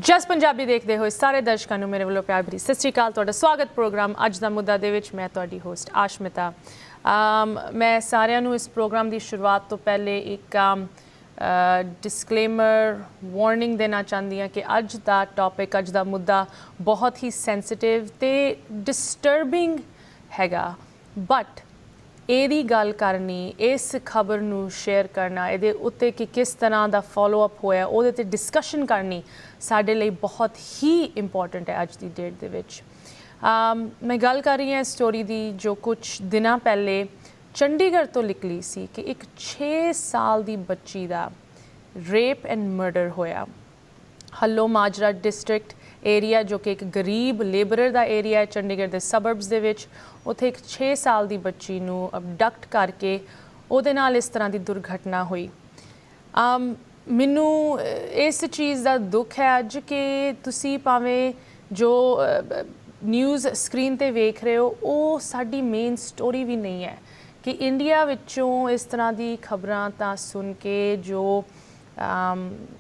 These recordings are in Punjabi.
ਜਸ ਪੰਜਾਬੀ ਦੇਖਦੇ ਹੋਏ ਸਾਰੇ ਦਰਸ਼ਕਾਂ ਨੂੰ ਮੇਰੇ ਵੱਲੋਂ ਪਿਆਰ ਭਰੀ ਸਤਿ ਸ਼੍ਰੀ ਅਕਾਲ। ਤੁਹਾਡਾ ਸਵਾਗਤ ਪ੍ਰੋਗਰਾਮ ਅੱਜ ਦਾ ਮੁੱਦਾ ਦੇ ਵਿੱਚ। ਮੈਂ ਤੁਹਾਡੀ ਹੋਸਟ ਆਸ਼ਮਿਤਾ। ਮੈਂ ਸਾਰਿਆਂ ਨੂੰ ਇਸ ਪ੍ਰੋਗਰਾਮ ਦੀ ਸ਼ੁਰੂਆਤ ਤੋਂ ਪਹਿਲੇ ਇੱਕ ਡਿਸਕਲੇਮਰ ਵਾਰਨਿੰਗ ਦੇਣਾ ਚਾਹੁੰਦੀ ਹਾਂ ਕਿ ਅੱਜ ਦਾ ਟੌਪਿਕ, ਅੱਜ ਦਾ ਮੁੱਦਾ ਬਹੁਤ ਹੀ ਸੈਂਸਿਟਿਵ ਤੇ ਡਿਸਟਰਬਿੰਗ ਹੈਗਾ। ਬਟ ਇਹਦੀ ਗੱਲ ਕਰਨੀ, ਇਸ ਖਬਰ ਨੂੰ ਸ਼ੇਅਰ ਕਰਨਾ, ਇਹਦੇ ਉੱਤੇ ਕਿ ਕਿਸ ਤਰ੍ਹਾਂ ਦਾ ਫੋਲੋ ਅਪ ਹੋਇਆ, ਉਹਦੇ 'ਤੇ ਡਿਸਕਸ਼ਨ ਕਰਨੀ ਸਾਡੇ ਲਈ ਬਹੁਤ ਹੀ ਇੰਪੋਰਟੈਂਟ ਹੈ ਅੱਜ ਦੀ ਡੇਟ ਦੇ ਵਿੱਚ। ਮੈਂ ਗੱਲ ਕਰ ਰਹੀ ਹਾਂ ਸਟੋਰੀ ਦੀ ਜੋ ਕੁਝ ਦਿਨਾਂ ਪਹਿਲੇ ਚੰਡੀਗੜ੍ਹ ਤੋਂ ਨਿਕਲੀ ਸੀ ਕਿ ਇੱਕ 6 ਸਾਲ ਦੀ ਬੱਚੀ ਦਾ ਰੇਪ ਐਂਡ ਮਰਡਰ ਹੋਇਆ। ਹੱਲੋ ਮਾਜਰਾ ਡਿਸਟ੍ਰਿਕਟ ਏਰੀਆ ਜੋ ਕਿ ਇੱਕ ਗਰੀਬ ਲੇਬਰਰ ਦਾ ਏਰੀਆ ਹੈ ਚੰਡੀਗੜ੍ਹ ਦੇ ਸਬਰਬਸ ਦੇ ਵਿੱਚ, ਉੱਥੇ ਇੱਕ 6 ਸਾਲ ਦੀ ਬੱਚੀ ਨੂੰ ਅਬਡਕਟ ਕਰਕੇ ਉਹਦੇ ਨਾਲ ਇਸ ਤਰ੍ਹਾਂ ਦੀ ਦੁਰਘਟਨਾ ਹੋਈ। ਮੈਨੂੰ ਇਸ ਚੀਜ਼ ਦਾ ਦੁੱਖ ਹੈ ਅੱਜ ਕਿ ਤੁਸੀਂ ਭਾਵੇਂ ਜੋ ਨਿਊਜ਼ ਸਕਰੀਨ 'ਤੇ ਵੇਖ ਰਹੇ ਹੋ ਉਹ ਸਾਡੀ ਮੇਨ ਸਟੋਰੀ ਵੀ ਨਹੀਂ ਹੈ ਕਿ ਇੰਡੀਆ ਵਿੱਚੋਂ ਇਸ ਤਰ੍ਹਾਂ ਦੀ ਖਬਰਾਂ ਤਾਂ ਸੁਣ ਕੇ ਜੋ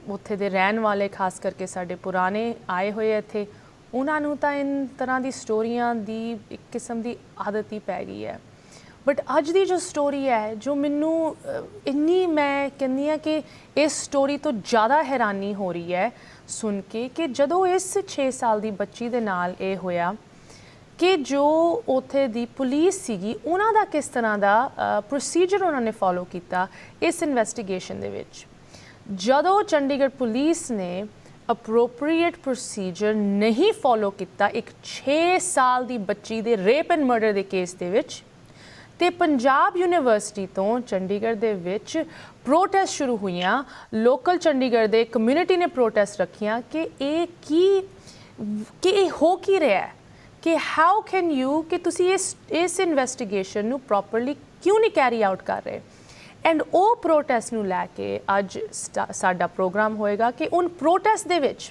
ਉੱਥੇ ਦੇ ਰਹਿਣ ਵਾਲੇ, ਖਾਸ ਕਰਕੇ ਸਾਡੇ ਪੁਰਾਣੇ ਆਏ ਹੋਏ ਇੱਥੇ, ਉਹਨਾਂ ਨੂੰ ਤਾਂ ਇਨ ਤਰ੍ਹਾਂ ਦੀ ਸਟੋਰੀਆਂ ਦੀ ਇੱਕ ਕਿਸਮ ਦੀ ਆਦਤ ਹੀ ਪੈ ਗਈ ਹੈ। ਬਟ ਅੱਜ ਦੀ ਜੋ ਸਟੋਰੀ ਹੈ, ਜੋ ਮੈਨੂੰ ਇੰਨੀ, ਮੈਂ ਕਹਿੰਦੀ ਹਾਂ ਕਿ ਇਸ ਸਟੋਰੀ ਤੋਂ ਜ਼ਿਆਦਾ ਹੈਰਾਨੀ ਹੋ ਰਹੀ ਹੈ ਸੁਣ ਕੇ ਕਿ ਜਦੋਂ ਇਸ 6 ਸਾਲ ਦੀ ਬੱਚੀ ਦੇ ਨਾਲ ਇਹ ਹੋਇਆ ਕਿ ਜੋ ਉੱਥੇ ਦੀ ਪੁਲਿਸ ਸੀਗੀ ਉਹਨਾਂ ਦਾ ਕਿਸ ਤਰ੍ਹਾਂ ਦਾ ਪ੍ਰੋਸੀਜਰ ਉਹਨਾਂ ਨੇ ਫੋਲੋ ਕੀਤਾ ਇਸ ਇਨਵੈਸਟੀਗੇਸ਼ਨ ਦੇ ਵਿੱਚ। ਜਦੋਂ ਚੰਡੀਗੜ੍ਹ ਪੁਲਿਸ ਨੇ ਅਪਰੋਪਰੀਏਟ ਪ੍ਰੋਸੀਜਰ ਨਹੀਂ ਫੋਲੋ ਕੀਤਾ ਇੱਕ 6 ਸਾਲ ਦੀ ਬੱਚੀ ਦੇ ਰੇਪ ਐਂਡ ਮਰਡਰ ਦੇ ਕੇਸ ਦੇ ਵਿੱਚ, ਤੇ ਪੰਜਾਬ ਯੂਨੀਵਰਸਿਟੀ ਤੋਂ ਚੰਡੀਗੜ੍ਹ ਦੇ ਵਿੱਚ ਪ੍ਰੋਟੈਸਟ ਸ਼ੁਰੂ ਹੋਈਆਂ। ਲੋਕਲ ਚੰਡੀਗੜ੍ਹ ਦੇ ਕਮਿਊਨਿਟੀ ਨੇ ਪ੍ਰੋਟੈਸਟ ਰੱਖੀਆਂ ਕਿ ਇਹ ਹੋ ਕੀ ਰਿਹਾ ਹੈ, ਕਿ ਹਾਊ ਕੈਨ ਯੂ, ਕਿ ਤੁਸੀਂ ਇਸ ਇਨਵੈਸਟੀਗੇਸ਼ਨ ਨੂੰ ਪ੍ਰੋਪਰਲੀ ਕਿਉਂ ਨਹੀਂ ਕੈਰੀ ਆਊਟ ਕਰ ਰਹੇ। ਐਂਡ ਉਹ ਪ੍ਰੋਟੈਸਟ ਨੂੰ ਲੈ ਕੇ ਅੱਜ ਸਾਡਾ ਪ੍ਰੋਗਰਾਮ ਹੋਏਗਾ ਕਿ ਉਨ ਪ੍ਰੋਟੈਸਟ ਦੇ ਵਿੱਚ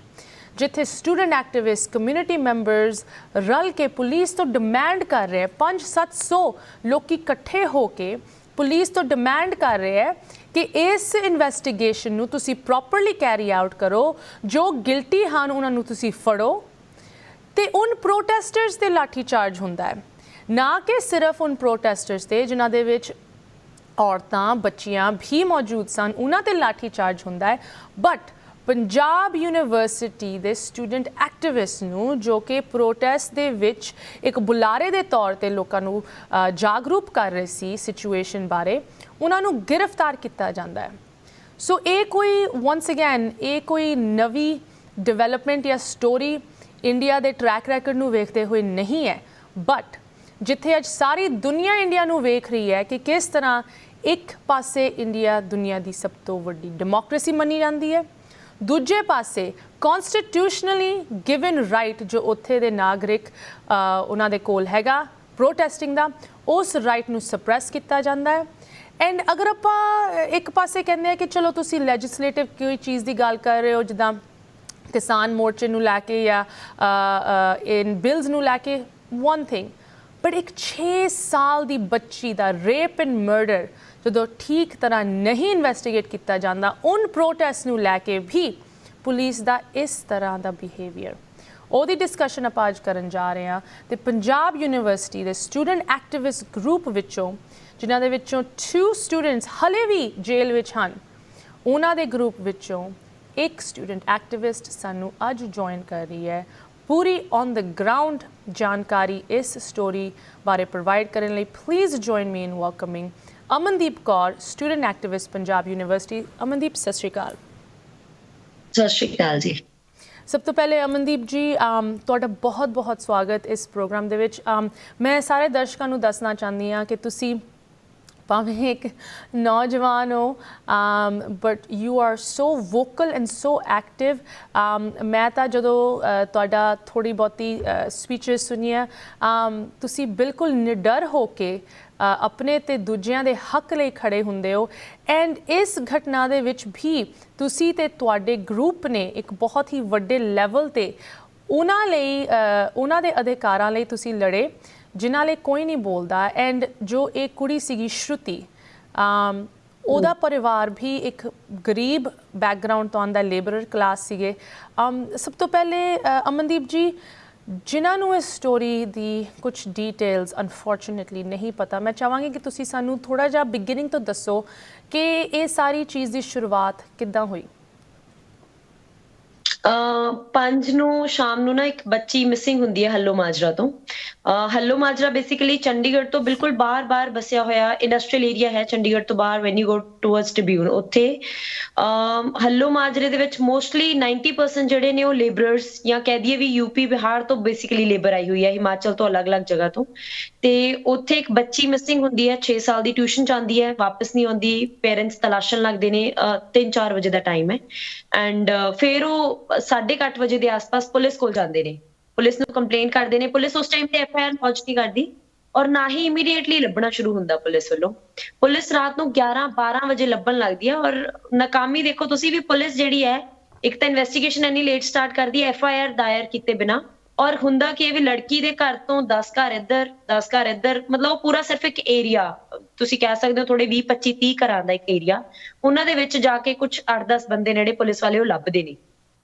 ਜਿੱਥੇ ਸਟੂਡੈਂਟ ਐਕਟਿਵਿਸਟ, ਕਮਿਊਨਿਟੀ ਮੈਂਬਰਸ ਰਲ ਕੇ ਪੁਲਿਸ ਤੋਂ ਡਿਮਾਂਡ ਕਰ ਰਹੇ, 500-700 ਲੋਕੀ ਇਕੱਠੇ ਹੋ ਕੇ ਪੁਲਿਸ ਤੋਂ ਡਿਮਾਂਡ ਕਰ ਰਹੇ ਹੈ ਕਿ ਇਸ ਇਨਵੈਸਟੀਗੇਸ਼ਨ ਨੂੰ ਤੁਸੀਂ ਪ੍ਰੋਪਰਲੀ ਕੈਰੀ ਆਊਟ ਕਰੋ, ਜੋ ਗਿਲਟੀ ਹਨ ਉਹਨਾਂ ਨੂੰ ਤੁਸੀਂ ਫੜੋ। ਤੇ ਉਨ ਪ੍ਰੋਟੈਸਟਰਸ 'ਤੇ ਲਾਠੀ ਚਾਰਜ ਹੁੰਦਾ ਹੈ, ਨਾ ਕਿ ਸਿਰਫ ਉਨ ਪ੍ਰੋਟੈਸਟਰਸ 'ਤੇ ਜਿਨ੍ਹਾਂ ਦੇ ਵਿੱਚ ਔਰਤਾਂ, ਬੱਚੀਆਂ ਵੀ ਮੌਜੂਦ ਸਨ, ਉਹਨਾਂ 'ਤੇ ਲਾਠੀ ਚਾਰਜ ਹੁੰਦਾ ਹੈ। ਬਟ ਪੰਜਾਬ ਯੂਨੀਵਰਸਿਟੀ ਦੇ ਸਟੂਡੈਂਟ ਐਕਟਿਵਿਸਟ ਨੂੰ, ਜੋ ਕਿ ਪ੍ਰੋਟੈਸਟ ਦੇ ਵਿੱਚ ਇੱਕ ਬੁਲਾਰੇ ਦੇ ਤੌਰ 'ਤੇ ਲੋਕਾਂ ਨੂੰ ਜਾਗਰੂਕ ਕਰ ਰਹੇ ਸੀ ਸਿਚੁਏਸ਼ਨ ਬਾਰੇ, ਉਹਨਾਂ ਨੂੰ ਗ੍ਰਿਫਤਾਰ ਕੀਤਾ ਜਾਂਦਾ ਹੈ। ਸੋ ਇਹ ਕੋਈ ਵਨਸ ਅਗੇਨ ਇਹ ਕੋਈ ਨਵੀਂ ਡਿਵੈਲਪਮੈਂਟ ਜਾਂ ਸਟੋਰੀ ਇੰਡੀਆ ਦੇ ਟਰੈਕ ਰੈਕਡ ਨੂੰ ਵੇਖਦੇ ਹੋਏ ਨਹੀਂ ਹੈ। ਬਟ ਜਿੱਥੇ ਅੱਜ ਸਾਰੀ ਦੁਨੀਆ ਇੰਡੀਆ ਨੂੰ ਵੇਖ ਰਹੀ ਹੈ ਕਿ ਕਿਸ ਤਰ੍ਹਾਂ ਇੱਕ ਪਾਸੇ ਇੰਡੀਆ ਦੁਨੀਆ ਦੀ ਸਭ ਤੋਂ ਵੱਡੀ ਡੈਮੋਕ੍ਰੇਸੀ ਮੰਨੀ ਜਾਂਦੀ ਹੈ, ਦੂਜੇ ਪਾਸੇ ਕੌਨਸਟੀਟਿਊਸ਼ਨਲੀ ਗਿਵਨ ਰਾਈਟ ਜੋ ਉੱਥੇ ਦੇ ਨਾਗਰਿਕ ਉਹਨਾਂ ਦੇ ਕੋਲ ਹੈਗਾ ਪ੍ਰੋਟੈਸਟਿੰਗ ਦਾ, ਉਸ ਰਾਈਟ ਨੂੰ ਸਪਰੈਸ ਕੀਤਾ ਜਾਂਦਾ ਹੈ। ਐਂਡ ਅਗਰ ਆਪਾਂ ਇੱਕ ਪਾਸੇ ਕਹਿੰਦੇ ਹਾਂ ਕਿ ਚਲੋ ਤੁਸੀਂ ਲੈਜਿਸਲੇਟਿਵ ਕੋਈ ਚੀਜ਼ ਦੀ ਗੱਲ ਕਰ ਰਹੇ ਹੋ, ਜਿੱਦਾਂ ਕਿਸਾਨ ਮੋਰਚੇ ਨੂੰ ਲੈ ਕੇ ਜਾਂ ਇਨ ਬਿਲਸ ਨੂੰ ਲੈ ਕੇ, ਵਨ ਥਿੰਗ, ਬਟ ਇੱਕ 6 ਸਾਲ ਦੀ ਬੱਚੀ ਦਾ ਰੇਪ ਐਂਡ ਮਰਡਰ ਜਦੋਂ ਠੀਕ ਤਰ੍ਹਾਂ ਨਹੀਂ ਇਨਵੈਸਟੀਗੇਟ ਕੀਤਾ ਜਾਂਦਾ, ਉਨ ਪ੍ਰੋਟੈਸਟ ਨੂੰ ਲੈ ਕੇ ਵੀ ਪੁਲਿਸ ਦਾ ਇਸ ਤਰ੍ਹਾਂ ਦਾ ਬਿਹੇਵੀਅਰ, ਉਹਦੀ ਡਿਸਕਸ਼ਨ ਆਪਾਂ ਅੱਜ ਕਰਨ ਜਾ ਰਹੇ ਹਾਂ। ਤੇ ਪੰਜਾਬ ਯੂਨੀਵਰਸਿਟੀ ਦੇ ਸਟੂਡੈਂਟ ਐਕਟਿਵਿਸਟ ਗਰੁੱਪ ਵਿੱਚੋਂ, ਜਿਨ੍ਹਾਂ ਦੇ ਵਿੱਚੋਂ 2 ਸਟੂਡੈਂਟਸ ਹਲੇ ਵੀ ਜੇਲ੍ਹ ਵਿੱਚ ਹਨ, ਉਹਨਾਂ ਦੇ ਗਰੁੱਪ ਵਿੱਚੋਂ ਇੱਕ ਸਟੂਡੈਂਟ ਐਕਟਿਵਿਸਟ ਸਾਨੂੰ ਅੱਜ ਜੁਆਇਨ ਕਰ ਰਹੀ ਹੈ ਪੂਰੀ ਔਨ ਦ ਗਰਾਊਂਡ ਜਾਣਕਾਰੀ ਇਸ ਸਟੋਰੀ ਬਾਰੇ ਪ੍ਰੋਵਾਈਡ ਕਰਨ ਲਈ। Please join me in welcoming Amandeep Kaur, student activist Punjab university. Amandeep, ਸਤਿ ਸ਼੍ਰੀ ਅਕਾਲ। ਸਤਿ ਸ਼੍ਰੀ ਅਕਾਲ ਜੀ। ਸਭ ਤੋਂ ਪਹਿਲੇ ਅਮਨਦੀਪ ਜੀ, ਤੁਹਾਡਾ ਬਹੁਤ ਬਹੁਤ ਸਵਾਗਤ ਇਸ ਪ੍ਰੋਗਰਾਮ ਦੇ ਵਿੱਚ। ਮੈਂ ਸਾਰੇ ਦਰਸ਼ਕਾਂ ਨੂੰ ਦੱਸਣਾ ਚਾਹੁੰਦੀ ਹਾਂ ਕਿ ਤੁਸੀਂ ਭਾਵੇਂ ਇੱਕ ਨੌਜਵਾਨ ਹੋ, but you are so vocal and so active. ਮੈਂ ਤਾਂ ਜਦੋਂ ਤੁਹਾਡਾ ਥੋੜ੍ਹੀ ਬਹੁਤੀ ਸਪੀਚਸ ਸੁਣੀਆਂ, ਤੁਸੀਂ ਬਿਲਕੁਲ ਨਿਡਰ ਹੋ ਕੇ ਆਪਣੇ ਤੇ ਦੂਜਿਆਂ ਦੇ ਹੱਕ ਲਈ ਖੜੇ ਹੁੰਦੇ ਹੋ। ਐਂਡ ਇਸ ਘਟਨਾ ਦੇ ਵਿੱਚ ਵੀ ਤੁਸੀਂ ਤੇ ਤੁਹਾਡੇ ਗਰੁੱਪ ਨੇ ਇੱਕ ਬਹੁਤ ਹੀ ਵੱਡੇ ਲੈਵਲ 'ਤੇ ਉਹਨਾਂ ਲਈ, ਉਹਨਾਂ ਦੇ ਅਧਿਕਾਰਾਂ ਲਈ ਤੁਸੀਂ ਲੜੇ ਜਿਨ੍ਹਾਂ ਲਈ ਕੋਈ ਨਹੀਂ ਬੋਲਦਾ। ਐਂਡ ਜੋ ਇਹ ਕੁੜੀ ਸੀਗੀ ਸ਼ਰੂਤੀ, ਉਹਦਾ ਪਰਿਵਾਰ ਵੀ ਇੱਕ ਗਰੀਬ ਬੈਕਗਰਾਉਂਡ ਤੋਂ ਆਉਂਦਾ, ਲੇਬਰਰ ਕਲਾਸ ਸੀਗੇ। ਸਭ ਤੋਂ ਪਹਿਲੇ ਅਮਨਦੀਪ ਜੀ, ਜਿਨ੍ਹਾਂ ਨੂੰ ਇਸ ਸਟੋਰੀ ਦੀ ਕੁਝ ਡੀਟੇਲਸ ਅਨਫੋਰਚੂਨੇਟਲੀ ਨਹੀਂ ਪਤਾ, ਮੈਂ ਚਾਹਾਂਗੀ ਕਿ ਤੁਸੀਂ ਸਾਨੂੰ ਥੋੜ੍ਹਾ ਜਿਹਾ ਬਿਗਿਨਿੰਗ ਤੋਂ ਦੱਸੋ ਕਿ ਇਹ ਸਾਰੀ ਚੀਜ਼ ਦੀ ਸ਼ੁਰੂਆਤ ਕਿੱਦਾਂ ਹੋਈ। 5 ਨੂੰ ਸ਼ਾਮ ਨੂੰ ਨਾ ਇੱਕ ਬੱਚੀ ਮਿਸਿੰਗ ਹੁੰਦੀ ਹੈ ਹੱਲੋ ਮਾਜਰਾ ਤੋਂ। ਹੱਲੋ ਮਾਜਰਾ ਬੇਸਿਕਲੀ ਚੰਡੀਗੜ੍ਹ ਤੋਂ ਬਿਲਕੁਲ ਬਾਹਰ ਬਸਿਆ ਹੋਇਆ ਇੰਡਸਟਰੀਅਲ ਏਰੀਆ ਹੈ, ਚੰਡੀਗੜ੍ਹ ਤੋਂ ਬਾਹਰ when you go towards Tribune. ਉੱਥੇ ਹੱਲੋ ਮਾਜਰੇ ਦੇ ਵਿੱਚ ਮੋਸਟਲੀ 90% ਜਿਹੜੇ ਨੇ ਉਹ ਲੇਬਰਰਸ, ਜਾਂ ਕਹਿ ਦਈਏ ਵੀ ਯੂਪੀ ਬਿਹਾਰ ਤੋਂ ਬੇਸਿਕਲੀ ਲੇਬਰ ਆਈ ਹੋਈ ਹੈ, ਹਿਮਾਚਲ ਤੋਂ ਅਲੱਗ-ਅਲੱਗ ਜਗ੍ਹਾ ਤੋਂ। ਤੇ ਉੱਥੇ ਇੱਕ ਬੱਚੀ ਮਿਸਿੰਗ ਹੁੰਦੀ ਹੈ, 6 ਸਾਲ ਦੀ, ਟਿਊਸ਼ਨ ਜਾਂਦੀ ਹੈ, ਵਾਪਸ ਨਹੀਂ ਆਉਂਦੀ। ਪੇਰੈਂਟਸ ਤਲਾਸ਼ਣ ਲੱਗਦੇ ਨੇ, 3-4 ਵਜੇ ਦਾ ਟਾਈਮ ਹੈ। ਐਂਡ ਫਿਰ ਉਹ 8:30 ਵਜੇ ਦੇ ਆਸ-ਪਾਸ ਪੁਲਿਸ ਕੋਲ ਜਾਂਦੇ ਨੇ, ਪੁਲਿਸ ਨੂੰ ਕੰਪਲੇਂਟ ਕਰਦੇ ਨੇ। ਪੁਲਿਸ ਉਸ ਟਾਈਮ ਤੇ FIR ਲੌਂਚ ਨਹੀਂ ਕਰਦੀ ਔਰ ਨਾ ਹੀ ਇਮੀਡੀਏਟਲੀ ਲੱਭਣਾ ਸ਼ੁਰੂ ਹੁੰਦਾ ਪੁਲਿਸ ਵੱਲੋਂ। ਪੁਲਿਸ ਰਾਤ ਨੂੰ 11-12 ਵਜੇ ਲੱਭਣ ਲੱਗਦੀ ਹੈ ਔਰ ਨਾਕਾਮੀ ਦੇਖੋ ਤੁਸੀਂ ਵੀ। ਪੁਲਿਸ ਜਿਹੜੀ ਹੈ, ਇੱਕ ਤਾਂ ਇਨਵੈਸਟੀਗੇਸ਼ਨ ਇੰਨੀ ਲੇਟ ਸਟਾਰਟ ਕਰਦੀ ਹੈ FIR ਦਾਇਰ ਕੀਤੇ ਬਿਨਾਂ। ਔਰ ਹੁੰਦਾ ਕਿ ਇਹ ਵੀ ਲੜਕੀ ਦੇ ਘਰ ਤੋਂ 10 ਘਰ ਇੱਧਰ 10 ਘਰ ਇੱਧਰ, ਮਤਲਬ ਉਹ ਪੂਰਾ ਸਿਰਫ ਇੱਕ ਏਰੀਆ, ਤੁਸੀਂ ਕਹਿ ਸਕਦੇ ਹੋ ਥੋੜੇ 20-25-30 ਘਰਾਂ ਦਾ ਇੱਕ ਏਰੀਆ, ਉਹਨਾਂ ਦੇ ਵਿੱਚ ਜਾ ਕੇ ਕੁਝ 8-10 ਬੰਦੇ ਜਿਹੜੇ ਪੁਲਿਸ ਵਾਲੇ ਉਹ ਲੱਭਦੇ ਨੇ।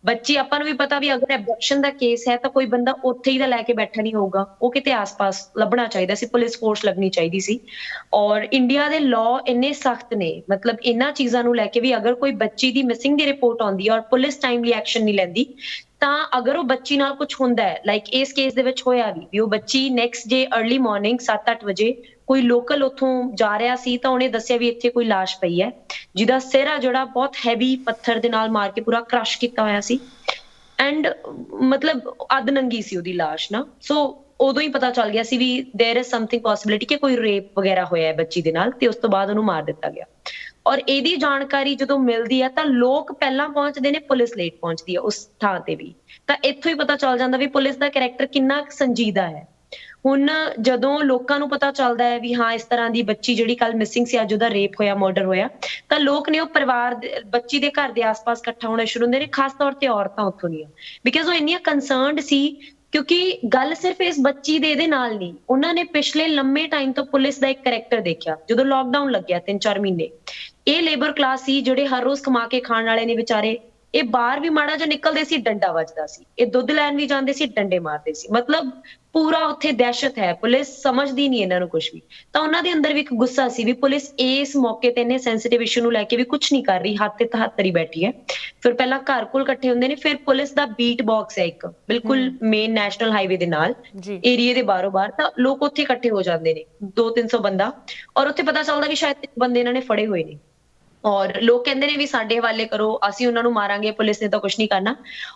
ਬੱਚੀ, ਆਪਾਂ ਨੂੰ ਵੀ ਪਤਾ ਵੀ ਅਗਰ ਐਬਡਕਸ਼ਨ ਦਾ ਕੇਸ ਹੈ ਤਾਂ ਕੋਈ ਬੰਦਾ ਉੱਥੇ ਹੀ ਤਾਂ ਲੈ ਕੇ ਬੈਠਾ ਨਹੀਂ ਹੋਊਗਾ, ਉਹ ਕਿਤੇ ਆਸ-ਪਾਸ ਲੱਭਣਾ ਚਾਹੀਦਾ ਸੀ, ਪੁਲਿਸ ਫੋਰਸ ਲੱਭਣੀ ਚਾਹੀਦੀ ਸੀ। ਔਰ ਇੰਡੀਆ ਦੇ ਲਾਅ ਇੰਨੇ ਸਖਤ ਨੇ, ਮਤਲਬ ਇਹਨਾਂ ਚੀਜ਼ਾਂ ਨੂੰ ਲੈ ਕੇ ਵੀ ਅਗਰ ਕੋਈ ਬੱਚੀ ਦੀ ਮਿਸਿੰਗ ਦੀ ਰਿਪੋਰਟ ਆਉਂਦੀ ਹੈ ਔਰ ਪੁਲਿਸ ਟਾਈਮਲੀ ਐਕਸ਼ਨ ਨਹੀਂ ਲੈਂਦੀ, ਤਾਂ ਅਗਰ ਉਹ ਬੱਚੀ ਨਾਲ ਕੁਝ ਹੁੰਦਾ ਹੈ, ਲਾਈਕ ਇਸ ਕੇਸ ਦੇ ਵਿੱਚ ਹੋਇਆ ਵੀ ਉਹ ਬੱਚੀ ਨੈਕਸਟ ਡੇ अर्ਲੀ ਮਾਰਨਿੰਗ 7-8 ਵਜੇ ਕੋਈ ਲੋਕਲ ਉੱਥੋਂ ਜਾ ਰਿਹਾ ਸੀ ਤਾਂ ਉਹਨੇ ਦੱਸਿਆ ਵੀ ਇੱਥੇ ਕੋਈ ਲਾਸ਼ ਪਈ ਹੈ, ਜਿਹਦਾ ਸਿਰ ਆ ਜਿਹੜਾ ਬਹੁਤ ਹੈਵੀ ਪੱਥਰ ਦੇ ਨਾਲ ਮਾਰ ਕੇ ਪੂਰਾ ਕ੍ਰਸ਼ ਕੀਤਾ ਹੋਇਆ ਸੀ। ਐਂਡ ਮਤਲਬ ਅੱਧ ਨੰਗੀ ਸੀ ਉਹਦੀ ਲਾਸ਼ ਨਾ। ਸੋ ਉਦੋਂ ਹੀ ਪਤਾ ਚੱਲ ਗਿਆ ਸੀ ਵੀ देयर इज समथिंग ਪੋਸਿਬਿਲਿਟੀ ਕਿ ਕੋਈ ਰੇਪ ਵਗੈਰਾ ਹੋਇਆ ਹੈ ਬੱਚੀ ਦੇ ਨਾਲ, ਤੇ ਉਸ ਤੋਂ ਬਾਅਦ ਉਹਨੂੰ ਮਾਰ ਦਿੱਤਾ ਗਿਆ। ਔਰ ਇਹਦੀ ਜਾਣਕਾਰੀ ਜਦੋਂ ਮਿਲਦੀ ਹੈ ਤਾਂ ਲੋਕ ਪਹਿਲਾਂ ਪਹੁੰਚਦੇ ਨੇ, ਪੁਲਿਸ ਲੇਟ ਪਹੁੰਚਦੀ ਹੈ ਉਸ ਥਾਂ ਤੇ ਵੀ। ਤਾਂ ਇੱਥੋਂ ਹੀ ਪਤਾ ਚੱਲ ਜਾਂਦਾ ਵੀ ਪੁਲਿਸ ਦਾ ਕੈਰੈਕਟਰ ਕਿੰਨਾ ਸੰਜੀਦਾ ਹੈ। ਹੁਣ ਜਦੋਂ ਲੋਕਾਂ ਨੂੰ ਪਤਾ ਚੱਲਦਾ ਹੈ ਵੀ ਹਾਂ ਇਸ ਤਰ੍ਹਾਂ ਦੀ ਬੱਚੀ ਜਿਹੜੀ ਕੱਲ ਮਿਸਿੰਗ ਸੀ, ਅੱਜ ਉਹਦਾ ਰੇਪ ਹੋਇਆ, ਮਰਡਰ ਹੋਇਆ, ਤਾਂ ਲੋਕ ਨੇ ਉਹ ਪਰਿਵਾਰ ਬੱਚੀ ਦੇ ਘਰ ਦੇ ਆਸ-ਪਾਸ ਇਕੱਠਾ ਹੋਣਾ ਸ਼ੁਰੂ ਹੁੰਦੇ ਨੇ, ਖਾਸ ਤੌਰ ਤੇ ਔਰਤਾਂ ਉੱਥੋਂ ਦੀਆਂ, ਬਿਕਾਜ਼ ਉਹ ਇੰਨੀਆਂ ਕੰਸਰਨਡ ਸੀ। ਕਿਉਂਕਿ ਗੱਲ ਸਿਰਫ ਇਸ ਬੱਚੀ ਦੇ ਇਹਦੇ ਨਾਲ ਨਹੀਂ, ਉਹਨਾਂ ਨੇ ਪਿਛਲੇ ਲੰਮੇ ਟਾਈਮ ਤੋਂ ਪੁਲਿਸ ਦਾ ਇੱਕ ਕੈਰੈਕਟਰ ਦੇਖਿਆ। ਜਦੋਂ ਲੋਕਡਾਊਨ ਲੱਗਿਆ 3-4 ਮਹੀਨੇ, ਇਹ ਲੇਬਰ ਕਲਾਸ ਸੀ ਜਿਹੜੇ ਹਰ ਰੋਜ਼ ਕਮਾ ਕੇ ਖਾਣ ਵਾਲੇ ਨੇ ਵਿਚਾਰੇ। ਇਹ ਬਾਹਰ ਵੀ ਮਾੜਾ ਜਿਹਾ ਨਿਕਲਦੇ ਸੀ, ਡੰਡਾ ਵੱਜਦਾ ਸੀ, ਇਹ ਦੁੱਧ ਲੈਣ ਵੀ ਜਾਂਦੇ ਸੀ, ਡੰਡੇ ਮਾਰਦੇ ਸੀ। ਮਤਲਬ ਪੂਰਾ ਉੱਥੇ ਦਹਿਸ਼ਤ ਹੈ, ਪੁਲਿਸ ਸਮਝਦੀ ਨਹੀਂ ਇਹਨਾਂ ਨੂੰ ਕੁਝ ਵੀ। ਤਾਂ ਉਹਨਾਂ ਦੇ ਅੰਦਰ ਵੀ ਇੱਕ ਗੁੱਸਾ ਸੀ ਵੀ ਪੁਲਿਸ ਇਸ ਮੌਕੇ ਤੇ ਇੰਨੇ ਸੈਂਸਿਟਿਵ ਇਸ਼ੂ ਨੂੰ ਲੈ ਕੇ ਵੀ ਕੁਝ ਨਹੀਂ ਕਰ ਰਹੀ, ਹੱਥ ਤੇ ਤਹੱਤਰੀ ਬੈਠੀ ਹੈ। ਫਿਰ ਪਹਿਲਾਂ ਘਰ ਕੋਲ ਇਕੱਠੇ ਹੁੰਦੇ ਨੇ, ਫਿਰ ਪੁਲਿਸ ਦਾ ਬੀਟ ਬਾਕਸ ਹੈ ਇੱਕ ਬਿਲਕੁਲ ਮੇਨ ਨੈਸ਼ਨਲ ਹਾਈਵੇ ਦੇ ਨਾਲ, ਏਰੀਏ ਦੇ ਬਾਹਰੋਂ ਬਾਹਰ, ਤਾਂ ਲੋਕ ਉੱਥੇ ਇਕੱਠੇ ਹੋ ਜਾਂਦੇ ਨੇ, 200-300 ਬੰਦਾ। ਔਰ ਉੱਥੇ ਪਤਾ ਚੱਲਦਾ ਕਿ ਸ਼ਾਇਦ 3 ਬੰਦੇ ਇਹਨਾਂ ਨੇ ਫੜੇ ਹੋਏ ਨੇ ਔਰ ਲੋਕ ਕਹਿੰਦੇ ਨੇ ਵੀ ਸਾਡੇ ਹਵਾਲੇ ਕਰੋ, ਅਸੀਂ ਉਹਨਾਂ ਨੂੰ ਮਾਰਾਂਗੇ, ਪੁਲਿਸ ਨੇ ਤਾਂ ਕੁਝ ਨਹੀਂ ਕਰਨਾ।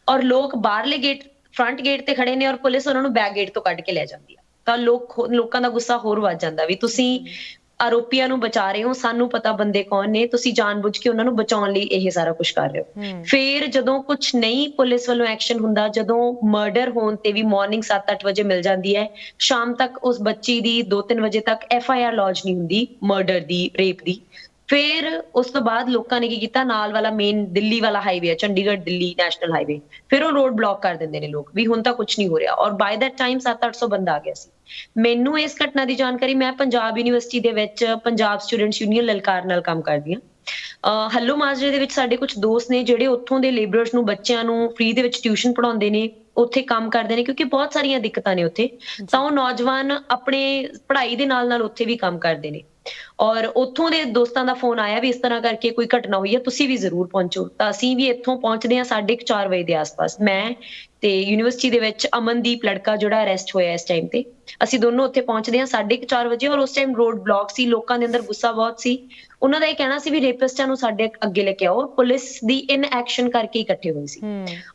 ਔਰ ਲੋਕ ਬਾਹਰਲੇ ਗੇਟ, ਫਰੰਟ ਗੇਟ ਤੇ ਖੜੇ ਨੇ ਔਰ ਪੁਲਿਸ ਉਹਨਾਂ ਨੂੰ ਬੈਕ ਗੇਟ ਤੋਂ ਕੱਢ ਕੇ ਲੈ ਜਾਂਦੀ ਆ। ਤਾਂ ਲੋਕਾਂ ਦਾ ਗੁੱਸਾ ਹੋਰ ਵੱਧ ਜਾਂਦਾ ਵੀ ਤੁਸੀਂ ਆਰੋਪੀਆਂ ਨੂੰ ਬਚਾ ਰਹੇ ਹੋ, ਸਾਨੂੰ ਪਤਾ ਬੰਦੇ ਕੌਣ ਨੇ, ਤੁਸੀਂ ਜਾਣਬੁੱਝ ਕੇ ਉਹਨਾਂ ਨੂੰ ਬਚਾਉਣ ਲਈ ਇਹ ਸਾਰਾ ਕੁਝ ਕਰ ਰਹੇ ਹੋ। ਫਿਰ ਜਦੋਂ ਕੁਝ ਨਹੀਂ ਪੁਲਿਸ ਵੱਲੋਂ ਐਕਸ਼ਨ ਹੁੰਦਾ, ਜਦੋਂ ਮਰਡਰ ਹੋਣ ਤੇ ਵੀ ਮਾਰਨਿੰਗ 7-8 ਵਜੇ ਮਿਲ ਜਾਂਦੀ ਹੈ, ਸ਼ਾਮ ਤੱਕ ਉਸ ਬੱਚੀ ਦੀ 2-3 ਵਜੇ ਤੱਕ FIR ਲੌਂਚ ਨਹੀਂ ਹੁੰਦੀ ਮਰਡਰ ਦੀ, ਰੇਪ ਦੀ। ਫਿਰ ਉਸ ਤੋਂ ਬਾਅਦ ਲੋਕਾਂ ਨੇ ਕੀ ਕੀਤਾ, ਨਾਲ ਵਾਲਾ ਮੇਨ ਦਿੱਲੀ ਵਾਲਾ ਹਾਈਵੇ ਹੈ, ਚੰਡੀਗੜ੍ਹ ਦਿੱਲੀ ਨੈਸ਼ਨਲ ਹਾਈਵੇ, ਫਿਰ ਉਹ ਰੋਡ ਬਲੌਕ ਕਰ ਦਿੰਦੇ ਨੇ ਲੋਕ ਵੀ ਹੁਣ ਤਾਂ ਕੁਝ ਨਹੀਂ ਹੋ ਰਿਹਾ। ਔਰ ਬਾਏ ਦੈਟ ਟਾਈਮ 700-800 ਬੰਦਾ ਆ ਗਿਆ ਸੀ। ਮੈਨੂੰ ਇਸ ਘਟਨਾ ਦੀ ਜਾਣਕਾਰੀ, ਮੈਂ ਪੰਜਾਬ ਯੂਨੀਵਰਸਿਟੀ ਦੇ ਵਿੱਚ ਪੰਜਾਬ ਸਟੂਡੈਂਟਸ ਯੂਨੀਅਨ ਲਲਕਾਰ ਨਾਲ ਕੰਮ ਕਰਦੀ ਹਾਂ। ਹੱਲੋ ਮਾਜਰੇ ਦੇ ਵਿੱਚ ਸਾਡੇ ਕੁਝ ਦੋਸਤ ਨੇ ਜਿਹੜੇ ਉੱਥੋਂ ਦੇ ਲੇਬਰਰਸ ਨੂੰ, ਬੱਚਿਆਂ ਨੂੰ ਫ੍ਰੀ ਦੇ ਵਿੱਚ ਟਿਊਸ਼ਨ ਪੜ੍ਹਾਉਂਦੇ ਨੇ, ਉੱਥੇ ਕੰਮ ਕਰਦੇ ਨੇ, ਕਿਉਂਕਿ ਬਹੁਤ ਸਾਰੀਆਂ ਦਿੱਕਤਾਂ ਨੇ ਉੱਥੇ। ਤਾਂ ਉਹ ਨੌਜਵਾਨ ਆਪਣੇ ਪੜ੍ਹਾਈ ਦੇ ਨਾਲ ਨਾਲ ਉੱਥੇ ਵੀ ਕੰਮ ਕਰਦੇ ਨੇ। ਔਰ ਉੱਥੋਂ ਦੇ ਦੋਸਤਾਂ ਦਾ ਫੋਨ ਆਇਆ ਵੀ ਇਸ ਤਰ੍ਹਾਂ ਕਰਕੇ ਕੋਈ ਘਟਨਾ ਹੋਈ ਹੈ, ਤੁਸੀਂ ਵੀ ਜ਼ਰੂਰ ਪਹੁੰਚੋ। ਤਾਂ ਅਸੀਂ ਵੀ ਇੱਥੋਂ ਪਹੁੰਚਦੇ ਹਾਂ 4:30 ਵਜੇ ਦੇ ਆਸ-ਪਾਸ। ਮੈਂ ਤੇ ਯੂਨੀਵਰਸਿਟੀ ਦੇ ਵਿੱਚ ਅਮਨਦੀਪ ਲੜਕਾ ਜਿਹੜਾ ਅਰੈਸਟ ਹੋਇਆ ਇਸ ਟਾਈਮ ਤੇ, ਅਸੀਂ ਦੋਨੋਂ ਉੱਥੇ ਪਹੁੰਚਦੇ ਹਾਂ 4:30 ਵਜੇ। ਔਰ ਉਸ ਟਾਈਮ ਰੋਡ ਬਲੌਕ ਸੀ, ਲੋਕਾਂ ਦੇ ਅੰਦਰ ਗੁੱਸਾ ਬਹੁਤ ਸੀ। ਉਹਨਾਂ ਦਾ ਇਹ ਕਹਿਣਾ ਸੀ ਵੀ ਰੇਪਿਸਟਾਂ ਨੂੰ ਸਾਡੇ ਅੱਗੇ ਲੈ ਕੇ ਆਓ, ਪੁਲਿਸ ਦੀ ਇਨ ਐਕਸ਼ਨ ਕਰਕੇ ਇਕੱਠੇ ਹੋਏ ਸੀ।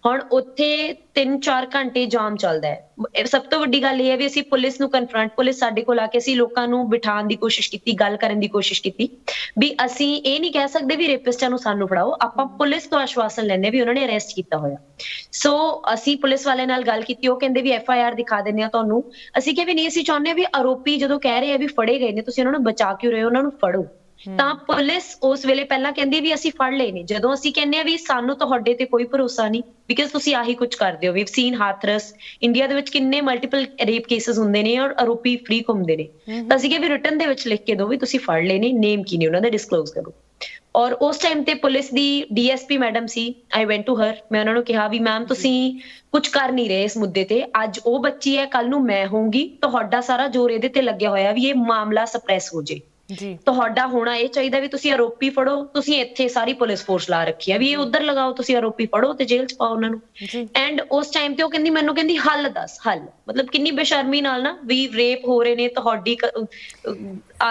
ਹੁਣ ਉੱਥੇ 3-4 ਘੰਟੇ ਜਾਮ ਚੱਲਦਾ ਹੈ। ਸਭ ਤੋਂ ਵੱਡੀ ਗੱਲ ਇਹ ਹੈ ਵੀ ਅਸੀਂ ਪੁਲਿਸ ਨੂੰ ਕਨਫਰੰਟ, ਪੁਲਿਸ ਸਾਡੇ ਕੋਲ ਆ ਕੇ ਅਸੀਂ ਲੋਕਾਂ ਨੂੰ ਬਿਠਾਉਣ ਦੀ ਕੋਸ਼ਿਸ਼ ਕੀਤੀ, ਗੱਲ ਕਰਨ ਦੀ ਕੋਸ਼ਿਸ਼ ਕੀਤੀ ਵੀ ਅਸੀਂ ਇਹ ਨਹੀਂ ਕਹਿ ਸਕਦੇ ਵੀ ਰੇਪਿਸਟਾਂ ਨੂੰ ਸਾਨੂੰ ਫੜਾਓ, ਆਪਾਂ ਪੁਲਿਸ ਤੋਂ ਆਸ਼ਵਾਸਨ ਲੈਂਦੇ ਵੀ ਉਹਨਾਂ ਨੇ ਅਰੈਸਟ ਕੀਤਾ ਹੋਇਆ। ਸੋ ਅਸੀਂ ਪੁਲਿਸ ਵਾਲੇ ਨਾਲ ਗੱਲ ਕੀਤੀ, ਉਹ ਕਹਿੰਦੇ ਵੀ FIR ਦਿਖਾ ਦਿੰਦੇ ਆ ਤੁਹਾਨੂੰ। ਅਸੀਂ ਕਿਹਾ ਵੀ ਨਹੀਂ, ਅਸੀਂ ਚਾਹੁੰਦੇ ਹਾਂ ਵੀ ਆਰੋਪੀ ਜਦੋਂ ਕਹਿ ਰਹੇ ਆ ਵੀ ਫੜੇ ਗਏ ਨੇ, ਤੁਸੀਂ ਉਹਨਾਂ ਨੂੰ ਬਚਾ ਕਿਉਂ ਰਹੇ ਹੋ, ਉਹਨਾਂ ਨੂੰ ਫੜੋ। ਤਾਂ ਪੁਲਿਸ ਉਸ ਵੇਲੇ ਪਹਿਲਾਂ ਕਹਿੰਦੀ ਵੀ ਅਸੀਂ ਫੜ ਲਏ ਨੇ। ਜਦੋਂ ਅਸੀਂ ਕਹਿੰਦੇ ਆ ਵੀ ਸਾਨੂੰ ਤੁਹਾਡੇ ਤੇ ਕੋਈ ਭਰੋਸਾ ਨਹੀਂ, ਬਿਕਾਜ਼ ਤੁਸੀਂ ਆਹੀ ਕੁਝ ਕਰਦੇ ਹੋ, ਵੀਵ ਸੀਨ ਹਾਥਰਸ, ਇੰਡੀਆ ਦੇ ਵਿੱਚ ਕਿੰਨੇ ਮਲਟੀਪਲ ਰੇਪ ਕੇਸਿਸ ਹੁੰਦੇ ਨੇ ਔਰ ਆਰੋਪੀ ਫ੍ਰੀ ਘੁੰਮਦੇ ਨੇ। ਤਾਂ ਅਸੀਂ ਕਿਹਾ ਵੀ ਰਿਟਨ ਦੇ ਵਿੱਚ ਲਿਖ ਕੇ ਦਿਓ ਵੀ ਤੁਸੀਂ ਫੜ ਲਏ ਨੇ, ਨੇਮ ਕੀ ਨੇ ਉਹਨਾਂ ਦਾ, ਡਿਸਕਲੋਜ਼ ਕਰੋ। ਔਰ ਉਸ ਟਾਈਮ ਤੇ ਪੁਲਿਸ ਦੀ ਡੀਐਸਪੀ ਮੈਡਮ ਸੀ। ਆਈ ਵੈਂਟ ਟੂ ਹਰ, ਮੈਂ ਉਹਨਾਂ ਨੂੰ ਕਿਹਾ ਵੀ ਮੈਮ ਤੁਸੀਂ ਕੁਝ ਕਰ ਨਹੀਂ ਰਹੇ ਇਸ ਮੁੱਦੇ ਤੇ, ਅੱਜ ਉਹ ਬੱਚੀ ਹੈ ਕੱਲ ਨੂੰ ਮੈਂ ਹੋਊਂਗੀ, ਤੁਹਾਡਾ ਸਾਰਾ ਜ਼ੋਰ ਇਹਦੇ ਤੇ ਲੱਗਿਆ ਹੋਇਆ ਵੀ ਇਹ ਮਾਮਲਾ ਸਪਰੈਸ ਹੋ ਜੇ। ਜੀ ਤੁਹਾਡਾ ਹੋਣਾ ਇਹ ਚਾਹੀਦਾ ਵੀ ਤੁਸੀਂ ਆਰੋਪੀ ਫੜੋ, ਤੁਸੀਂ ਇੱਥੇ ਸਾਰੀ ਪੁਲਿਸ ਫੋਰਸ ਲਾ ਰੱਖੀ ਆ ਵੀ ਇਹ ਉਧਰ ਲਗਾਓ, ਤੁਸੀਂ ਆਰੋਪੀ ਫੜੋ ਤੇ ਜੇਲ੍ਹ ਚ ਪਾਓ ਉਹਨਾਂ ਨੂੰ। ਜੀ ਐਂਡ ਉਸ ਟਾਈਮ ਤੇ ਉਹ ਕਹਿੰਦੀ ਮੈਨੂੰ ਕਹਿੰਦੀ ਹੱਲ ਦੱਸ, ਹੱਲ ਮਤਲਬ ਕਿੰਨੀ ਬੇਸ਼ਰਮੀ ਨਾਲ ਨਾ ਵੀ ਰੇਪ ਹੋ ਰਹੇ ਨੇ ਤੁਹਾਡੀ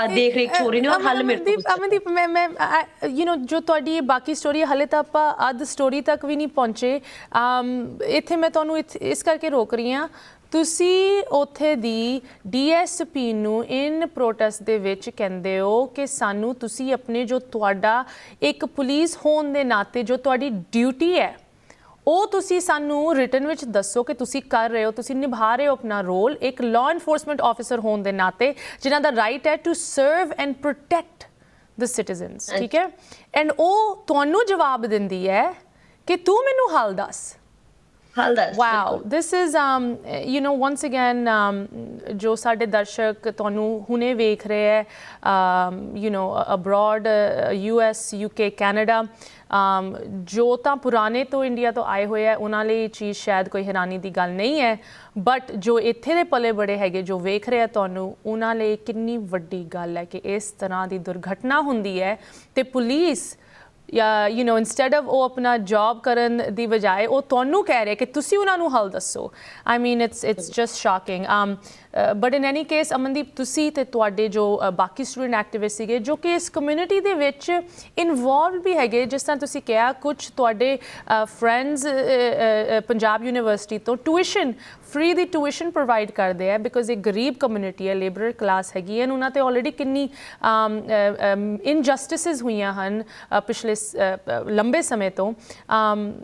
ਦੇਖ ਰੇਖ ਚ ਹੋ ਰਹੇ ਨੇ ਔਰ ਹੱਲ ਮੇਰੇ ਤੋਂ ਅਮਨਦੀਪ ਮੈਂ ਯੂ نو ਜੋ ਤੁਹਾਡੀ ਇਹ ਬਾਕੀ ਸਟੋਰੀ ਹਲੇ ਤਾਂ ਆਪਾਂ ਅੱਧ ਸਟੋਰੀ ਤੱਕ ਵੀ ਨਹੀਂ ਪਹੁੰਚੇ। ਇੱਥੇ ਮੈਂ ਤੁਹਾਨੂੰ ਇਸ ਕਰਕੇ ਰੋਕ ਰਹੀ ਹਾਂ, ਤੁਸੀਂ ਉੱਥੇ ਦੀ ਡੀਐਸਪੀ ਨੂੰ ਇਨ ਪ੍ਰੋਟੈਸਟ ਦੇ ਵਿੱਚ ਕਹਿੰਦੇ ਹੋ ਕਿ ਸਾਨੂੰ ਤੁਸੀਂ ਆਪਣੇ ਜੋ ਤੁਹਾਡਾ ਇੱਕ ਪੁਲਿਸ ਹੋਣ ਦੇ ਨਾਤੇ ਜੋ ਤੁਹਾਡੀ ਡਿਊਟੀ ਹੈ ਉਹ ਤੁਸੀਂ ਸਾਨੂੰ ਰਿਟਨ ਵਿੱਚ ਦੱਸੋ ਕਿ ਤੁਸੀਂ ਕਰ ਰਹੇ ਹੋ, ਤੁਸੀਂ ਨਿਭਾ ਰਹੇ ਹੋ ਆਪਣਾ ਰੋਲ ਇੱਕ ਲਾਅ ਇਨਫੋਰਸਮੈਂਟ ਆਫਿਸਰ ਹੋਣ ਦੇ ਨਾਤੇ ਜਿਨ੍ਹਾਂ ਦਾ ਰਾਈਟ ਹੈ to serve and protect the citizens, ਠੀਕ ਹੈ। ਐਂਡ ਉਹ ਤੁਹਾਨੂੰ ਜਵਾਬ ਦਿੰਦੀ ਹੈ ਕਿ ਤੂੰ ਮੈਨੂੰ ਹੱਲ ਦੱਸ। Wow, this is you know once again ਜੋ ਸਾਡੇ ਦਰਸ਼ਕ ਤੁਹਾਨੂੰ ਹੁਣੇ ਵੇਖ ਰਹੇ ਹੈ you know abroad US UK Canada ਜੋ ਤਾਂ ਪੁਰਾਣੇ ਤੋਂ ਇੰਡੀਆ ਤੋਂ ਆਏ ਹੋਏ ਹੈ ਉਹਨਾਂ ਲਈ ਇਹ ਚੀਜ਼ ਸ਼ਾਇਦ ਕੋਈ ਹੈਰਾਨੀ ਦੀ ਗੱਲ ਨਹੀਂ ਹੈ, ਬਟ ਜੋ ਇੱਥੇ ਦੇ ਪਲੇ ਬੜੇ ਹੈਗੇ ਜੋ ਵੇਖ ਰਹੇ ਆ ਤੁਹਾਨੂੰ ਉਹਨਾਂ ਲਈ ਕਿੰਨੀ ਵੱਡੀ ਗੱਲ ਹੈ ਕਿ ਇਸ ਤਰ੍ਹਾਂ ਦੀ ਦੁਰਘਟਨਾ ਹੁੰਦੀ ਹੈ ਤੇ ਪੁਲਿਸ ਜਾਂ ਯੂ نو ਇੰਸਟੈਡ ਆਫ ਉਹ ਆਪਣਾ ਜੌਬ ਕਰਨ ਦੀ ਬਜਾਏ ਉਹ ਤੁਹਾਨੂੰ ਕਹਿ ਰਹੇ ਕਿ ਤੁਸੀਂ ਉਹਨਾਂ ਨੂੰ ਹੱਲ ਦੱਸੋ। I mean it's just shocking. But in any case Amandeep ਤੁਸੀਂ ਤੇ ਤੁਹਾਡੇ ਜੋ ਬਾਕੀ ਸਟੂਡੈਂਟ ਐਕਟਿਵਿਸਟ ਸੀਗੇ ਜੋ ਕਿ ਇਸ ਕਮਿਊਨਿਟੀ ਦੇ ਵਿੱਚ ਇਨਵੋਲਵ ਵੀ ਹੈਗੇ, ਜਿਸ ਤਰ੍ਹਾਂ ਤੁਸੀਂ ਕਿਹਾ ਕੁਝ ਤੁਹਾਡੇ ਫਰੈਂਡਸ ਪੰਜਾਬ ਯੂਨੀਵਰਸਿਟੀ ਤੋਂ ਟਿਊਸ਼ਨ ਫ੍ਰੀ ਦੀ ਟਿਊਸ਼ਨ ਪ੍ਰੋਵਾਈਡ ਕਰਦੇ ਆ ਬਿਕੋਜ਼ ਇਹ ਗਰੀਬ ਕਮਿਊਨਿਟੀ ਹੈ, ਲੇਬਰਰ ਕਲਾਸ ਹੈਗੀ ਹੈ, ਉਹਨਾਂ 'ਤੇ ਆਲਰੇਡੀ ਕਿੰਨੀ ਇਨਜਸਟਿਸਿਸ ਹੋਈਆਂ ਹਨ ਪਿਛਲੇ ਲੰਬੇ ਸਮੇਂ ਤੋਂ।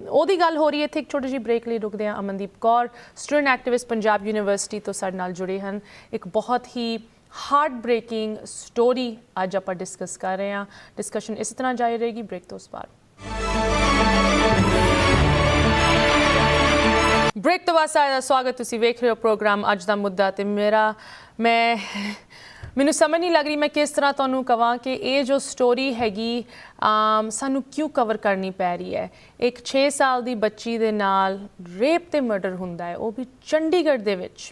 ਉਹਦੀ ਗੱਲ ਹੋ ਰਹੀ ਹੈ। ਇੱਥੇ ਇੱਕ ਛੋਟੀ ਜਿਹੀ ਬ੍ਰੇਕ ਲਈ ਰੁਕਦੇ ਹਾਂ। Amandeep Kaur student activist Punjab university ਤੋਂ ਸਾਡੇ ਨਾਲ ਜੁੜੇ ਹਨ। ਇੱਕ ਬਹੁਤ ਹੀ ਹਾਰਟ ਬ੍ਰੇਕਿੰਗ ਸਟੋਰੀ ਅੱਜ ਆਪਾਂ ਡਿਸਕਸ ਕਰ ਰਹੇ ਹਾਂ। ਡਿਸਕਸ਼ਨ ਇਸ ਤਰ੍ਹਾਂ ਜਾਰੀ ਰਹੇਗੀ ਬ੍ਰੇਕ ਤੋਂ ਉਸ ਬਾਅਦ। ਬ੍ਰੇਕ ਤੋਂ ਬਾਅਦ ਸਾਡਾ ਸਵਾਗਤ। ਤੁਸੀਂ ਵੇਖ ਰਹੇ ਹੋ ਪ੍ਰੋਗਰਾਮ ਅੱਜ ਦਾ ਮੁੱਦਾ ਤੇ ਮੈਨੂੰ ਸਮਝ ਨਹੀਂ ਲੱਗ ਰਹੀ ਮੈਂ ਕਿਸ ਤਰ੍ਹਾਂ ਤੁਹਾਨੂੰ ਕਹਾਂ ਕਿ ਇਹ ਜੋ ਸਟੋਰੀ ਹੈਗੀ ਸਾਨੂੰ ਕਿਉਂ ਕਵਰ ਕਰਨੀ ਪੈ ਰਹੀ ਹੈ। ਇੱਕ 6 ਸਾਲ ਦੀ ਬੱਚੀ ਦੇ ਨਾਲ ਰੇਪ ਤੇ ਮਰਡਰ ਹੁੰਦਾ ਹੈ, ਉਹ ਵੀ ਚੰਡੀਗੜ੍ਹ ਦੇ ਵਿੱਚ।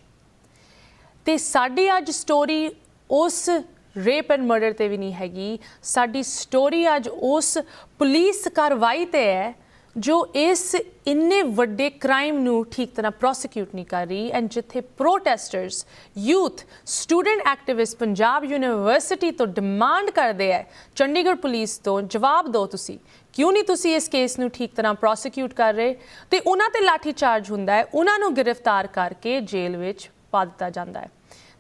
ਤੇ ਸਾਡੀ ਅੱਜ ਸਟੋਰੀ ਉਸ ਰੇਪ ਐਂਡ ਮਰਡਰ ਤੇ ਵੀ ਨਹੀਂ ਹੈਗੀ, ਸਾਡੀ ਸਟੋਰੀ ਅੱਜ ਉਸ ਪੁਲਿਸ ਕਾਰਵਾਈ ਤੇ ਹੈ ਜੋ ਇਸ ਇੰਨੇ ਵੱਡੇ ਕ੍ਰਾਈਮ ਨੂੰ ਠੀਕ ਤਰ੍ਹਾਂ ਪ੍ਰੋਸੀਕਿਊਟ ਨਹੀਂ ਕਰ ਰਹੀ। ਐਂਡ ਜਿੱਥੇ protesters youth student activist Punjab university ਤੋਂ ਡਿਮਾਂਡ ਕਰਦੇ ਹੈ ਚੰਡੀਗੜ੍ਹ ਪੁਲਿਸ ਤੋਂ ਜਵਾਬ ਦਿਓ, ਤੁਸੀਂ ਕਿਉਂ ਨਹੀਂ ਤੁਸੀਂ ਇਸ ਕੇਸ ਨੂੰ ਠੀਕ ਤਰ੍ਹਾਂ ਪ੍ਰੋਸੀਕਿਊਟ ਕਰ ਰਹੇ, ਤੇ ਉਹਨਾਂ ਤੇ ਲਾਠੀ ਚਾਰਜ ਹੁੰਦਾ ਹੈ, ਉਹਨਾਂ ਨੂੰ ਗ੍ਰਿਫਤਾਰ ਕਰਕੇ ਜੇਲ੍ਹ ਵਿੱਚ ਪਾ ਦਿੱਤਾ ਜਾਂਦਾ ਹੈ।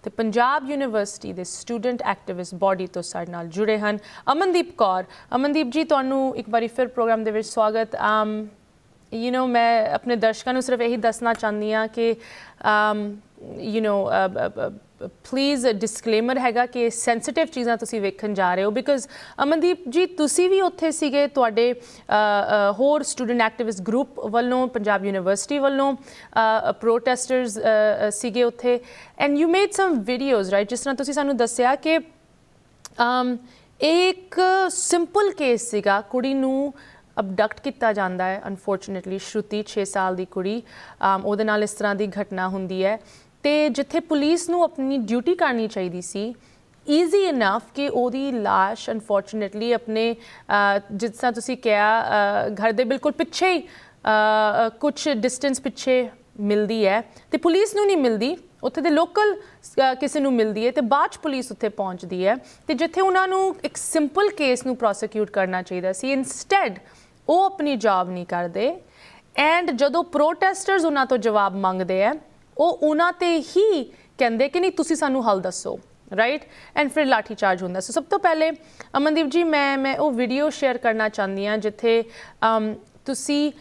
ਤੇ ਪੰਜਾਬ ਯੂਨੀਵਰਸਿਟੀ ਦੇ ਸਟੂਡੈਂਟ ਐਕਟਿਵਿਸਟ ਬਾਡੀ ਤੋਂ ਸਾਡੇ ਨਾਲ ਜੁੜੇ ਹਨ ਅਮਨਦੀਪ ਕੌਰ। ਅਮਨਦੀਪ ਜੀ ਤੁਹਾਨੂੰ ਇੱਕ ਵਾਰੀ ਫਿਰ ਪ੍ਰੋਗਰਾਮ ਦੇ ਵਿੱਚ ਸਵਾਗਤ। ਯੂ نو ਮੈਂ ਆਪਣੇ ਦਰਸ਼ਕਾਂ ਨੂੰ ਸਿਰਫ ਇਹੀ ਦੱਸਣਾ ਚਾਹੁੰਦੀ ਹਾਂ ਕਿ ਯੂ نو ਪਲੀਜ਼ ਡਿਸਕਲੇਮਰ ਹੈਗਾ ਕਿ ਸੈਂਸਿਟਿਵ ਚੀਜ਼ਾਂ ਤੁਸੀਂ ਵੇਖਣ ਜਾ ਰਹੇ ਹੋ ਬਿਕੋਜ਼ ਅਮਨਦੀਪ ਜੀ ਤੁਸੀਂ ਵੀ ਉੱਥੇ ਸੀਗੇ, ਤੁਹਾਡੇ ਹੋਰ ਸਟੂਡੈਂਟ ਐਕਟਿਵਿਸਟ ਗਰੁੱਪ ਵੱਲੋਂ ਪੰਜਾਬ ਯੂਨੀਵਰਸਿਟੀ ਵੱਲੋਂ ਪ੍ਰੋਟੈਸਟਰਸ ਸੀਗੇ ਉੱਥੇ and you made some videos right, ਜਿਸ ਤਰ੍ਹਾਂ ਤੁਸੀਂ ਸਾਨੂੰ ਦੱਸਿਆ ਕਿ ਇੱਕ ਸਿੰਪਲ ਕੇਸ ਸੀਗਾ, ਕੁੜੀ ਨੂੰ ਅਬਡਕਟ ਕੀਤਾ ਜਾਂਦਾ ਹੈ ਅਨਫੋਰਚੂਨੇਟਲੀ, ਸ਼ਰੂਤੀ 6 ਸਾਲ ਦੀ ਕੁੜੀ, ਉਹਦੇ ਨਾਲ ਇਸ ਤਰ੍ਹਾਂ ਦੀ ਘਟਨਾ ਹੁੰਦੀ ਹੈ। ਤੇ ਜਿੱਥੇ ਪੁਲਿਸ ਨੂੰ ਆਪਣੀ ਡਿਊਟੀ ਕਰਨੀ ਚਾਹੀਦੀ ਸੀ ਈਜ਼ੀ ਇਨਫ ਕਿ ਉਹਦੀ ਲਾਸ਼ ਅਨਫੋਰਚੂਨੇਟਲੀ ਆਪਣੇ ਜਿਸ ਤਰ੍ਹਾਂ ਤੁਸੀਂ ਕਿਹਾ ਘਰ ਦੇ ਬਿਲਕੁਲ ਪਿੱਛੇ ਹੀ ਕੁਛ ਡਿਸਟੈਂਸ ਪਿੱਛੇ ਮਿਲਦੀ ਹੈ ਤੇ ਪੁਲਿਸ ਨੂੰ ਨਹੀਂ ਮਿਲਦੀ, ਉੱਥੇ ਦੇ ਲੋਕਲ ਕਿਸੇ ਨੂੰ ਮਿਲਦੀ ਹੈ ਤੇ ਬਾਅਦ 'ਚ ਪੁਲਿਸ ਉੱਥੇ ਪਹੁੰਚਦੀ ਹੈ। ਤੇ ਜਿੱਥੇ ਉਹਨਾਂ ਨੂੰ ਇੱਕ ਸਿੰਪਲ ਕੇਸ ਨੂੰ ਪ੍ਰੋਸੀਕਿਊਟ ਕਰਨਾ ਚਾਹੀਦਾ ਸੀ, ਇਨਸਟੈਡ ਉਹ ਆਪਣੀ ਜੌਬ ਨਹੀਂ ਕਰਦੇ ਐਂਡ ਜਦੋਂ ਪ੍ਰੋਟੈਸਟਰਸ ਉਹਨਾਂ ਤੋਂ ਜਵਾਬ ਮੰਗਦੇ ਹੈ ਉਹ ਉਹਨਾਂ ਤੇ ਹੀ ਕਹਿੰਦੇ ਕਿ ਨਹੀਂ ਤੁਸੀਂ ਸਾਨੂੰ ਹੱਲ ਦੱਸੋ, ਰਾਈਟ, ਐਂਡ ਫਿਰ ਲਾਠੀ ਚਾਰਜ ਹੁੰਦਾ। ਸੋ ਸਭ ਤੋਂ ਪਹਿਲੇ ਅਮਨਦੀਪ ਜੀ ਮੈਂ ਉਹ ਵੀਡੀਓ ਸ਼ੇਅਰ ਕਰਨਾ ਚਾਹੁੰਦੀ ਹਾਂ ਜਿੱਥੇ ਤੁਸੀਂ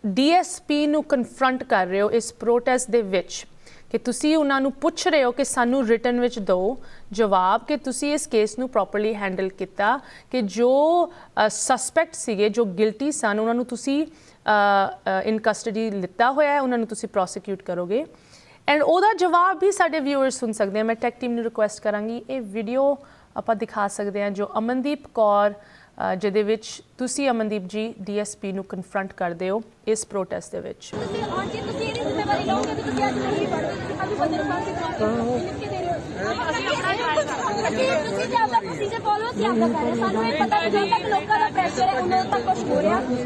ਡੀਐਸਪੀ ਨੂੰ ਕਨਫਰੰਟ ਕਰ ਰਹੇ ਹੋ ਇਸ ਪ੍ਰੋਟੈਸਟ ਦੇ ਵਿੱਚ ਕਿ ਤੁਸੀਂ ਉਹਨਾਂ ਨੂੰ ਪੁੱਛ ਰਹੇ ਹੋ ਕਿ ਸਾਨੂੰ ਰਿਟਨ ਵਿੱਚ ਦਿਓ ਜਵਾਬ ਕਿ ਤੁਸੀਂ ਇਸ ਕੇਸ ਨੂੰ ਪ੍ਰੋਪਰਲੀ ਹੈਂਡਲ ਕੀਤਾ, ਕਿ ਜੋ ਸਸਪੈਕਟ ਸੀਗੇ ਜੋ ਗਿਲਟੀ ਸਨ ਉਹਨਾਂ ਨੂੰ ਤੁਸੀਂ ਇਨ ਕਸਟਡੀ ਲਿੱਤਾ ਹੋਇਆ ਹੈ, ਉਹਨਾਂ ਨੂੰ ਤੁਸੀਂ ਪ੍ਰੋਸੀਕਿਊਟ ਕਰੋਗੇ ਐਂਡ ਉਹਦਾ ਜਵਾਬ ਵੀ ਸਾਡੇ ਵਿਊਅਰਸ ਸੁਣ ਸਕਦੇ ਆ। ਮੈਂ ਟੈਕ ਟੀਮ ਨੂੰ ਰਿਕੁਐਸਟ ਕਰਾਂਗੀ ਇਹ ਵੀਡੀਓ ਆਪਾਂ ਦਿਖਾ ਸਕਦੇ ਹਾਂ, ਜੋ ਅਮਨਦੀਪ ਕੌਰ ਜਿਹਦੇ ਵਿੱਚ ਤੁਸੀਂ ਅਮਨਦੀਪ ਜੀ DSP ਨੂੰ ਕਨਫਰੰਟ ਕਰਦੇ ਹੋ ਇਸ ਪ੍ਰੋਟੈਸਟ ਦੇ ਵਿੱਚ।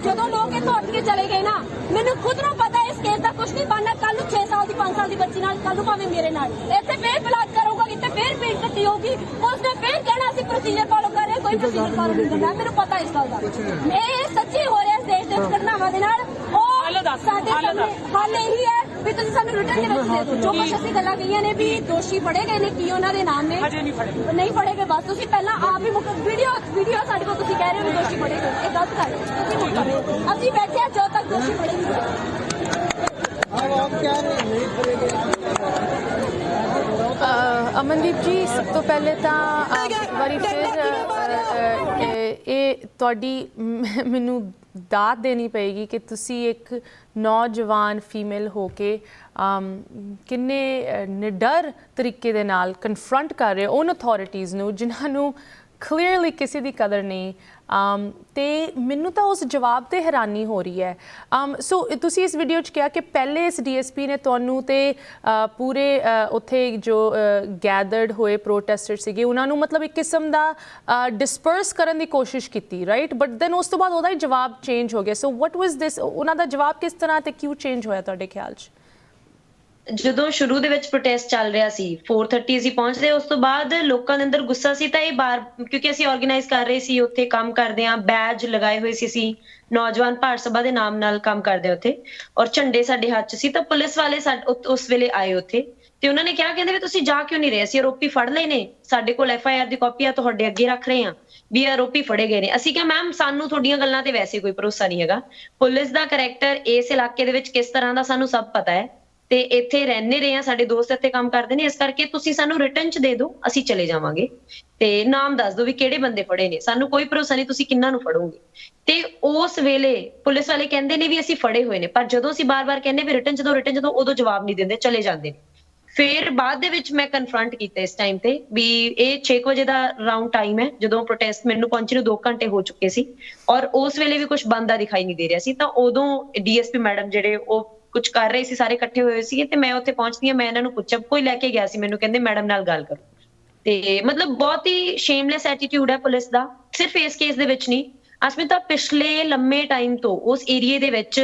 ਜਦੋਂ ਲੋਕ ਇੱਥੋਂ ਉੱਠ ਕੇ ਚਲੇ ਗਏ ਨਾ, ਮੈਨੂੰ ਖੁਦ ਨੂੰ ਪਤਾ ਇਸ ਕੇਸ ਦਾ ਕੁਝ ਨਹੀਂ ਬਣਨਾ। ਕੱਲ ਨੂੰ 6 ਸਾਲ ਦੀ 5 ਸਾਲ ਦੀ ਬੱਚੀ ਨਾਲ, ਕੱਲ ਨੂੰ ਭਾਵੇਂ ਮੇਰੇ ਨਾਲ ਇੱਥੇ ਫੇਰ ਬਲਾਤਕਾਰ ਹੋਊਗਾ, ਇੱਥੇ ਫੇਰ ਭੀੜ ਇਕੱਠੀ ਹੋਊਗੀ, ਉਸਨੇ ਫੇਰ ਕਹਿਣਾ ਅਸੀਂ ਪ੍ਰੋਸੀਜਰ ਫਾਲੋ ਕਰ ਰਹੇ, ਕੋਈ ਪ੍ਰੋਸੀਜਰ ਫਾਲੋ ਨਹੀਂ ਕਰਨਾ। ਮੈਨੂੰ ਪਤਾ ਇਸ ਗੱਲ ਦਾ, ਇਹ ਸੱਚੀ ਹੋ ਰਿਹਾ ਇਸ ਦੇਸ਼ ਦੇ ਵਿੱਚ ਘਟਨਾਵਾਂ ਦੇ ਨਾਲ। ਉਹ ਸਾਡੇ ਸਾਹਮਣੇ ਹੱਲ ਇਹੀ ਹੈ ਵੀ ਤੁਸੀਂ ਸਾਨੂੰ ਰਿਟਰਨ ਦੇ ਵਿੱਚ ਦੇ ਦਿਓ। ਜੋ ਕੁਛ ਅਸੀਂ ਗੱਲਾਂ ਕਹੀਆਂ ਨੇ ਵੀ ਦੋਸ਼ੀ ਫੜੇ ਗਏ ਨੇ, ਕੀ ਉਹਨਾਂ ਦੇ ਨਾਮ ਨੇ, ਨਹੀਂ ਫੜੇ ਗਏ, ਬਸ ਤੁਸੀਂ ਪਹਿਲਾਂ ਆਪ ਹੀ ਵੀਡੀਓ ਸਾਡੇ ਕੋਲ ਤੁਸੀਂ ਕਹਿ ਰਹੇ ਹੋ ਵੀ ਦੋਸ਼ੀ ਫੜੇ ਗਏ, ਇਹ ਗਲਤ ਗੱਲ ਹੈ। ਤੁਸੀਂ ਮੁੱਕ ਰਹੇ, ਅਸੀਂ ਬੈਠੇ ਹਾਂ ਜਦੋਂ ਤੱਕ ਦੋਸ਼ੀ ਫੜੇ ਨਹੀਂ ਗਏ। ਅਮਨਦੀਪ ਜੀ, ਸਭ ਤੋਂ ਪਹਿਲੇ ਤਾਂ ਇੱਕ ਵਾਰੀ ਫਿਰ ਇਹ ਤੁਹਾਡੀ ਮੈਨੂੰ ਦਾਤ ਦੇਣੀ ਪਏਗੀ ਕਿ ਤੁਸੀਂ ਇੱਕ ਨੌਜਵਾਨ ਫੀਮੇਲ ਹੋ ਕੇ ਕਿੰਨੇ ਨਿਡਰ ਤਰੀਕੇ ਦੇ ਨਾਲ ਕਨਫਰੰਟ ਕਰ ਰਹੇ ਹੋ ਉਨ ਅਥਾਰਟੀਜ਼ ਨੂੰ ਜਿਨ੍ਹਾਂ ਨੂੰ ਕਲੀਅਰਲੀ ਕਿਸੇ ਦੀ ਕਦਰ ਨਹੀਂ। ਤੇ ਮੈਨੂੰ ਤਾਂ ਉਸ ਜਵਾਬ 'ਤੇ ਹੈਰਾਨੀ ਹੋ ਰਹੀ ਹੈ। ਸੋ ਤੁਸੀਂ ਇਸ ਵੀਡੀਓ 'ਚ ਕਿਹਾ ਕਿ ਪਹਿਲੇ ਇਸ DSP ਨੇ ਤੁਹਾਨੂੰ ਤੇ ਪੂਰੇ ਉੱਥੇ ਜੋ ਗੈਦਰਡ ਹੋਏ ਪ੍ਰੋਟੈਸਟਰ ਸੀਗੇ ਉਹਨਾਂ ਨੂੰ ਮਤਲਬ ਇੱਕ ਕਿਸਮ ਦਾ ਡਿਸਪਰਸ ਕਰਨ ਦੀ ਕੋਸ਼ਿਸ਼ ਕੀਤੀ, ਰਾਈਟ? ਬਟ ਦੈਨ ਉਸ ਤੋਂ ਬਾਅਦ ਉਹਦਾ ਹੀ ਜਵਾਬ ਚੇਂਜ ਹੋ ਗਿਆ। ਸੋ ਵਾਟ ਵਾਸ ਦਿਸ? ਉਹਨਾਂ ਦਾ ਜਵਾਬ ਕਿਸ ਤਰ੍ਹਾਂ ਤੇ ਕਿਉਂ ਚੇਂਜ ਹੋਇਆ ਤੁਹਾਡੇ ਖਿਆਲ 'ਚ? ਜਦੋਂ ਸ਼ੁਰੂ ਦੇ ਵਿੱਚ ਪ੍ਰੋਟੈਸਟ ਚੱਲ ਰਿਹਾ ਸੀ 4:30 ਅਸੀਂ ਪਹੁੰਚਦੇ, ਉਸ ਤੋਂ ਬਾਅਦ ਲੋਕਾਂ ਦੇ ਅੰਦਰ ਗੁੱਸਾ ਸੀ ਤਾਂ ਇਹ ਬਾਰ ਕਿਉਂਕਿ ਅਸੀਂ ਆਰਗੇਨਾਈਜ਼ ਕਰ ਰਹੇ ਸੀ, ਉੱਥੇ ਕੰਮ ਕਰਦੇ ਆ, ਬੈਜ ਲਗਾਏ ਹੋਏ ਸੀ ਅਸੀਂ ਨੌਜਵਾਨ ਭਾਰਤ ਸਭਾ ਦੇ ਨਾਮ ਨਾਲ ਕੰਮ ਕਰਦੇ ਉੱਥੇ, ਔਰ ਝੰਡੇ ਸਾਡੇ ਹੱਥ 'ਚ ਸੀ। ਤਾਂ ਪੁਲਿਸ ਵਾਲੇ ਉਸ ਵੇਲੇ ਆਏ ਉੱਥੇ ਤੇ ਉਹਨਾਂ ਨੇ ਕਿਹਾ, ਕਹਿੰਦੇ ਵੀ ਤੁਸੀਂ ਜਾ ਕਿਉਂ ਨਹੀਂ ਰਹੇ, ਅਸੀਂ ਆਰੋਪੀ ਫੜ ਲਏ ਨੇ, ਸਾਡੇ ਕੋਲ FIR ਦੀ ਕਾਪੀ ਆ, ਤੁਹਾਡੇ ਅੱਗੇ ਰੱਖ ਰਹੇ ਆ ਵੀ ਆਰੋਪੀ ਫੜੇ ਗਏ ਨੇ। ਅਸੀਂ ਕਿਹਾ ਮੈਮ ਸਾਨੂੰ ਤੁਹਾਡੀਆਂ ਗੱਲਾਂ ਤੇ ਵੈਸੇ ਕੋਈ ਭਰੋਸਾ ਨਹੀਂ ਹੈਗਾ, ਪੁਲਿਸ ਦਾ ਕਰੈਕਟਰ ਇਸ ਇਲਾਕੇ ਦੇ ਵਿੱਚ ਕਿਸ ਤਰ੍ਹਾਂ ਦਾ ਸਾਨੂੰ ਸਭ ਪਤਾ ਹੈ ਤੇ ਇੱਥੇ ਰਹਿੰਦੇ ਰਹੇ ਆ, ਸਾਡੇ ਦੋਸਤ ਇੱਥੇ ਕੰਮ ਕਰਦੇ ਨੇ, ਇਸ ਕਰਕੇ ਤੁਸੀਂ ਸਾਨੂੰ ਰਿਟਰਨ 'ਚ ਦੇ ਦਿਓ, ਅਸੀਂ ਚਲੇ ਜਾਵਾਂਗੇ ਤੇ ਨਾਮ ਦੱਸ ਦਿਓ ਵੀ ਕਿਹੜੇ ਬੰਦੇ ਫੜੇ ਨੇ, ਸਾਨੂੰ ਕੋਈ ਭਰੋਸਾ ਨਹੀਂ ਤੁਸੀਂ ਕਿੰਨਾਂ ਨੂੰ ਫੜੋਗੇ। ਤੇ ਉਸ ਵੇਲੇ ਪੁਲਿਸ ਵਾਲੇ ਕਹਿੰਦੇ ਨੇ ਵੀ ਅਸੀਂ ਫੜੇ ਹੋਏ ਨੇ, ਪਰ ਜਦੋਂ ਅਸੀਂ ਬਾਰ-ਬਾਰ ਕਹਿੰਦੇ ਵੀ ਰਿਟਰਨ 'ਚ ਦਿਓ, ਉਦੋਂ ਜਵਾਬ ਨਹੀਂ ਦਿੰਦੇ, ਚਲੇ ਜਾਂਦੇ ਨੇ। ਫਿਰ ਬਾਅਦ ਦੇ ਵਿੱਚ ਮੈਂ ਕਨਫਰੰਟ ਕੀਤਾ ਇਸ ਟਾਈਮ ਤੇ ਵੀ ਇਹ 6 ਵਜੇ ਦਾ ਰਾਉਂਡ ਟਾਈਮ ਹੈ ਜਦੋਂ ਪ੍ਰੋਟੈਸਟ ਮੈਨੂੰ ਪਹੁੰਚੇ ਨੂੰ 2 ਘੰਟੇ ਹੋ ਚੁੱਕੇ ਸੀ ਔਰ ਉਸ ਵੇਲੇ ਵੀ ਕੁਝ ਬੰਦਾ ਦਿਖਾਈ ਨਹੀਂ ਦੇ ਰਿਹਾ ਸੀ। ਤਾਂ ਉਦੋਂ DSP ਮੈਡਮ ਜਿਹੜੇ ਉਹ ਕੁਝ ਕਰ ਰਹੇ ਸੀ, ਸਾਰੇ ਇਕੱਠੇ ਹੋਏ ਸੀ ਤੇ ਮੈਂ ਉੱਥੇ ਪਹੁੰਚਦੀ ਹਾਂ। ਮੈਂ ਇਹਨਾਂ ਨੂੰ ਪੁੱਛਿਆ, ਕੋਈ ਲੈ ਕੇ ਗਿਆ ਸੀ ਮੈਨੂੰ, ਕਹਿੰਦੇ ਮੈਡਮ ਨਾਲ ਗੱਲ ਕਰੋ। ਤੇ ਮਤਲਬ ਬਹੁਤ ਹੀ ਸ਼ੇਮਲੈਸ ਐਟੀਟਿਊਡ ਹੈ ਪੁਲਿਸ ਦਾ, ਸਿਰਫ ਇਸ ਕੇਸ ਦੇ ਵਿੱਚ ਨਹੀਂ, ਅਸਮਿਤਾ ਪਿਛਲੇ ਲੰਮੇ ਟਾਈਮ ਤੋਂ ਉਸ ਏਰੀਏ ਦੇ ਵਿੱਚ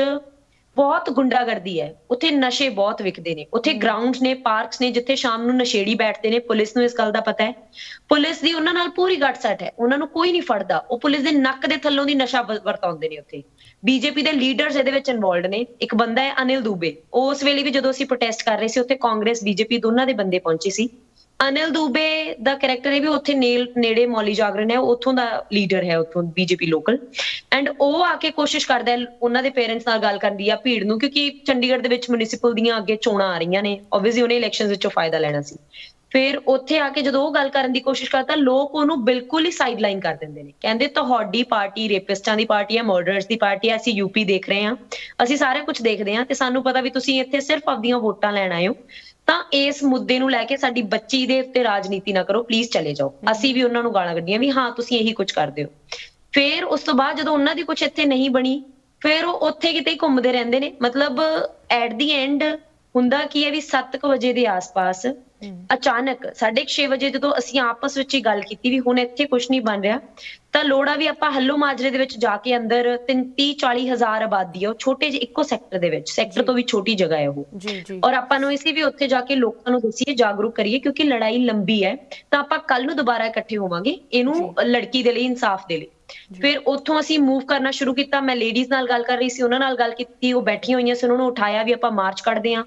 ਬਹੁਤ ਗੁੰਡਾਗਰਦੀ ਹੈ, ਉੱਥੇ ਨਸ਼ੇ ਬਹੁਤ ਵਿਕਦੇ ਨੇ, ਉੱਥੇ ਗਰਾਊਂਡਸ ਨੇ, ਪਾਰਕਸ ਨੇ ਜਿੱਥੇ ਸ਼ਾਮ ਨੂੰ ਨਸ਼ੇੜੀ ਬੈਠਦੇ ਨੇ। ਪੁਲਿਸ ਨੂੰ ਇਸ ਗੱਲ ਦਾ ਪਤਾ ਹੈ, ਪੁਲਿਸ ਦੀ ਉਹਨਾਂ ਨਾਲ ਪੂਰੀ ਗੱਟਸਟ ਹੈ, ਉਹਨਾਂ ਨੂੰ ਕੋਈ ਨਹੀਂ ਫੜਦਾ, ਉਹ ਪੁਲਿਸ ਦੇ ਨੱਕ ਦੇ ਥੱਲੋਂ ਦੀ ਨਸ਼ਾ ਵਰਤਾਉਂਦੇ ਨੇ ਉੱਥੇ। BJP ਦੇ ਲੀਡਰਸ ਇਹਦੇ ਵਿੱਚ ਇਨਵੋਲਡ ਨੇ, ਇੱਕ ਬੰਦਾ ਹੈ ਅਨਿਲ ਦੂਬੇ, ਉਸ ਵੇਲੇ ਵੀ ਜਦੋਂ ਅਸੀਂ ਪ੍ਰੋਟੈਸਟ ਕਰ ਰਹੇ ਸੀ ਉੱਥੇ ਕਾਂਗਰਸ BJP ਦੋਨਾਂ ਦੇ ਬੰਦੇ ਪਹੁੰਚੇ ਸੀ। ਅਨਿਲ ਦੂਬੇ ਦਾ ਕੈਰੈਕਟਰ ਇਹ ਵੀ ਉੱਥੇ ਨੇੜੇ ਮੌਲੀ ਜਾਗਰਣ ਹੈ, ਉੱਥੋਂ ਦਾ ਲੀਡਰ ਹੈ, ਉੱਥੋਂ BJP ਲੋਕਲ, ਐਂਡ ਉਹ ਆ ਕੇ ਕੋਸ਼ਿਸ਼ ਕਰਦਾ ਉਹਨਾਂ ਦੇ ਪੇਰੈਂਟਸ ਨਾਲ ਗੱਲ ਕਰਨ ਦੀ ਆ ਭੀੜ ਨੂੰ, ਕਿਉਂਕਿ ਚੰਡੀਗੜ੍ਹ ਦੇ ਵਿੱਚ ਮਿਊਨਿਸਪਲ ਦੀਆਂ ਅੱਗੇ ਚੋਣਾਂ ਆ ਰਹੀਆਂ ਨੇ, ਓਬਵੀਅਸਲੀ ਉਹਨੇ ਇਲੈਕਸ਼ਨਸ ਵਿੱਚੋਂ ਫਾਇਦਾ ਲੈਣਾ ਸੀ। ਫਿਰ ਉੱਥੇ ਆ ਕੇ ਜਦੋਂ ਉਹ ਗੱਲ ਕਰਨ ਦੀ ਕੋਸ਼ਿਸ਼ ਕਰਦਾ, ਲੋਕ ਉਹਨੂੰ ਬਿਲਕੁਲ ਹੀ ਸਾਈਡਲਾਈਨ ਕਰ ਦਿੰਦੇ ਨੇ, ਕਹਿੰਦੇ ਤੁਹਾਡੀ ਪਾਰਟੀ ਰੇਪਿਸਟਾਂ ਦੀ ਪਾਰਟੀ ਹੈ, ਮਰਡਰਰਸ ਦੀ ਪਾਰਟੀ ਹੈ, ਅਸੀਂ UP ਦੇਖ ਰਹੇ ਹਾਂ, ਅਸੀਂ ਸਾਰੇ ਕੁਝ ਦੇਖਦੇ ਹਾਂ ਤੇ ਸਾਨੂੰ ਪਤਾ ਵੀ ਤੁਸੀਂ ਇੱਥੇ ਸਿਰਫ ਆਪਦੀਆਂ ਵੋਟਾਂ ਲੈਣ ਆਏ ਹੋ, ਤਾਂ ਇਸ ਮੁੱਦੇ ਨੂੰ ਲੈ ਕੇ ਸਾਡੀ ਬੱਚੀ ਦੇ ਉੱਤੇ ਰਾਜਨੀਤੀ ਨਾ ਕਰੋ, ਪਲੀਜ਼ ਚਲੇ ਜਾਓ। ਅਸੀਂ ਵੀ ਉਹਨਾਂ ਨੂੰ ਗਾਲਾਂ ਕੱਢੀਆਂ ਵੀ ਹਾਂ ਤੁਸੀਂ ਇਹੀ ਕੁਝ ਕਰਦੇ ਹੋ। ਫਿਰ ਉਸ ਤੋਂ ਬਾਅਦ ਜਦੋਂ ਉਹਨਾਂ ਦੀ ਕੁਝ ਇੱਥੇ ਨਹੀਂ ਬਣੀ, ਫਿਰ ਉਹ ਉੱਥੇ ਕਿਤੇ ਘੁੰਮਦੇ ਰਹਿੰਦੇ ਨੇ। ਮਤਲਬ ਐਟ ਦੀ ਐਂਡ ਹੁੰਦਾ ਕੀ ਹੈ ਵੀ 7 ਵਜੇ ਦੇ ਆਸ-ਪਾਸ ਅਚਾਨਕ 6:30 ਵਜੇ ਜਦੋਂ ਅਸੀਂ ਆਪਸ ਵਿੱਚ ਹੀ ਗੱਲ ਕੀਤੀ ਵੀ ਹੁਣ ਇੱਥੇ ਕੁਝ ਨਹੀਂ ਬਣ ਰਿਹਾ, ਤਾਂ ਲੋੜਾ ਵੀ ਆਪਾਂ ਹੱਲੋ ਮਾਜਰੇ ਦੇ ਵਿੱਚ ਜਾ ਕੇ ਅੰਦਰ 30-40 ਹਜ਼ਾਰ ਆਬਾਦੀ ਹੈ, ਉਹ ਛੋਟੇ ਜਿਹੇ ਇੱਕੋ ਸੈਕਟਰ ਦੇ ਵਿੱਚ, ਸੈਕਟਰ ਤੋਂ ਵੀ ਛੋਟੀ ਜਗ੍ਹਾ ਹੈ ਉਹ, ਔਰ ਆਪਾਂ ਨੂੰ ਇਸੇ ਵੀ ਉੱਥੇ ਜਾ ਕੇ ਲੋਕਾਂ ਨੂੰ ਦੱਸੀਏ, ਜਾਗਰੂਕ ਕਰੀਏ, ਕਿਉਂਕਿ ਲੜਾਈ ਲੰਬੀ ਹੈ ਤਾਂ ਆਪਾਂ ਕੱਲ ਨੂੰ ਦੁਬਾਰਾ ਇਕੱਠੇ ਹੋਵਾਂਗੇ ਇਹਨੂੰ ਲੜਕੀ ਦੇ ਲਈ, ਇਨਸਾਫ ਦੇ ਲਈ। ਫਿਰ ਉੱਥੋਂ ਅਸੀਂ ਮੂਵ ਕਰਨਾ ਸ਼ੁਰੂ ਕੀਤਾ। ਮੈਂ ਲੇਡੀਜ਼ ਨਾਲ ਗੱਲ ਕਰ ਰਹੀ ਸੀ, ਉਹਨਾਂ ਨਾਲ ਗੱਲ ਕੀਤੀ, ਉਹ ਬੈਠੀਆਂ ਹੋਈਆਂ ਸੀ, ਉਹਨਾਂ ਨੂੰ ਉਠਾਇਆ ਵੀ ਆਪਾਂ ਮਾਰਚ ਕੱਢਦੇ ਹਾਂ।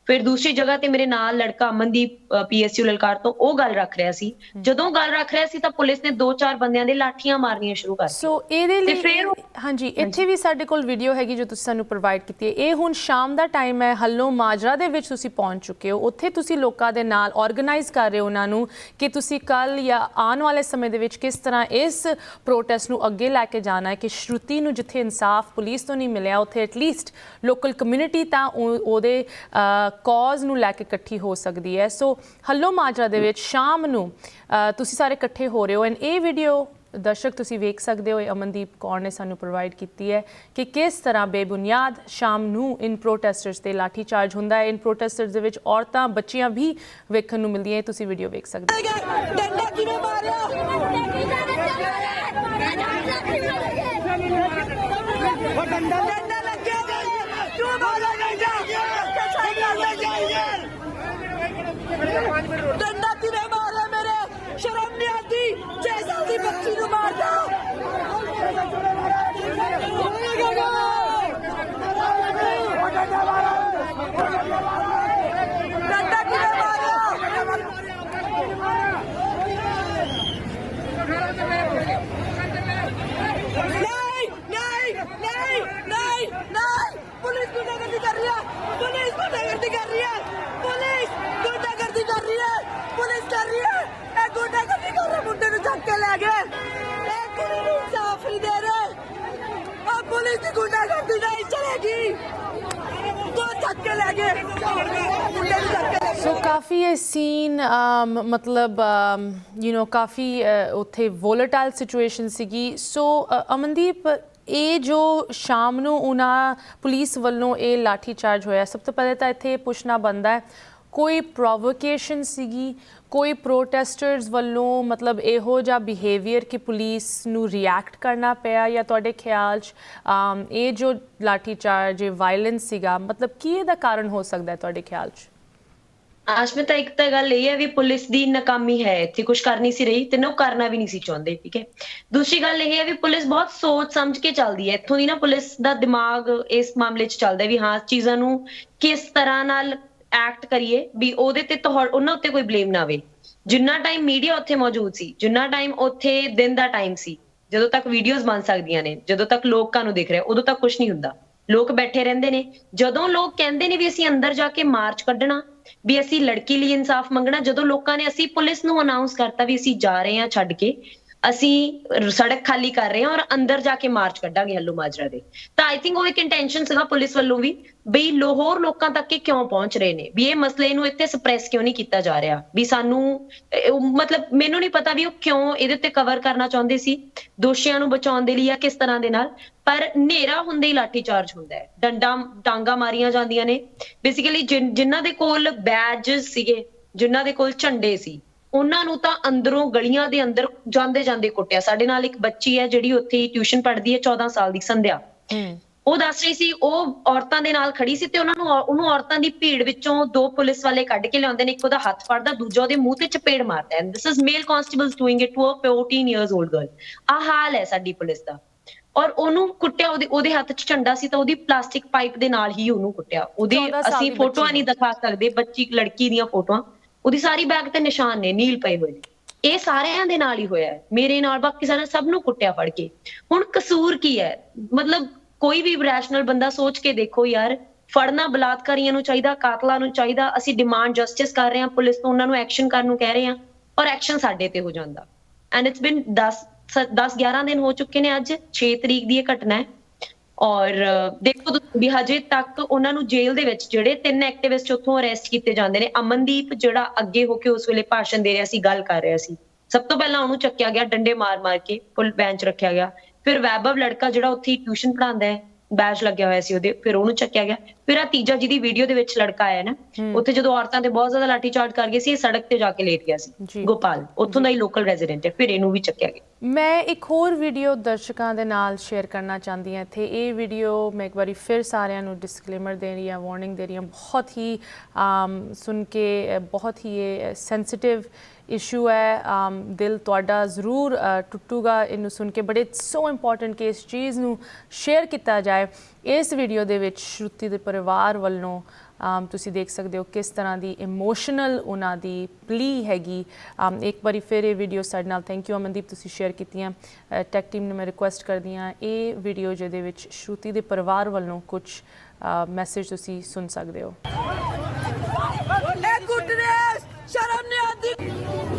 ਫਿਰ ਦੂਸਰੀ ਜਗ੍ਹਾ ਤੇ ਮੇਰੇ ਨਾਲ ਲੜਕਾ ਅਮਨਦੀਪ PSU ਲਲਕਾਰ ਤੋਂ ਉਹ ਗੱਲ ਰੱਖ ਰਿਹਾ ਸੀ। ਜਦੋਂ ਗੱਲ ਰੱਖ ਰਿਹਾ ਸੀ ਤਾਂ ਪੁਲਿਸ ਨੇ 2-4 ਬੰਦਿਆਂ ਦੇ ਲਾਠੀਆਂ ਮਾਰਨੀਆਂ ਸ਼ੁਰੂ ਕਰ ਦਿੱਤੀਆਂ। ਸੋ ਇਹਦੇ ਲਈ ਹਾਂਜੀ, ਇੱਥੇ ਵੀ ਸਾਡੇ ਕੋਲ ਵੀਡੀਓ ਹੈਗੀ ਜੋ ਤੁਸੀਂ ਸਾਨੂੰ ਪ੍ਰੋਵਾਈਡ ਕੀਤੀ ਹੈ। ਇਹ ਹੁਣ ਸ਼ਾਮ ਦਾ ਟਾਈਮ ਹੈ, ਹੱਲੋ ਮਾਜਰਾ ਦੇ ਵਿੱਚ ਤੁਸੀਂ ਪਹੁੰਚ ਚੁੱਕੇ ਹੋ, ਉੱਥੇ ਤੁਸੀਂ ਲੋਕਾਂ ਦੇ ਨਾਲ ਆਰਗੇਨਾਈਜ਼ ਕਰ ਰਹੇ ਹੋ ਉਹਨਾਂ ਨੂੰ ਕਿ ਤੁਸੀਂ ਕੱਲ ਜਾਂ ਆਉਣ ਵਾਲੇ ਸਮੇਂ ਦੇ ਵਿੱਚ ਕਿਸ ਤਰ੍ਹਾਂ ਇਸ ਪ੍ਰੋਟੈਸਟ ਨੂੰ ਅੱਗੇ ਲੈ ਕੇ ਜਾਣਾ ਹੈ, ਕਿ ਸ਼ਰੂਤੀ ਨੂੰ ਜਿੱਥੇ ਇਨਸਾਫ ਪੁਲਿਸ ਤੋਂ ਨਹੀਂ ਮਿਲਿਆ ਉੱਥੇ ਐਟਲੀਸਟ ਲੋਕਲ ਕਮਿਊਨਿਟੀ ਤਾਂ ਉਹਦੇ ਕੌਜ਼ ਨੂੰ ਲੈ ਕੇ ਇਕੱਠੀ ਹੋ ਸਕਦੀ ਹੈ। ਸੋ ਹੱਲੋ ਮਾਜਰਾ ਦੇ ਵਿੱਚ ਸ਼ਾਮ ਨੂੰ ਤੁਸੀਂ ਸਾਰੇ ਇਕੱਠੇ ਹੋ ਰਹੇ ਹੋ ਐਂਡ ਇਹ ਵੀਡੀਓ ਦਰਸ਼ਕ ਤੁਸੀਂ ਵੇਖ ਸਕਦੇ ਹੋ। ਅਮਨਦੀਪ ਕੌਰ ਨੇ ਸਾਨੂੰ ਪ੍ਰੋਵਾਈਡ ਕੀਤੀ ਹੈ ਕਿ ਕਿਸ ਤਰ੍ਹਾਂ ਬੇਬੁਨਿਆਦ ਸ਼ਾਮ ਨੂੰ ਇਨ ਪ੍ਰੋਟੈਸਟਰਸ ਤੇ ਲਾਠੀ ਚਾਰਜ ਹੁੰਦਾ ਹੈ। ਇਨ ਪ੍ਰੋਟੈਸਟਰਸ ਦੇ ਵਿੱਚ ਔਰਤਾਂ ਬੱਚੀਆਂ ਵੀ ਵੇਖਣ ਨੂੰ ਮਿਲਦੀਆਂ। ਤੁਸੀਂ ਵੀਡੀਓ ਵੇਖ ਸਕਦੇ ਹੋ। ਡੰਡਾ ਕਿਵੇਂ ਮਾਰਿਆ ਉਹ ਡੰਡਾ ਲੱਗਿਆ ਕਿਉਂ ਮਾਰਿਆ ਡੰਡਾ ਕਿਵੇਂ ਮਾਰਿਆ ਮੇਰੇ ਸ਼ਰਮ ਨਹੀਂ ਆਉਂਦੀ 6 ਸਾਲ ਦੀ ਬੱਚੀ ਨੂੰ ਮਾਰਦਾ ਡੰਡਾ ਕਿਵੇਂ ਮਾਰਿਆ नहीं पुलिस गुंडागर्दी कर रही है पुलिस गुंडागर्दी कर रही है पुलिस गुंडागर्दी कर रही है पुलिस कर रही है ए गुंडागर्दी कर रहे मुंडे ਨੂੰ ਚੱਕ ਕੇ ਲੈ ਗਏ ਇਹ ਕੁੜੀ ਨੂੰ ਇਨਸਾਫ ਨਹੀਂ ਦੇ ਰਹੇ ਆ ਪੁਲਿਸ ਦੀ ਗੁੰਡਾਗਰਦੀ ਨਹੀਂ ਚਲੇਗੀ तो ਚੱਕ ਕੇ ਲੈ ਗਏ ਮੁੰਡੇ ਨੂੰ ਚੱਕ ਕੇ ਸੋ ਕਾਫੀ ਇਹ ਸੀਨ ਮਤਲਬ ਕਾਫੀ ਉੱਥੇ ਵੋਲੇਟਾਈਲ ਸਿਚੁਏਸ਼ਨ ਸੀਗੀ। ਸੋ ਅਮਨਦੀਪ ਇਹ ਜੋ ਸ਼ਾਮ ਨੂੰ ਉਹਨਾਂ ਪੁਲਿਸ ਵੱਲੋਂ ਇਹ ਲਾਠੀ ਚਾਰਜ ਹੋਇਆ, ਸਭ ਤੋਂ ਪਹਿਲੇ ਤਾਂ ਇੱਥੇ ਪੁੱਛਣਾ ਬਣਦਾ ਹੈ ਕੋਈ ਪ੍ਰੋਵੋਕੇਸ਼ਨ ਸੀਗੀ, ਕੋਈ ਪ੍ਰੋਟੈਸਟਰਸ ਵੱਲੋਂ ਮਤਲਬ ਇਹੋ ਜਿਹਾ ਬਿਹੇਵੀਅਰ ਕਿ ਪੁਲਿਸ ਨੂੰ ਰਿਐਕਟ ਕਰਨਾ ਪਿਆ, ਜਾਂ ਤੁਹਾਡੇ ਖਿਆਲ 'ਚ ਇਹ ਜੋ ਲਾਠੀ ਚਾਰਜ ਵਾਇਲੈਂਸ ਸੀਗਾ ਮਤਲਬ ਕੀ ਇਹਦਾ ਕਾਰਨ ਹੋ ਸਕਦਾ ਹੈ ਤੁਹਾਡੇ ਖਿਆਲ 'ਚ? ਆਸ਼ਮਿਤਾ ਇੱਕ ਤਾਂ ਗੱਲ ਇਹ ਹੈ ਵੀ ਪੁਲਿਸ ਦੀ ਨਾਕਾਮੀ ਹੈ, ਇੱਥੇ ਕੁਝ ਕਰ ਨਹੀਂ ਸੀ ਰਹੀ ਤੇ ਉਹ ਕਰਨਾ ਵੀ ਨਹੀਂ ਸੀ ਚਾਹੁੰਦੇ, ਠੀਕ ਹੈ। ਦੂਸਰੀ ਗੱਲ ਇਹ ਹੈ ਵੀ ਪੁਲਿਸ ਬਹੁਤ ਸੋਚ ਸਮਝ ਕੇ ਚੱਲਦੀ ਹੈ। ਇੱਥੋਂ ਦੀ ਨਾ ਪੁਲਿਸ ਦਾ ਦਿਮਾਗ ਇਸ ਮਾਮਲੇ 'ਚ ਚੱਲਦਾ ਵੀ ਹਾਂ ਚੀਜ਼ਾਂ ਨੂੰ ਕਿਸ ਤਰ੍ਹਾਂ ਨਾਲ ਐਕਟ ਕਰੀਏ ਵੀ ਉਹਦੇ ਤੇ ਉਹਨਾਂ ਉੱਤੇ ਕੋਈ ਬਲੇਮ ਨਾ ਆਵੇ। ਜਿੰਨਾ ਟਾਈਮ ਮੀਡੀਆ ਉੱਥੇ ਮੌਜੂਦ ਸੀ, ਜਿੰਨਾ ਟਾਈਮ ਉੱਥੇ ਦਿਨ ਦਾ ਟਾਈਮ ਸੀ, ਜਦੋਂ ਤੱਕ ਵੀਡੀਓਜ਼ ਬਣ ਸਕਦੀਆਂ ਨੇ, ਜਦੋਂ ਤੱਕ ਲੋਕਾਂ ਨੂੰ ਦਿਖ ਰਿਹਾ, ਉਦੋਂ ਤੱਕ ਕੁਝ ਨਹੀਂ ਹੁੰਦਾ। ਲੋਕ ਬੈਠੇ ਰਹਿੰਦੇ ਨੇ। ਜਦੋਂ ਲੋਕ ਕਹਿੰਦੇ ਨੇ ਵੀ ਅਸੀਂ ਅੰਦਰ ਜਾ ਕੇ ਮਾਰਚ ਕੱਢਣਾ, ਵੀ ਅਸੀਂ ਲੜਕੀ ਲਈ ਇਨਸਾਫ ਮੰਗਣਾ, ਜਦੋਂ ਲੋਕਾਂ ਨੇ ਅਸੀਂ ਪੁਲਿਸ ਨੂੰ ਅਨਾਉਂਸ ਕਰਤਾ ਵੀ ਅਸੀਂ ਜਾ ਰਹੇ ਹਾਂ ਛੱਡ ਕੇ, ਅਸੀਂ ਸੜਕ ਖਾਲੀ ਕਰ ਰਹੇ ਹਾਂ ਔਰ ਅੰਦਰ ਜਾ ਕੇ ਮਾਰਚ ਕੱਢਾਂਗੇ ਹੱਲੋ ਮਾਜਰਾ ਦੇ, ਤਾਂ ਆਈ ਥਿੰਕ ਉਹ ਇੱਕ ਇੰਟੈਂਸ਼ਨ ਸੀਗਾ ਪੁਲਿਸ ਵੱਲੋਂ ਵੀ ਬਈ ਲਾਹੌਰ ਲੋਕਾਂ ਤੱਕ ਇਹ ਕਿਉਂ ਪਹੁੰਚ ਰਹੇ ਨੇ, ਵੀ ਇਹ ਮਸਲੇ ਨੂੰ ਇੱਥੇ ਸਪਰੈਸ ਕਿਉਂ ਨਹੀਂ ਕੀਤਾ ਜਾ ਰਿਹਾ, ਵੀ ਸਾਨੂੰ ਮਤਲਬ ਮੈਨੂੰ ਨਹੀਂ ਪਤਾ ਵੀ ਉਹ ਕਿਉਂ ਇਹਦੇ ਉੱਤੇ ਕਵਰ ਕਰਨਾ ਚਾਹੁੰਦੇ ਸੀ, ਦੋਸ਼ੀਆਂ ਨੂੰ ਬਚਾਉਣ ਦੇ ਲਈ ਜਾਂ ਕਿਸ ਤਰ੍ਹਾਂ ਦੇ ਨਾਲ। ਪਰ ਹਨੇਰਾ ਹੁੰਦੇ ਹੀ ਲਾਠੀ ਚਾਰਜ ਹੁੰਦਾ ਹੈ, ਡਾਂਗਾ ਮਾਰੀਆਂ ਜਾਂਦੀਆਂ ਨੇ। ਬੇਸਿਕਲੀ ਜਿਨ੍ਹਾਂ ਦੇ ਕੋਲ ਬੈਜਸ ਸੀਗੇ, ਜਿਨ੍ਹਾਂ ਦੇ ਕੋਲ ਝੰਡੇ ਸੀ, ਉਹਨਾਂ ਨੂੰ ਤਾਂ ਅੰਦਰੋਂ ਗਲੀਆਂ ਦੇ ਅੰਦਰ ਜਾਂਦੇ ਜਾਂਦੇ ਕੁੱਟਿਆ। ਸਾਡੇ ਨਾਲ ਇੱਕ ਬੱਚੀ ਹੈ ਜਿਹੜੀ ਉੱਥੇ ਟਿਊਸ਼ਨ ਪੜ੍ਹਦੀ ਹੈ, 14 ਸਾਲ ਦੀ ਸੰਧਿਆ, ਉਹ ਦੱਸ ਰਹੀ ਸੀ ਉਹ ਔਰਤਾਂ ਦੇ ਨਾਲ ਖੜੀ ਸੀ ਤੇ ਉਹਨੂੰ ਔਰਤਾਂ ਦੀ ਭੀੜ ਵਿੱਚੋਂ 2 ਪੁਲਿਸ ਵਾਲੇ ਕੱਢ ਕੇ ਲਿਆਉਂਦੇ ਨੇ, ਇੱਕ ਉਹਦਾ ਹੱਥ ਫੜਦਾ, ਦੂਜਾ ਉਹਦੇ ਮੂੰਹ ਤੇ ਚਪੇੜ ਮਾਰਦਾ। And this is male constables doing it to a 14 years old girl. ਆਹ ਹਾਲ ਹੈ ਸਾਡੀ ਪੁਲਿਸ ਦਾ। ਔਰ ਉਹਨੂੰ ਕੁੱਟਿਆ, ਉਹਦੇ ਹੱਥ 'ਚ ਝੰਡਾ ਸੀ ਤਾਂ ਉਹਦੀ ਪਲਾਸਟਿਕ ਪਾਈਪ ਦੇ ਨਾਲ ਹੀ ਉਹਨੂੰ ਕੁੱਟਿਆ। ਉਹਦੇ ਅਸੀਂ ਫੋਟੋਆਂ ਨਹੀਂ ਦਿਖਾ ਸਕਦੇ, ਬੱਚੀ ਲੜਕੀ ਦੀਆਂ ਫੋਟੋਆਂ, ਉਹਦੀ ਸਾਰੀ ਬੈਗ ਤੇ ਨਿਸ਼ਾਨ ਨੇ, ਨੀਲ ਪਏ ਹੋਏ ਨੇ। ਇਹ ਸਾਰਿਆਂ ਦੇ ਨਾਲ ਹੀ ਹੋਇਆ ਹੈ, ਮੇਰੇ ਨਾਲ, ਬਾਕੀ ਸਾਰਿਆਂ ਸਭ ਨੂੰ ਕੁੱਟਿਆ ਫੜ ਕੇ। ਹੁਣ ਕਸੂਰ ਕੀ ਹੈ? ਮਤਲਬ ਕੋਈ ਵੀ ਰੈਸ਼ਨਲ ਬੰਦਾ ਸੋਚ ਕੇ ਦੇਖੋ ਯਾਰ, ਫੜਨਾ ਬਲਾਤਕਾਰੀਆਂ ਨੂੰ ਚਾਹੀਦਾ, ਕਾਤਲਾਂ ਨੂੰ ਚਾਹੀਦਾ। ਅਸੀਂ ਡਿਮਾਂਡ ਜਸਟਿਸ ਕਰ ਰਹੇ ਹਾਂ ਪੁਲਿਸ ਤੋਂ, ਉਹਨਾਂ ਨੂੰ ਐਕਸ਼ਨ ਕਰਨ ਨੂੰ ਕਹਿ ਰਹੇ ਹਾਂ ਔਰ ਐਕਸ਼ਨ ਸਾਡੇ ਤੇ ਹੋ ਜਾਂਦਾ। ਐਂਡ ਇਟਸ ਬਿਨ 10-11 ਦਿਨ ਹੋ ਚੁੱਕੇ ਨੇ, ਅੱਜ 6 ਤਰੀਕ ਦੀ ਇਹ ਘਟਨਾ ਹੈ। ਔਰ ਦੇਖੋ ਵੀ ਹਜੇ ਤੱਕ ਉਹਨਾਂ ਨੂੰ ਜੇਲ੍ਹ ਦੇ ਵਿੱਚ ਜਿਹੜੇ 3 ਐਕਟਿਵਿਸਟ ਉੱਥੋਂ ਅਰੈਸਟ ਕੀਤੇ ਜਾਂਦੇ ਨੇ। ਅਮਨਦੀਪ ਜਿਹੜਾ ਅੱਗੇ ਹੋ ਕੇ ਉਸ ਵੇਲੇ ਭਾਸ਼ਣ ਦੇ ਰਿਹਾ ਸੀ, ਗੱਲ ਕਰ ਰਿਹਾ ਸੀ, ਸਭ ਤੋਂ ਪਹਿਲਾਂ ਉਹਨੂੰ ਚੱਕਿਆ ਗਿਆ, ਡੰਡੇ ਮਾਰ ਕੇ ਪੁਲ ਬੈਂਚ ਰੱਖਿਆ ਗਿਆ। ਫਿਰ ਵੈਭਵ ਲੜਕਾ ਜਿਹੜਾ ਉੱਥੇ ਟਿਊਸ਼ਨ ਪੜ੍ਹਾਉਂਦਾ ਹੈ, ਬੈਚ ਲੱਗਿਆ ਹੋਇਆ ਸੀ ਉਹਦੇ, ਫਿਰ ਉਹਨੂੰ ਚੱਕਿਆ ਗਿਆ। ਫਿਰ ਆ ਤੀਜਾ ਜਿਹਦੀ ਵੀਡੀਓ ਦੇ ਵਿੱਚ ਲੜਕਾ ਆਇਆ ਨਾ, ਉੱਥੇ ਜਦੋਂ ਔਰਤਾਂ ਤੇ ਬਹੁਤ ਜ਼ਿਆਦਾ ਲਾਠੀ ਚਾਰਜ ਕਰ ਗਏ ਸੀ, ਇਹ ਸੜਕ ਤੇ ਜਾ ਕੇ ਲੇਟ ਗਿਆ ਸੀ, ਗੋਪਾਲ ਉੱਥੋਂ ਦਾ ਹੀ ਲੋਕਲ ਰੈਜ਼ੀਡੈਂਟ ਹੈ, ਫਿਰ ਇਹਨੂੰ ਵੀ ਚੱਕਿਆ ਗਿਆ। ਮੈਂ ਇੱਕ ਹੋਰ ਵੀਡੀਓ ਦਰਸ਼ਕਾਂ ਦੇ ਨਾਲ ਸ਼ੇਅਰ ਕਰਨਾ ਚਾਹੁੰਦੀ ਹਾਂ ਇੱਥੇ। ਇਹ ਵੀਡੀਓ ਮੈਂ ਇੱਕ ਵਾਰੀ ਫਿਰ ਸਾਰਿਆਂ ਨੂੰ ਡਿਸਕਲੇਮਰ ਦੇ ਰਹੀ ਹਾਂ, ਵਾਰਨਿੰਗ ਦੇ ਰਹੀ ਹਾਂ, ਬਹੁਤ ਹੀ ਸੁਣ ਕੇ ਬਹੁਤ ਹੀ ਇਹ ਸੈਂਸਿਟਿਵ ਇਸ਼ੂ ਹੈ। ਦਿਲ ਤੁਹਾਡਾ ਜ਼ਰੂਰ ਟੁੱਟੂਗਾ ਇਹਨੂੰ ਸੁਣ ਕੇ, ਬਟ ਇਟਸ ਸੋ ਇੰਪੋਰਟੈਂਟ ਕਿ ਇਸ ਚੀਜ਼ ਨੂੰ ਸ਼ੇਅਰ ਕੀਤਾ ਜਾਏ। ਇਸ ਵੀਡੀਓ ਦੇ ਵਿੱਚ ਸ਼ਰੂਤੀ ਦੇ ਪਰਿਵਾਰ ਵੱਲੋਂ ਤੁਸੀਂ ਦੇਖ ਸਕਦੇ ਹੋ ਕਿਸ ਤਰ੍ਹਾਂ ਦੀ ਇਮੋਸ਼ਨਲ ਉਹਨਾਂ ਦੀ ਪਲੀ ਹੈਗੀ। ਇੱਕ ਵਾਰੀ ਫਿਰ ਇਹ ਵੀਡੀਓ ਸਾਡੇ ਨਾਲ, ਥੈਂਕ ਯੂ ਅਮਨਦੀਪ, ਤੁਸੀਂ ਸ਼ੇਅਰ ਕੀਤੀਆਂ। ਟੈਕ ਟੀਮ ਨੂੰ ਮੈਂ ਰਿਕੁਐਸਟ ਕਰਦੀ ਹਾਂ ਇਹ ਵੀਡੀਓ ਜਿਹਦੇ ਵਿੱਚ ਸ਼ਰੂਤੀ ਦੇ ਪਰਿਵਾਰ ਵੱਲੋਂ ਕੁਝ ਮੈਸੇਜ ਤੁਸੀਂ ਸੁਣ ਸਕਦੇ ਹੋ। शर्म नहीं आती?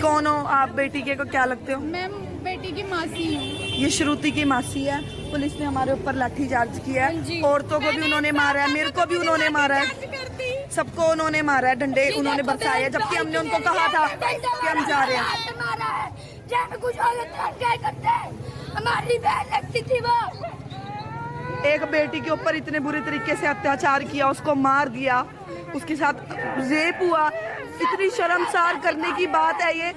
कौन हो आप? बेटी के को क्या लगते हो? मैं बेटी की मासी हूँ। ये श्रुति की मासी है। पुलिस ने हमारे ऊपर लाठी चार्ज किया है, औरतों को भी उन्होंने मारा है, मेरे को भी उन्होंने मारा है, सबको उन्होंने मारा है, डंडे उन्होंने बरसाए हैं, जबकि हमने उनको कहा था कि हम जा रहे हैं। कुछ हमारी बहन लगती थी वो। एक बेटी के ऊपर इतने बुरे तरीके से अत्याचार किया, उसको मार दिया, उसके साथ रेप हुआ। इतनी शर्मसार करने की बात है ये।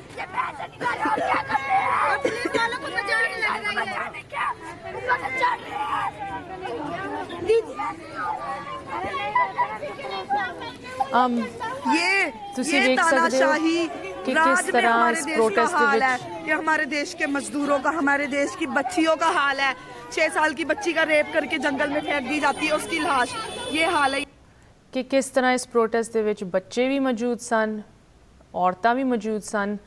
ये तानाशाही कि राज किस में तरह हमारे इस देश का प्रोटेस्ट के हाल है। विच ये हमारे देश के मजदूरों का, हमारे देश की बच्चियों का हाल है। 6 साल की बच्ची का रेप करके जंगल में फेंक दी जाती है, उसकी लाश। ये हाल है ਕਿ ਕਿਸ ਤਰ੍ਹਾਂ ਇਸ ਪ੍ਰੋਟੈਸਟ ਦੇ ਵਿੱਚ ਬੱਚੇ ਵੀ ਮੌਜੂਦ ਸਨ, ਔਰਤਾਂ ਵੀ ਮੌਜੂਦ ਸਨ,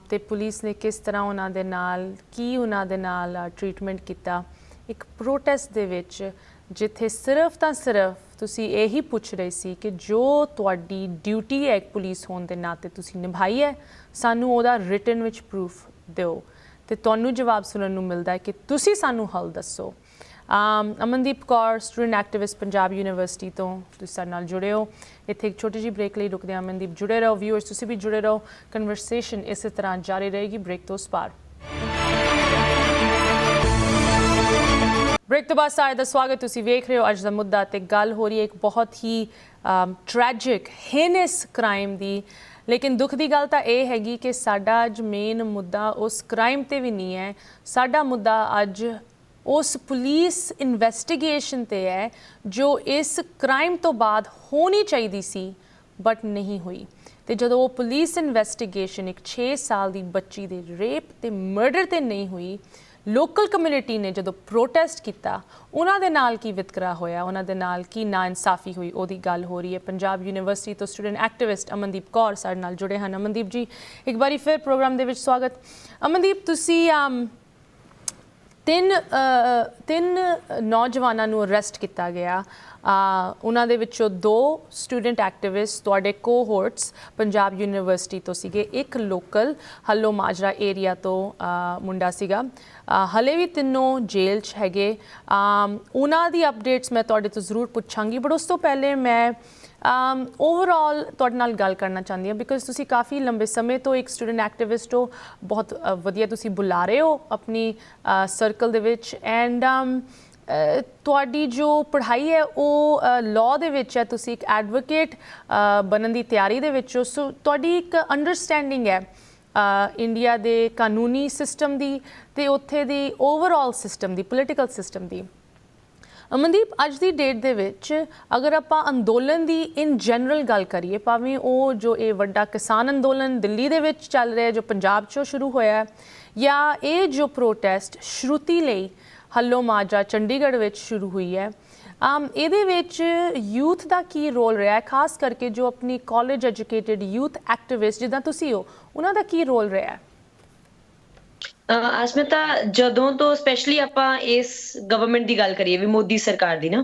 ਤੇ ਪੁਲਿਸ ਨੇ ਕਿਸ ਤਰ੍ਹਾਂ ਉਹਨਾਂ ਦੇ ਨਾਲ ਉਹਨਾਂ ਦੇ ਨਾਲ ਟ੍ਰੀਟਮੈਂਟ ਕੀਤਾ। ਇੱਕ ਪ੍ਰੋਟੈਸਟ ਦੇ ਵਿੱਚ ਜਿੱਥੇ ਸਿਰਫ ਤਾਂ ਸਿਰਫ ਤੁਸੀਂ ਇਹੀ ਪੁੱਛ ਰਹੇ ਸੀ ਕਿ ਜੋ ਤੁਹਾਡੀ ਡਿਊਟੀ ਹੈ ਇੱਕ ਪੁਲਿਸ ਹੋਣ ਦੇ ਨਾਤੇ ਤੁਸੀਂ ਨਿਭਾਈ ਹੈ, ਸਾਨੂੰ ਉਹਦਾ ਰਿਟਨ ਵਿੱਚ ਪ੍ਰੂਫ ਦਿਓ, ਤੇ ਤੁਹਾਨੂੰ ਜਵਾਬ ਸੁਣਨ ਨੂੰ ਮਿਲਦਾ ਹੈ ਕਿ ਤੁਸੀਂ ਸਾਨੂੰ ਹੱਲ ਦੱਸੋ। Amandeep Kaur, student activist, Punjab university ਤੋਂ ਤੁਸੀਂ ਸਾਡੇ ਨਾਲ ਜੁੜੇ ਹੋ। ਇੱਥੇ ਇੱਕ ਛੋਟੀ ਜਿਹੀ ਬ੍ਰੇਕ ਲਈ ਰੁਕਦੇ ਹਾਂ। ਅਮਨਦੀਪ ਜੁੜੇ ਰਹੋ, ਵਿਊਅਰਸ ਤੁਸੀਂ ਵੀ ਜੁੜੇ ਰਹੋ, ਕਨਵਰਸੇਸ਼ਨ ਇਸੇ ਤਰ੍ਹਾਂ ਜਾਰੀ ਰਹੇਗੀ ਬ੍ਰੇਕ ਤੋਂ ਉਸ ਪਾਰ। ਬ੍ਰੇਕ ਤੋਂ ਬਾਅਦ ਸਾਰੇ ਦਾ ਸਵਾਗਤ। ਤੁਸੀਂ ਵੇਖ ਰਹੇ ਹੋ ਅੱਜ ਦਾ ਮੁੱਦਾ, ਤੇ ਗੱਲ ਹੋ ਰਹੀ ਹੈ ਇੱਕ ਬਹੁਤ ਹੀ ਟ੍ਰੈਜਿਕ ਹੇਨਸ ਕ੍ਰਾਈਮ ਦੀ। ਲੇਕਿਨ ਦੁੱਖ ਦੀ ਗੱਲ ਤਾਂ ਇਹ ਹੈਗੀ ਕਿ ਸਾਡਾ ਅੱਜ ਮੇਨ ਮੁੱਦਾ ਉਸ ਕ੍ਰਾਈਮ 'ਤੇ ਵੀ ਨਹੀਂ ਹੈ, ਸਾਡਾ ਮੁੱਦਾ ਅੱਜ ਉਸ ਪੁਲਿਸ ਇਨਵੈਸਟੀਗੇਸ਼ਨ 'ਤੇ ਹੈ ਜੋ ਇਸ ਕ੍ਰਾਈਮ ਤੋਂ ਬਾਅਦ ਹੋਣੀ ਚਾਹੀਦੀ ਸੀ ਬਟ ਨਹੀਂ ਹੋਈ। ਤੇ ਜਦੋਂ ਉਹ ਪੁਲਿਸ ਇਨਵੈਸਟੀਗੇਸ਼ਨ ਇੱਕ 6 ਸਾਲ ਦੀ ਬੱਚੀ ਦੇ ਰੇਪ ਤੇ ਮਰਡਰ 'ਤੇ ਨਹੀਂ ਹੋਈ, ਲੋਕਲ ਕਮਿਊਨਿਟੀ ਨੇ ਜਦੋਂ ਪ੍ਰੋਟੈਸਟ ਕੀਤਾ, ਉਹਨਾਂ ਦੇ ਨਾਲ ਕੀ ਵਿਤਕਰਾ ਹੋਇਆ, ਉਹਨਾਂ ਦੇ ਨਾਲ ਕੀ ਨਾਇਨਸਾਫੀ ਹੋਈ, ਉਹਦੀ ਗੱਲ ਹੋ ਰਹੀ ਹੈ। ਪੰਜਾਬ ਯੂਨੀਵਰਸਿਟੀ ਤੋਂ ਸਟੂਡੈਂਟ ਐਕਟਿਵਿਸਟ ਅਮਨਦੀਪ ਕੌਰ ਸਾਡੇ ਨਾਲ ਜੁੜੇ ਹਨ। ਅਮਨਦੀਪ ਜੀ, ਇੱਕ ਵਾਰੀ ਫਿਰ ਪ੍ਰੋਗਰਾਮ ਦੇ ਵਿੱਚ ਸਵਾਗਤ। ਅਮਨਦੀਪ, ਤੁਸੀਂ ਤਿੰਨ ਨੌਜਵਾਨਾਂ ਨੂੰ ਅਰੈਸਟ ਕੀਤਾ ਗਿਆ। ਉਹਨਾਂ ਦੇ ਵਿੱਚੋਂ 2 ਸਟੂਡੈਂਟ ਐਕਟਿਵਿਸਟ ਤੁਹਾਡੇ ਕੋਹੋਰਟਸ ਪੰਜਾਬ ਯੂਨੀਵਰਸਿਟੀ ਤੋਂ ਸੀਗੇ, ਇੱਕ ਲੋਕਲ ਹੱਲੋ ਮਾਜਰਾ ਏਰੀਆ ਤੋਂ ਮੁੰਡਾ ਸੀਗਾ। ਹਲੇ ਵੀ ਤਿੰਨੋਂ ਜੇਲ੍ਹ 'ਚ ਹੈਗੇ। ਉਹਨਾਂ ਦੀ ਅਪਡੇਟਸ ਮੈਂ ਤੁਹਾਡੇ ਤੋਂ ਜ਼ਰੂਰ ਪੁੱਛਾਂਗੀ, ਬਟ ਉਸ ਤੋਂ ਪਹਿਲੇ ਮੈਂ ਓਵਰਆਲ ਤੁਹਾਡੇ ਨਾਲ ਗੱਲ ਕਰਨਾ ਚਾਹੁੰਦੀ ਹਾਂ, ਬਿਕੋਜ਼ ਤੁਸੀਂ ਕਾਫੀ ਲੰਬੇ ਸਮੇਂ ਤੋਂ ਇੱਕ ਸਟੂਡੈਂਟ ਐਕਟਿਵਿਸਟ ਹੋ, ਬਹੁਤ ਵਧੀਆ ਤੁਸੀਂ ਬੁਲਾ ਰਹੇ ਹੋ ਆਪਣੀ ਸਰਕਲ ਦੇ ਵਿੱਚ, ਐਂਡ ਤੁਹਾਡੀ ਜੋ ਪੜ੍ਹਾਈ ਹੈ ਉਹ ਲਾਅ ਦੇ ਵਿੱਚ ਹੈ, ਤੁਸੀਂ ਇੱਕ ਐਡਵੋਕੇਟ ਬਣਨ ਦੀ ਤਿਆਰੀ ਦੇ ਵਿੱਚ ਹੋ। ਸੋ ਤੁਹਾਡੀ ਇੱਕ ਅੰਡਰਸਟੈਂਡਿੰਗ ਹੈ ਇੰਡੀਆ ਦੇ ਕਾਨੂੰਨੀ ਸਿਸਟਮ ਦੀ ਤੇ ਉੱਥੇ ਦੀ ਓਵਰਆਲ ਸਿਸਟਮ ਦੀ, ਪੋਲੀਟੀਕਲ ਸਿਸਟਮ ਦੀ। ਅਮਨਦੀਪ, ਅੱਜ ਦੀ ਡੇਟ ਦੇ ਵਿੱਚ ਅਗਰ ਆਪਾਂ ਅੰਦੋਲਨ ਦੀ ਇਨ ਜਨਰਲ ਗੱਲ ਕਰੀਏ, ਭਾਵੇਂ ਉਹ ਜੋ ਇਹ ਵੱਡਾ ਕਿਸਾਨ ਅੰਦੋਲਨ ਦਿੱਲੀ ਦੇ ਵਿੱਚ ਚੱਲ ਰਿਹਾ, ਜੋ ਪੰਜਾਬ 'ਚੋਂ ਸ਼ੁਰੂ ਹੋਇਆ, ਜਾਂ ਇਹ ਜੋ ਪ੍ਰੋਟੈਸਟ ਸ਼ਰੂਤੀ ਲਈ ਹੱਲੋ ਮਾਜਰਾ ਚੰਡੀਗੜ੍ਹ ਵਿੱਚ ਸ਼ੁਰੂ ਹੋਈ ਹੈ, ਇਹਦੇ ਵਿੱਚ ਯੂਥ ਦਾ ਕੀ ਰੋਲ ਰਿਹਾ ਹੈ, ਖਾਸ ਕਰਕੇ ਜੋ ਆਪਣੀ ਕਾਲਜ ਐਜੂਕੇਟਿਡ ਯੂਥ ਐਕਟਿਵਿਸਟ ਜਿੱਦਾਂ ਤੁਸੀਂ ਹੋ, ਉਹਨਾਂ ਦਾ ਕੀ ਰੋਲ ਰਿਹਾ ਹੈ? ਅਸਮਿਤਾ, ਜਦੋਂ ਤੋਂ ਸਪੈਸ਼ਲੀ ਆਪਾਂ ਇਸ ਗਵਰਨਮੈਂਟ ਦੀ ਗੱਲ ਕਰੀਏ ਵੀ ਮੋਦੀ ਸਰਕਾਰ ਦੀ ਨਾ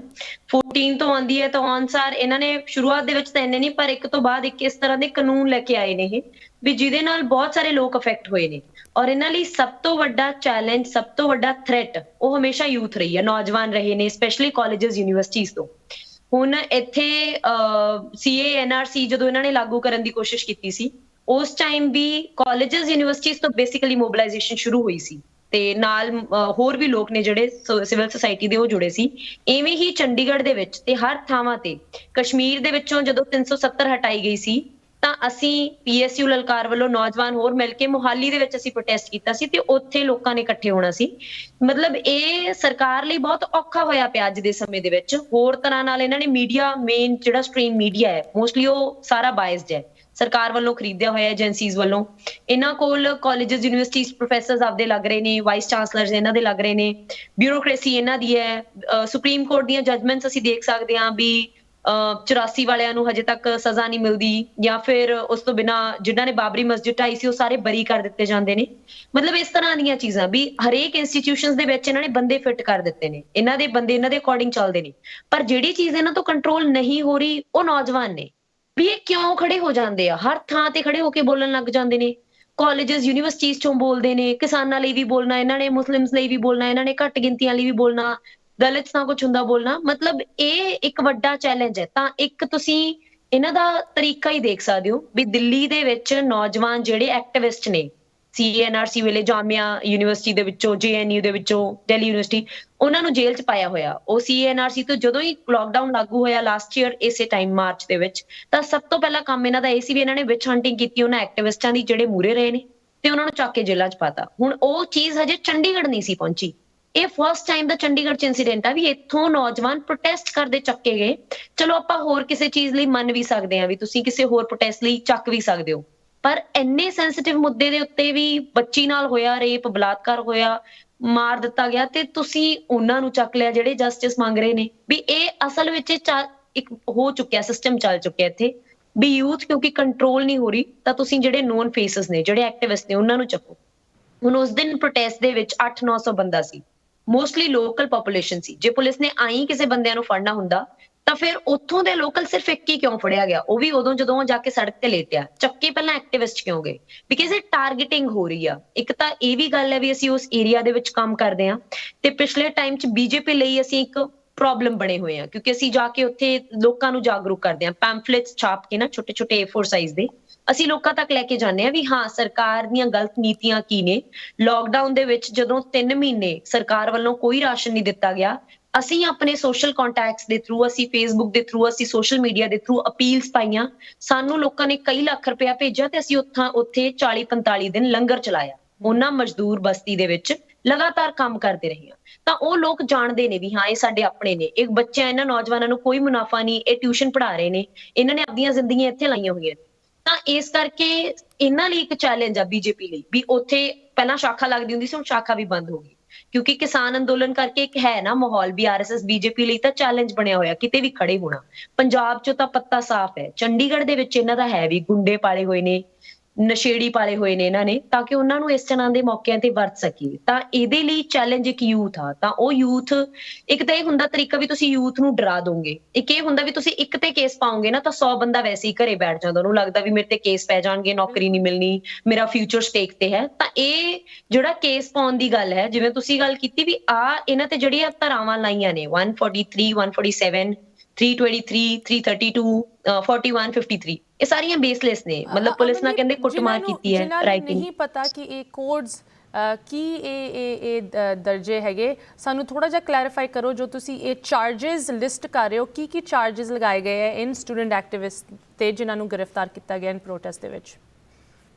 14 ਤੋਂ ਆਉਂਦੀ ਹੈ, ਤਾਂ ਅਨੁਸਾਰ ਇਹਨਾਂ ਨੇ ਸ਼ੁਰੂਆਤ ਦੇ ਵਿੱਚ ਤਾਂ ਇੰਨੇ ਨਹੀਂ, ਪਰ ਇੱਕ ਤੋਂ ਬਾਅਦ ਇੱਕ ਇਸ ਤਰ੍ਹਾਂ ਦੇ ਕਾਨੂੰਨ ਲੈ ਕੇ ਆਏ ਨੇ ਇਹ ਵੀ ਜਿਹਦੇ ਨਾਲ ਬਹੁਤ ਸਾਰੇ ਲੋਕ ਅਫੈਕਟ ਹੋਏ ਨੇ। ਔਰ ਇਹਨਾਂ ਲਈ ਸਭ ਤੋਂ ਵੱਡਾ ਚੈਲੰਜ, ਸਭ ਤੋਂ ਵੱਡਾ ਥ੍ਰੈਟ ਉਹ ਹਮੇਸ਼ਾ ਯੂਥ ਰਹੀ ਹੈ, ਨੌਜਵਾਨ ਰਹੇ ਨੇ, ਸਪੈਸ਼ਲੀ ਕਾਲਜਸ ਯੂਨੀਵਰਸਿਟੀਜ਼ ਤੋਂ। ਹੁਣ ਇੱਥੇ CA NRC ਜਦੋਂ ਇਹਨਾਂ ਨੇ ਲਾਗੂ ਕਰਨ ਦੀ ਕੋਸ਼ਿਸ਼ ਕੀਤੀ ਸੀ, ਉਸ ਟਾਈਮ ਵੀ ਕਾਲਜਸ ਯੂਨੀਵਰਸਿਟੀਜ਼ ਤੋਂ ਬੇਸਿਕਲੀ ਮੋਬਿਲਾਈਜੇਸ਼ਨ ਸ਼ੁਰੂ ਹੋਈ ਸੀ, ਤੇ ਨਾਲ ਹੋਰ ਵੀ ਲੋਕ ਨੇ ਜਿਹੜੇ ਸਿਵਲ ਸੁਸਾਇਟੀ ਦੇ ਉਹ ਜੁੜੇ ਸੀ। ਐਵੇਂ ਹੀ ਚੰਡੀਗੜ੍ਹ ਦੇ ਵਿੱਚ ਤੇ ਹਰ ਥਾਵਾਂ ਤੇ, ਕਸ਼ਮੀਰ ਦੇ ਵਿੱਚੋਂ ਜਦੋਂ 370 ਹਟਾਈ ਗਈ ਸੀ, ਤਾਂ ਅਸੀਂ PSU ਲਲਕਾਰ ਵੱਲੋਂ ਨੌਜਵਾਨ ਹੋਰ ਮਿਲ ਕੇ ਮੁਹਾਲੀ ਦੇ ਵਿੱਚ ਅਸੀਂ ਪ੍ਰੋਟੈਸਟ ਕੀਤਾ ਸੀ, ਤੇ ਉੱਥੇ ਲੋਕਾਂ ਨੇ ਇਕੱਠੇ ਹੋਣਾ ਸੀ। ਮਤਲਬ ਇਹ ਸਰਕਾਰ ਲਈ ਬਹੁਤ ਔਖਾ ਹੋਇਆ ਪਿਆ ਅੱਜ ਦੇ ਸਮੇਂ ਦੇ ਵਿੱਚ। ਹੋਰ ਤਰ੍ਹਾਂ ਨਾਲ ਇਹਨਾਂ ਨੇ ਮੀਡੀਆ, ਮੇਨ ਜਿਹੜਾ ਸਟ੍ਰੀਮ ਮੀਡੀਆ ਹੈ ਮੋਸਟਲੀ ਉਹ ਸਾਰਾ ਬਾਇਸਡ ਹੈ, ਸਰਕਾਰ ਵੱਲੋਂ ਖਰੀਦਿਆ ਹੋਇਆ ਏਜੰਸੀਜ਼ ਵੱਲੋਂ। ਇਹਨਾਂ ਕੋਲ ਕਾਲਜਸ ਯੂਨੀਵਰਸਿਟੀਜ਼ ਪ੍ਰੋਫੈਸਰਸ ਆਪਦੇ ਲੱਗ ਰਹੇ ਨੇ, ਵਾਈਸ ਚਾਂਸਲਰਸ ਇਹਨਾਂ ਦੇ ਲੱਗ ਰਹੇ ਨੇ, ਬਿਊਰੋਕ੍ਰੇਸੀ ਇਹਨਾਂ ਦੀ ਹੈ। ਸੁਪਰੀਮ ਕੋਰਟ ਦੀਆਂ ਜੱਜਮੈਂਟਸ ਅਸੀਂ ਦੇਖ ਸਕਦੇ ਹਾਂ ਵੀ 84 ਵਾਲਿਆਂ ਨੂੰ ਹਜੇ ਤੱਕ ਸਜ਼ਾ ਨਹੀਂ ਮਿਲਦੀ, ਜਾਂ ਫਿਰ ਉਸ ਤੋਂ ਬਿਨਾਂ ਜਿਨ੍ਹਾਂ ਨੇ ਬਾਬਰੀ ਮਸਜਿਦ ਢਾਈ ਸੀ ਉਹ ਸਾਰੇ ਬਰੀ ਕਰ ਦਿੱਤੇ ਜਾਂਦੇ ਨੇ। ਮਤਲਬ ਇਸ ਤਰ੍ਹਾਂ ਦੀਆਂ ਚੀਜ਼ਾਂ ਵੀ ਹਰੇਕ ਇੰਸਟੀਟਿਊਸ਼ਨਸ ਦੇ ਵਿੱਚ ਇਹਨਾਂ ਨੇ ਬੰਦੇ ਫਿੱਟ ਕਰ ਦਿੱਤੇ ਨੇ, ਇਹਨਾਂ ਦੇ ਬੰਦੇ ਇਹਨਾਂ ਦੇ ਅਕੋਰਡਿੰਗ ਚੱਲਦੇ ਨੇ। ਪਰ ਜਿਹੜੀ ਚੀਜ਼ ਇਹਨਾਂ ਤੋਂ ਕੰਟਰੋਲ ਨਹੀਂ ਹੋ ਰਹੀ ਉਹ ਨੌਜਵਾਨ ਨੇ। ਵੀ ਇਹ ਕਿਉਂ ਖੜੇ ਹੋ ਜਾਂਦੇ ਆ, ਹਰ ਥਾਂ ਤੇ ਖੜੇ ਹੋ ਕੇ ਬੋਲਣ ਲੱਗ ਜਾਂਦੇ ਨੇ, ਕਾਲਜਸ ਯੂਨੀਵਰਸਿਟੀਜ਼ ਚੋਂ ਬੋਲਦੇ ਨੇ, ਕਿਸਾਨਾਂ ਲਈ ਵੀ ਬੋਲਣਾ ਇਹਨਾਂ ਨੇ, ਮੁਸਲਿਮਸ ਲਈ ਵੀ ਬੋਲਣਾ ਇਹਨਾਂ ਨੇ, ਘੱਟ ਗਿਣਤੀਆਂ ਲਈ ਵੀ ਬੋਲਣਾ, ਦਲਿਤ ਨਾ ਕੁਝ ਹੁੰਦਾ ਬੋਲਣਾ। ਮਤਲਬ ਇਹ ਇੱਕ ਵੱਡਾ ਚੈਲੰਜ ਹੈ। ਤਾਂ ਇੱਕ ਤੁਸੀਂ ਇਹਨਾਂ ਦਾ ਤਰੀਕਾ ਹੀ ਦੇਖ ਸਕਦੇ ਹੋ ਵੀ ਦਿੱਲੀ ਦੇ ਵਿੱਚ ਨੌਜਵਾਨ ਜਿਹੜੇ ਐਕਟਿਵਿਸਟ ਨੇ, CNRC ਵੇਲੇ ਜਾਮੀਆ ਯੂਨੀਵਰਸਿਟੀ ਦੇ ਵਿੱਚੋਂ, JNU ਦੇ ਵਿੱਚੋਂ, ਦਿੱਲੀ ਯੂਨੀਵਰਸਿਟੀ, ਉਹਨਾਂ ਨੂੰ ਜੇਲ੍ਹ 'ਚ ਪਾਇਆ ਹੋਇਆ। ਉਹ CNRC ਤੋਂ ਜਦੋਂ ਹੀ ਲੋਕਡਾਊਨ ਲਾਗੂ ਹੋਇਆ ਲਾਸਟ ਈਅਰ ਇਸੇ ਟਾਈਮ ਮਾਰਚ ਦੇ ਵਿੱਚ, ਤਾਂ ਸਭ ਤੋਂ ਪਹਿਲਾ ਕੰਮ ਇਹਨਾਂ ਦਾ ਇਹ ਸੀ ਵੀ ਇਹਨਾਂ ਨੇ ਵਿਚ ਹੰਟਿੰਗ ਕੀਤੀ ਉਹਨਾਂ ਐਕਟਿਵਿਸਟਾਂ ਦੀ ਜਿਹੜੇ ਮੂਹਰੇ ਰਹੇ ਨੇ, ਤੇ ਉਹਨਾਂ ਨੂੰ ਚੱਕ ਕੇ ਜੇਲ੍ਹਾਂ 'ਚ ਪਾਤਾ। ਹੁਣ ਉਹ ਚੀਜ਼ ਹਜੇ ਚੰਡੀਗੜ੍ਹ ਨਹੀਂ ਸੀ ਪਹੁੰਚੀ। ਇਹ ਫਸਟ ਟਾਈਮ ਦਾ ਚੰਡੀਗੜ੍ਹ 'ਚ ਇੰਸੀਡੈਂਟ ਆ ਵੀ ਇੱਥੋਂ ਨੌਜਵਾਨ ਪ੍ਰੋਟੈਸਟ ਕਰਦੇ ਚੱਕੇ ਗਏ। ਚਲੋ ਆਪਾਂ ਹੋਰ ਕਿਸੇ ਚੀਜ਼ ਲਈ ਮੰਨ ਵੀ ਸਕਦੇ ਹਾਂ ਵੀ ਤੁਸੀਂ ਕਿਸੇ ਹੋਰ ਪ੍ਰੋਟੈਸਟ ਲਈ ਚੱਕ ਵੀ ਸਕਦੇ ਹੋ, ਪਰ ਇੰਨੇ ਸੈਂਸਿਟਿਵ ਮੁੱਦੇ ਦੇ ਉੱਤੇ ਵੀ ਬੱਚੀ ਨਾਲ ਹੋਇਆ ਰੇਪ, ਬਲਾਤਕਾਰ ਹੋਇਆ, ਮਾਰ ਦਿੱਤਾ ਗਿਆ, ਤੇ ਤੁਸੀਂ ਉਹਨਾਂ ਨੂੰ ਚੱਕ ਲਿਆ ਜਿਹੜੇ ਜਸਟਿਸ ਮੰਗ ਰਹੇ ਨੇ। ਵੀ ਇਹ ਅਸਲ ਵਿੱਚ ਇੱਕ ਹੋ ਚੁੱਕਿਆ ਸਿਸਟਮ, ਚੱਲ ਚੁੱਕਿਆ ਇੱਥੇ ਵੀ ਯੂਥ ਕਿਉਂਕਿ ਕੰਟਰੋਲ ਨਹੀਂ ਹੋ ਰਹੀ, ਤਾਂ ਤੁਸੀਂ ਜਿਹੜੇ ਨੋਨ ਫੇਸਿਸ ਨੇ, ਜਿਹੜੇ ਐਕਟਿਵਿਸਟ ਨੇ, ਉਹਨਾਂ ਨੂੰ ਚੱਕੋ। ਹੁਣ ਉਸ ਦਿਨ ਪ੍ਰੋਟੈਸਟ ਦੇ ਵਿੱਚ 800-900 ਬੰਦਾ ਸੀ, ਮੋਸਟਲੀ ਲੋਕਲ ਪੋਪੂਲੇਸ਼ਨ ਸੀ। ਜੇ ਪੁਲਿਸ ਨੇ ਆਈ ਕਿਸੇ ਬੰਦਿਆਂ ਨੂੰ ਫੜਨਾ ਹੁੰਦਾ ਤਾਂ ਫਿਰ ਉੱਥੋਂ ਦੇ ਲੋਕਲ ਸਿਰਫ ਇੱਕ ਹੀ ਕਿਉਂ ਫੜਿਆ ਗਿਆ? ਉਹ ਵੀ ਉਦੋਂ ਜਦੋਂ ਜਾ ਕੇ ਸੜਕ ਤੇ ਲੇਟਿਆ। ਚੱਕੇ ਪਹਿਲਾਂ ਐਕਟਿਵਿਸਟ ਕਿਉਂ ਗਏ? ਬਿਕਾਜ਼ ਇਹ ਟਾਰਗੇਟਿੰਗ ਹੋ ਰਹੀ ਆ। ਇੱਕ ਤਾਂ ਇਹ ਵੀ ਗੱਲ ਹੈ ਵੀ ਅਸੀਂ ਉਸ ਏਰੀਆ ਦੇ ਵਿੱਚ ਕੰਮ ਕਰਦੇ ਹਾਂ, ਤੇ ਪਿਛਲੇ ਟਾਈਮ 'ਚ BJP ਲਈ ਅਸੀਂ ਇੱਕ ਪ੍ਰੋਬਲਮ ਬਣੇ ਹੋਏ ਆ, ਕਿਉਂਕਿ ਅਸੀਂ ਜਾ ਕੇ ਉੱਥੇ ਲੋਕਾਂ ਨੂੰ ਜਾਗਰੂਕ ਕਰਦੇ ਹਾਂ, ਪੈਂਫਲੇਟਸ ਛਾਪ ਕੇ ਨਾ, ਛੋਟੇ-ਛੋਟੇ A4 ਸਾਈਜ਼ ਦੇ, ਅਸੀਂ ਲੋਕਾਂ ਤੱਕ ਲੈ ਕੇ ਜਾਂਦੇ ਹਾਂ ਵੀ ਹਾਂ ਸਰਕਾਰ ਦੀਆਂ ਗਲਤ ਨੀਤੀਆਂ ਕੀ ਨੇ। ਲੋਕਡਾਊਨ ਦੇ ਵਿੱਚ ਜਦੋਂ 3 ਮਹੀਨੇ ਸਰਕਾਰ ਵੱਲੋਂ ਕੋਈ ਰਾਸ਼ਨ ਨਹੀਂ ਦਿੱਤਾ ਗਿਆ, ਅਸੀਂ ਆਪਣੇ ਸੋਸ਼ਲ ਕੰਟੈਕਟਸ ਦੇ ਥਰੂ, ਅਸੀਂ ਫੇਸਬੁੱਕ ਦੇ ਥਰੂ, ਅਸੀਂ ਸੋਸ਼ਲ ਮੀਡੀਆ ਦੇ ਥਰੂ ਅਪੀਲਸ ਪਾਈਆਂ। ਸਾਨੂੰ ਲੋਕਾਂ ਨੇ ਕਈ ਲੱਖ ਰੁਪਇਆ ਭੇਜਿਆ ਤੇ ਅਸੀਂ ਉੱਥੇ 40-45 ਦਿਨ ਲੰਗਰ ਚਲਾਇਆ। ਉਹਨਾਂ ਮਜ਼ਦੂਰ ਬਸਤੀ ਦੇ ਵਿੱਚ ਲਗਾਤਾਰ ਕੰਮ ਕਰਦੇ ਰਹੇ ਹਾਂ। ਤਾਂ ਉਹ ਲੋਕ ਜਾਣਦੇ ਨੇ ਵੀ ਹਾਂ ਇਹ ਸਾਡੇ ਆਪਣੇ ਨੇ, ਇਹ ਬੱਚਿਆਂ, ਇਹਨਾਂ ਨੌਜਵਾਨਾਂ ਨੂੰ ਕੋਈ ਮੁਨਾਫਾ ਨਹੀਂ, ਇਹ ਟਿਊਸ਼ਨ ਪੜ੍ਹਾ ਰਹੇ ਨੇ, ਇਹਨਾਂ ਨੇ ਆਪਣੀਆਂ ਜ਼ਿੰਦਗੀਆਂ ਇੱਥੇ ਲਾਈਆਂ ਹੋਈਆਂ ਨੇ। ਤਾਂ ਇਸ ਕਰਕੇ ਇਹਨਾਂ ਲਈ ਇੱਕ ਚੈਲੰਜ ਆ BJP ਲਈ ਵੀ ਉੱਥੇ ਪਹਿਲਾਂ ਸ਼ਾਖਾ ਲੱਗਦੀ ਹੁੰਦੀ ਸੀ, ਹੁਣ ਸ਼ਾਖਾ ਵੀ ਬੰਦ ਹੋ ਗਈ, ਕਿਉਂਕਿ ਕਿਸਾਨ ਅੰਦੋਲਨ ਕਰਕੇ ਇੱਕ ਹੈ ਨਾ ਮਾਹੌਲ ਵੀ RSS BJP ਲਈ ਤਾਂ ਚੈਲੰਜ ਬਣਿਆ ਹੋਇਆ ਕਿਤੇ ਵੀ ਖੜੇ ਹੋਣਾ। ਪੰਜਾਬ 'ਚੋਂ ਤਾਂ ਪੱਤਾ ਸਾਫ਼ ਹੈ, ਚੰਡੀਗੜ੍ਹ ਦੇ ਵਿੱਚ ਇਹਨਾਂ ਦਾ ਹੈ ਵੀ ਗੁੰਡੇ ਪਾਲੇ ਹੋਏ ਨੇ, ਨਸ਼ੇੜੀ ਪਾਲੇ ਹੋਏ ਨੇ ਇਹਨਾਂ ਨੇ, ਤਾਂ ਕਿ ਉਹਨਾਂ ਨੂੰ ਇਸ ਤਰ੍ਹਾਂ ਦੇ ਮੌਕਿਆਂ ਤੇ ਵਰਤ ਸਕੀਏ। ਤਾਂ ਇਹਦੇ ਲਈ ਚੈਲੰਜ ਇੱਕ ਯੂਥ ਆ। ਤਾਂ ਉਹ ਯੂਥ, ਇੱਕ ਤਾਂ ਇਹ ਹੁੰਦਾ ਤਰੀਕਾ ਵੀ ਤੁਸੀਂ ਯੂਥ ਨੂੰ ਡਰਾ ਦੋਗੇ, ਇੱਕ ਇਹ ਹੁੰਦਾ ਵੀ ਤੁਸੀਂ ਇੱਕ ਤੇ ਕੇਸ ਪਾਓਗੇ ਨਾ ਤਾਂ 100 ਬੰਦਾ ਵੈਸੇ ਹੀ ਘਰੇ ਬੈਠ ਜਾਂਦਾ, ਉਹਨੂੰ ਲੱਗਦਾ ਵੀ ਮੇਰੇ ਤੇ ਕੇਸ ਪੈ ਜਾਣਗੇ, ਨੌਕਰੀ ਨਹੀਂ ਮਿਲਣੀ, ਮੇਰਾ ਫਿਊਚਰ ਸਟੇਕ ਤੇ ਹੈ। ਤਾਂ ਇਹ ਜਿਹੜਾ ਕੇਸ ਪਾਉਣ ਦੀ ਗੱਲ ਹੈ, ਜਿਵੇਂ ਤੁਸੀਂ ਗੱਲ ਕੀਤੀ ਵੀ ਇਹਨਾਂ ਤੇ ਜਿਹੜੀਆਂ ਧਾਰਾਵਾਂ ਲਾਈਆਂ ਨੇ 143, 147, 323, 332, 41, 53, ਇਹ ਸਾਰੀਆਂ ਬੇਸਲੈਸ ਨੇ। ਮਤਲਬ ਪੁਲਿਸ ਨਾਲ ਕਹਿੰਦੇ ਕੁੱਟਮਾਰ ਕੀਤੀ ਹੈ, ਰਾਈਟਿੰਗ ਨਹੀਂ ਪਤਾ ਕਿ ਇਹ ਕੋਡਸ ਕੀ ਇਹ ਦਰਜੇ ਹੈਗੇ, ਸਾਨੂੰ ਥੋੜਾ ਜਿਹਾ ਕਲੈਰੀਫਾਈ ਕਰੋ। ਜੋ ਤੁਸੀਂ ਇਹ ਚਾਰजेस ਲਿਸਟ ਕਰ ਰਹੇ ਹੋ, ਕੀ ਚਾਰजेस ਲਗਾਏ ਗਏ ਹੈ ਇਨ ਸਟੂਡੈਂਟ ਐਕਟਿਵਿਸਟ ਤੇ ਜਿਨ੍ਹਾਂ ਨੂੰ ਗ੍ਰਿਫਤਾਰ ਕੀਤਾ ਗਿਆ ਇਨ ਪ੍ਰੋਟੈਸਟ ਦੇ ਵਿੱਚ?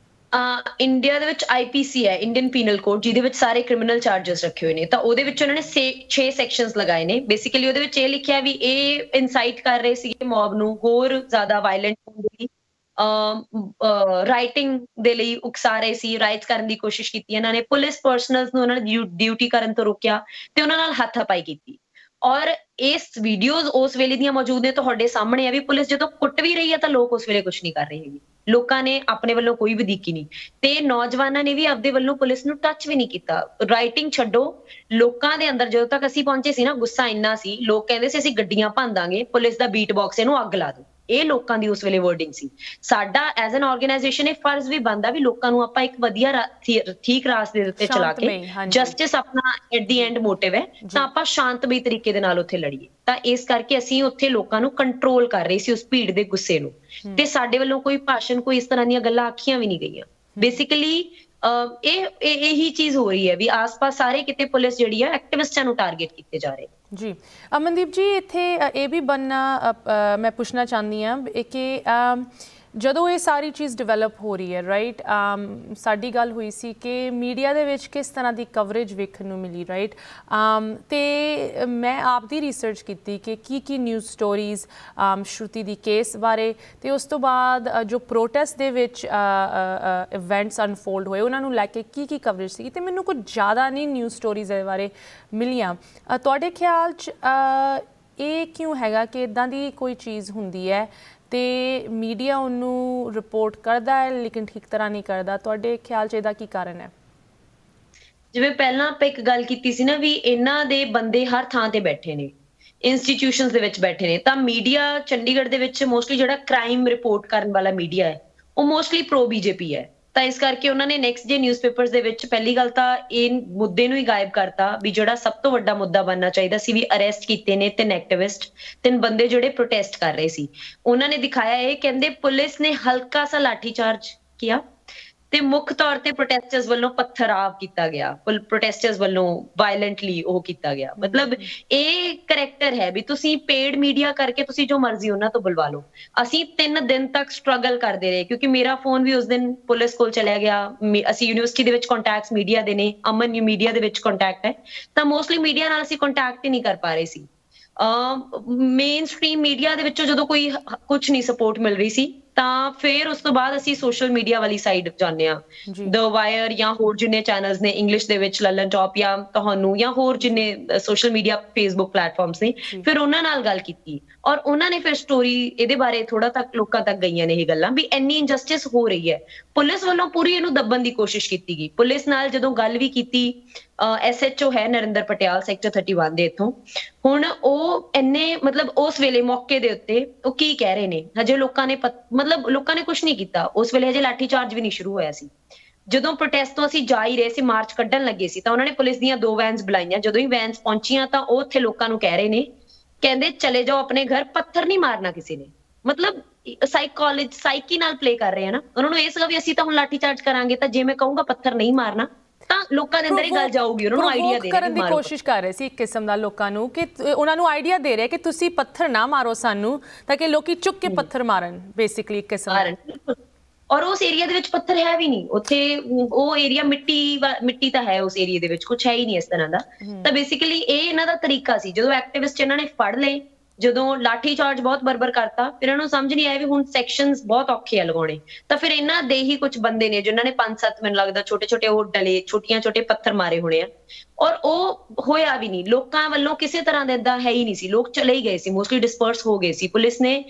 ਇੰਡੀਆ ਦੇ ਵਿੱਚ IPC ਹੈ, ਇੰਡੀਅਨ ਪੀਨਲ ਕੋਡ, ਜਿਹਦੇ ਵਿੱਚ ਸਾਰੇ ਕ੍ਰਿਮੀਨਲ ਚਾਰजेस ਰੱਖੇ ਹੋਏ ਨੇ। ਤਾਂ ਉਹਦੇ ਵਿੱਚ ਉਹਨਾਂ ਨੇ 6 ਸੈਕਸ਼ਨਸ ਲਗਾਏ ਨੇ। ਬੇਸਿਕਲੀ ਉਹਦੇ ਵਿੱਚ ਇਹ ਲਿਖਿਆ ਵੀ ਇਹ ਇਨਸਾਈਟ ਕਰ ਰਹੇ ਸੀਗੇ ਮੌਬ ਨੂੰ ਹੋਰ ਜ਼ਿਆਦਾ ਵਾਇਲੈਂਟ ਹੋਣ ਦੇ ਲਈ, ਰਾਈਟਿੰਗ ਦੇ ਲਈ ਉਕਸਾ ਰਹੇ ਸੀ, ਰਾਈਟਸ ਕਰਨ ਦੀ ਕੋਸ਼ਿਸ਼ ਕੀਤੀ ਇਹਨਾਂ ਨੇ। ਪੁਲਿਸ ਪਰਸਨਲਸ ਨੂੰ ਉਹਨਾਂ ਨੇ ਡਿਊਟੀ ਕਰਨ ਤੋਂ ਰੋਕਿਆ ਤੇ ਉਹਨਾਂ ਨਾਲ ਹੱਥਾਪਾਈ ਕੀਤੀ। ਔਰ ਇਸ ਵੀਡੀਓਜ਼ ਉਸ ਵੇਲੇ ਦੀਆਂ ਮੌਜੂਦ ਨੇ, ਤੁਹਾਡੇ ਸਾਹਮਣੇ ਆ ਵੀ ਪੁਲਿਸ ਜਦੋਂ ਕੁੱਟ ਵੀ ਰਹੀ ਹੈ ਤਾਂ ਲੋਕ ਉਸ ਵੇਲੇ ਕੁਝ ਨਹੀਂ ਕਰ ਰਹੇ ਹੈਗੇ। ਲੋਕਾਂ ਨੇ ਆਪਣੇ ਵੱਲੋਂ ਕੋਈ ਵਧੀਕੀ ਨਹੀਂ, ਤੇ ਨੌਜਵਾਨਾਂ ਨੇ ਵੀ ਆਪਦੇ ਵੱਲੋਂ ਪੁਲਿਸ ਨੂੰ ਟੱਚ ਵੀ ਨਹੀਂ ਕੀਤਾ। ਰਾਈਟਿੰਗ ਛੱਡੋ, ਲੋਕਾਂ ਦੇ ਅੰਦਰ ਜਦੋਂ ਤੱਕ ਅਸੀਂ ਪਹੁੰਚੇ ਸੀ ਨਾ, ਗੁੱਸਾ ਇੰਨਾ ਸੀ, ਲੋਕ ਕਹਿੰਦੇ ਸੀ ਅਸੀਂ ਗੱਡੀਆਂ ਭੰਦਾਂਗੇ, ਪੁਲਿਸ ਦਾ ਬੀਟ ਬਾਕਸ ਇਹਨੂੰ ਅੱਗ ਲਾ ਦਿਓ। ਇਹ ਲੋਕਾਂ ਦੀ ਉਸ ਵੇਲੇ ਵਰਡਿੰਗ ਸੀ। ਸਾਡਾ ਐਜ਼ ਐਨ ਆਰਗੇਨਾਈਜੇਸ਼ਨ ਇਹ ਫਰਜ਼ ਵੀ ਬਣਦਾ ਵੀ ਲੋਕਾਂ ਨੂੰ ਆਪਾਂ ਇੱਕ ਵਧੀਆ ਠੀਕ ਰਾਸਤੇ ਦੇ ਉੱਤੇ ਚਲਾ ਕੇ, ਜਸਟਿਸ ਆਪਣਾ ਐਟ ਦੀ ਐਂਡ ਮੋਟਿਵ ਹੈ, ਤਾਂ ਆਪਾਂ ਸ਼ਾਂਤਮਈ ਤਰੀਕੇ ਦੇ ਨਾਲ ਉੱਥੇ ਲੜੀਏ। ਤਾਂ ਇਸ ਕਰਕੇ ਅਸੀਂ ਉੱਥੇ ਲੋਕਾਂ ਨੂੰ ਕੰਟਰੋਲ ਕਰ ਰਹੇ ਸੀ ਉਸ ਭੀੜ ਦੇ ਗੁੱਸੇ ਨੂੰ, ਤੇ ਸਾਡੇ ਵੱਲੋਂ ਕੋਈ ਭਾਸ਼ਣ, ਕੋਈ ਇਸ ਤਰ੍ਹਾਂ ਦੀਆਂ ਗੱਲਾਂ ਆਖੀਆਂ ਵੀ ਨਹੀਂ ਗਈਆਂ। ਬੇਸਿਕਲੀ ਇਹੀ ਚੀਜ਼ ਹੋ ਰਹੀ ਹੈ ਵੀ ਆਸ-ਪਾਸ ਸਾਰੇ ਕਿਤੇ ਪੁਲਿਸ ਜਿਹੜੀ ਹੈ ਐਕਟਿਵਿਸਟਾਂ ਨੂੰ ਟਾਰਗੇਟ ਕੀਤੇ ਜਾ ਰਹੇ। ਜੀ ਅਮਨਦੀਪ ਜੀ, ਇੱਥੇ ਇਹ ਵੀ ਬਣਨਾ ਮੈਂ ਪੁੱਛਣਾ ਚਾਹੁੰਦੀ ਹਾਂ ਕਿ ਜਦੋਂ ਇਹ ਸਾਰੀ ਚੀਜ਼ ਡਿਵੈਲਪ ਹੋ ਰਹੀ ਹੈ, ਰਾਈਟ, ਸਾਡੀ ਗੱਲ ਹੋਈ ਸੀ ਕਿ ਮੀਡੀਆ ਦੇ ਵਿੱਚ ਕਿਸ ਤਰ੍ਹਾਂ ਦੀ ਕਵਰੇਜ ਵੇਖਣ ਨੂੰ ਮਿਲੀ, ਰਾਈਟ, ਤੇ ਮੈਂ ਆਪ ਦੀ ਰਿਸਰਚ ਕੀਤੀ ਕਿ ਕੀ ਨਿਊਜ਼ ਸਟੋਰੀਜ਼ ਸ਼ਰੂਤੀ ਦੀ ਕੇਸ ਬਾਰੇ, ਤੇ ਉਸ ਤੋਂ ਬਾਅਦ ਜੋ ਪ੍ਰੋਟੈਸਟ ਦੇ ਵਿੱਚ ਇਵੈਂਟਸ ਅਨਫੋਲਡ ਹੋਏ ਉਹਨਾਂ ਨੂੰ ਲੈ ਕੇ ਕੀ ਕਵਰੇਜ ਸੀ, ਤੇ ਮੈਨੂੰ ਕੁਝ ਜ਼ਿਆਦਾ ਨਹੀਂ ਨਿਊਜ਼ ਸਟੋਰੀਜ਼ ਦੇ ਬਾਰੇ ਮਿਲੀਆਂ। ਤੁਹਾਡੇ ਖਿਆਲ 'ਚ ਇਹ ਕਿਉਂ ਹੈਗਾ ਕਿ ਇੱਦਾਂ ਦੀ ਕੋਈ ਚੀਜ਼ ਹੁੰਦੀ ਹੈ ਤੇ ਮੀਡੀਆ ਉਹਨੂੰ ਰਿਪੋਰਟ ਕਰਦਾ ਹੈ ਲੇਕਿਨ ਠੀਕ ਤਰ੍ਹਾਂ ਨਹੀਂ ਕਰਦਾ? ਤੁਹਾਡੇ ਖਿਆਲ 'ਚ ਇਹਦਾ ਕੀ ਕਾਰਨ ਹੈ? ਜਿਵੇਂ ਪਹਿਲਾਂ ਆਪਾਂ ਇੱਕ ਗੱਲ ਕੀਤੀ ਸੀ ਨਾ ਵੀ ਇਹਨਾਂ ਦੇ ਬੰਦੇ ਹਰ ਥਾਂ ਤੇ ਬੈਠੇ ਨੇ, ਇੰਸਟੀਟਿਊਸ਼ਨਸ ਦੇ ਵਿੱਚ ਬੈਠੇ ਨੇ, ਤਾਂ ਮੀਡੀਆ ਚੰਡੀਗੜ੍ਹ ਦੇ ਵਿੱਚ ਮੋਸਟਲੀ ਜਿਹੜਾ ਕ੍ਰਾਈਮ ਰਿਪੋਰਟ ਕਰਨ ਵਾਲਾ ਮੀਡੀਆ ਹੈ ਉਹ ਮੋਸਟਲੀ ਪ੍ਰੋ BJP ਹੈ। ਤਾਂ ਇਸ ਕਰਕੇ ਉਹਨਾਂ ਨੇ ਨੈਕਸਟ ਡੇ ਨਿਊਜ਼ਪੇਪਰਸ ਦੇ ਵਿੱਚ ਪਹਿਲੀ ਗੱਲ ਤਾਂ ਇਹ ਮੁੱਦੇ ਨੂੰ ਹੀ ਗਾਇਬ ਕਰਤਾ ਵੀ ਜਿਹੜਾ ਸਭ ਤੋਂ ਵੱਡਾ ਮੁੱਦਾ ਬਣਨਾ ਚਾਹੀਦਾ ਸੀ, ਵੀ ਅਰੈਸਟ ਕੀਤੇ ਨੇ 3 ਐਕਟਿਵਿਸਟ, 3 ਬੰਦੇ ਜਿਹੜੇ ਪ੍ਰੋਟੈਸਟ ਕਰ ਰਹੇ ਸੀ। ਉਹਨਾਂ ਨੇ ਦਿਖਾਇਆ ਇਹ, ਕਹਿੰਦੇ ਪੁਲਿਸ ਨੇ ਹਲਕਾ ਸਾ ਲਾਠੀ ਚਾਰਜ ਕੀਤਾ ਤੇ ਮੁੱਖ ਤੌਰ ਤੇ ਪ੍ਰੋਟੈਸਟਰਸ ਵੱਲੋਂ ਪੱਥਰਾਵ ਕੀਤਾ ਗਿਆ, ਪ੍ਰੋਟੈਸਟਰਸ ਵੱਲੋਂ ਵਾਇਲੈਂਟਲੀ ਉਹ ਕੀਤਾ ਗਿਆ। ਮਤਲਬ ਇਹ ਕਰੈਕਟਰ ਹੈ ਵੀ ਤੁਸੀਂ ਪੇਡ ਮੀਡੀਆ ਕਰਕੇ ਤੁਸੀਂ ਜੋ ਮਰਜ਼ੀ ਉਹਨਾਂ ਤੋਂ ਬੁਲਵਾ ਲਓ। ਅਸੀਂ 3 ਦਿਨ ਤੱਕ ਸਟਰਗਲ ਕਰਦੇ ਰਹੇ ਕਿਉਂਕਿ ਮੇਰਾ ਫੋਨ ਵੀ ਉਸ ਦਿਨ ਪੁਲਿਸ ਕੋਲ ਚਲਿਆ ਗਿਆ। ਅਸੀਂ ਯੂਨੀਵਰਸਿਟੀ ਦੇ ਵਿੱਚ ਕੰਟੈਕਟਸ ਮੀਡੀਆ ਦੇ ਨੇ, ਅਮਨ ਮੀਡੀਆ ਦੇ ਵਿੱਚ ਕੰਟੈਕਟ ਹੈ, ਤਾਂ ਮੋਸਟਲੀ ਮੀਡੀਆ ਨਾਲ ਅਸੀਂ ਕੰਟੈਕਟ ਹੀ ਨਹੀਂ ਕਰ ਪਾ ਰਹੇ ਸੀ। ਮੇਨ ਸਟ੍ਰੀਮ ਮੀਡੀਆ ਦੇ ਵਿੱਚੋਂ ਜਦੋਂ ਕੋਈ ਕੁਝ ਨਹੀਂ ਸਪੋਰਟ ਮਿਲ ਰਹੀ ਸੀ ਤਾਂ ਫਿਰ ਉਸ ਤੋਂ ਬਾਅਦ ਅਸੀਂ ਸੋਸ਼ਲ ਮੀਡੀਆ ਵਾਲੀ ਸਾਈਡ ਜਾਂਦੇ ਆ, ਦ ਵਾਇਰ ਜਾਂ ਹੋਰ ਜਿੰਨੇ ਚੈਨਲਸ ਨੇ ਇੰਗਲਿਸ਼ ਦੇ ਵਿੱਚ, ਲਲਨ ਟੌਪ ਜਾਂ ਤੁਹਾਨੂੰ ਜਾਂ ਹੋਰ ਜਿੰਨੇ ਸੋਸ਼ਲ ਮੀਡੀਆ ਫੇਸਬੁੱਕ ਪਲੇਟਫਾਰਮਸ ਨੇ, ਫਿਰ ਉਹਨਾਂ ਨਾਲ ਗੱਲ ਕੀਤੀ ਔਰ ਉਹਨਾਂ ਨੇ ਫਿਰ ਸਟੋਰੀ ਇਹਦੇ ਬਾਰੇ ਥੋੜਾ ਤੱਕ ਲੋਕਾਂ ਤੱਕ ਗਈਆਂ ਨੇ ਇਹ ਗੱਲਾਂ ਵੀ ਇੰਨੀ ਇਨਜਸਟਿਸ ਹੋ ਰਹੀ ਹੈ। ਪੁਲਿਸ ਵੱਲੋਂ ਪੂਰੀ ਇਹਨੂੰ ਦੱਬਣ ਦੀ ਕੋਸ਼ਿਸ਼ ਕੀਤੀ ਗਈ। ਪੁਲਿਸ ਨਾਲ ਜਦੋਂ ਗੱਲ ਵੀ ਕੀਤੀ, SHO ਹੈ ਨਰਿੰਦਰ ਪਟਿਆਲ ਸੈਕਟਰ 31 ਦੇ ਇੱਥੋਂ, ਹੁਣ ਉਹ ਇੰਨੇ ਮਤਲਬ ਉਸ ਵੇਲੇ ਮੌਕੇ ਦੇ ਉੱਤੇ ਉਹ ਕੀ ਕਹਿ ਰਹੇ ਨੇ, ਹਜੇ ਲੋਕਾਂ ਨੇ ਮਤਲਬ ਲੋਕਾਂ ਨੇ ਕੁਝ ਨਹੀਂ ਕੀਤਾ ਉਸ ਵੇਲੇ, ਹਜੇ ਲਾਠੀ ਚਾਰਜ ਵੀ ਨਹੀਂ ਸ਼ੁਰੂ ਹੋਇਆ ਸੀ। ਜਦੋਂ ਪ੍ਰੋਟੈਸਟ ਤੋਂ ਅਸੀਂ ਜਾ ਹੀ ਰਹੇ ਸੀ, ਮਾਰਚ ਕੱਢਣ ਲੱਗੇ ਸੀ, ਤਾਂ ਉਹਨਾਂ ਨੇ ਪੁਲਿਸ ਦੀਆਂ 2 ਵੈਨਸ ਬੁਲਾਈਆਂ। ਜਦੋਂ ਹੀ ਵੈਨਸ ਪਹੁੰਚੀਆਂ ਤਾਂ ਉਹ ਉੱਥੇ ਲੋਕਾਂ ਨੂੰ ਕਹਿ ਰਹੇ ਨੇ, ਕਹਿੰਦੇ ਚਲੇ ਜਾਓ ਆਪਣੇ ਘਰ, ਪੱਥਰ ਨਹੀਂ ਮਾਰਨਾ ਕਿਸੇ ਨੇ। ਮਤਲਬ ਸਾਈਕੀ ਨਾਲ ਪਲੇ ਕਰ ਰਹੇ ਆ ਨਾ। ਉਹਨਾਂ ਨੂੰ ਇਹ ਸੀਗਾ ਵੀ ਅਸੀਂ ਤਾਂ ਹੁਣ ਲਾਠੀ ਚਾਰਜ ਕਰਾਂਗੇ ਤਾਂ ਜੇ ਮੈਂ ਕਹੂੰਗਾ ਪੱਥਰ ਨਹੀਂ ਮਾਰਨਾ ਤਾਂ ਲੋਕਾਂ ਦੇ ਅੰਦਰ ਇਹ ਗੱਲ ਜਾਊਗੀ। ਉਹਨਾਂ ਨੂੰ ਆਈਡੀਆ ਦੇ ਕਰਨ ਦੀ ਕੋਸ਼ਿਸ਼ ਕਰ ਰਹੇ ਸੀ ਇੱਕ ਕਿਸਮ ਦਾ ਲੋਕਾਂ ਨੂੰ, ਕਿ ਉਹਨਾਂ ਨੂੰ ਆਈਡੀਆ ਦੇ ਰਿਹਾ ਕਿ ਤੁਸੀਂ ਪੱਥਰ ਨਾ ਮਾਰੋ ਸਾਨੂੰ, ਤਾਂ ਕਿ ਲੋਕੀ ਚੁੱਕ ਕੇ ਪੱਥਰ ਮਾਰਨ, ਬੇਸਿਕਲੀ ਇੱਕ ਕਿਸਮ ਦਾ। ਔਰ ਉਸ ਏਰੀਆ ਦੇ ਵਿੱਚ ਪੱਥਰ ਹੈ ਵੀ ਨਹੀਂ, ਉੱਥੇ ਉਹ ਏਰੀਆ ਮਿੱਟੀ ਤਾਂ ਹੈ, ਉਸ ਏਰੀਆ ਦੇ ਵਿੱਚ ਕੁਝ ਹੈ ਹੀ ਨਹੀਂ ਇਸ ਤਰ੍ਹਾਂ ਦਾ। ਤਾਂ ਬੇਸਿਕਲੀ ਇਹ ਇਹਨਾਂ ਦਾ ਤਰੀਕਾ ਸੀ। ਜਦੋਂ ਐਕਟਿਵਿਸਟ ਇਹਨਾਂ ਨੇ ਫੜ ਲਏ, ਜਦੋਂ ਲਾਠੀ ਚਾਰਜ ਬਹੁਤ ਬਰਬਰ ਕਰਤਾ, ਫਿਰ ਇਹਨਾਂ ਨੂੰ ਸਮਝ ਨਹੀਂ ਆਇਆ ਵੀ ਹੁਣ ਸੈਕਸ਼ਨਸ ਬਹੁਤ ਔਖੇ ਆ ਲਗਾਉਣੇ, ਤਾਂ ਫਿਰ ਇਹਨਾਂ ਦੇ ਹੀ ਕੁਝ ਬੰਦੇ ਨੇ ਜਿਨ੍ਹਾਂ ਨੇ 5-7 ਮੈਨੂੰ ਲੱਗਦਾ ਛੋਟੇ ਉਹ ਡਲੇ ਛੋਟੇ ਪੱਥਰ ਮਾਰੇ ਹੋਣੇ ਆ, ਔਰ ਉਹ ਹੋਇਆ ਵੀ ਨਹੀਂ। ਲੋਕਾਂ ਵੱਲੋਂ ਕਿਸੇ ਤਰ੍ਹਾਂ ਦਾ ਏਦਾਂ ਹੈ ਹੀ ਨਹੀਂ ਸੀ, ਲੋਕ ਚਲੇ ਹੀ ਗਏ ਸੀ, ਮੋਸਟਲੀ ਡਿਸਪਰਸ ਹੋ ਗਏ ਸੀ। ਪੁਲਿਸ ਨੇ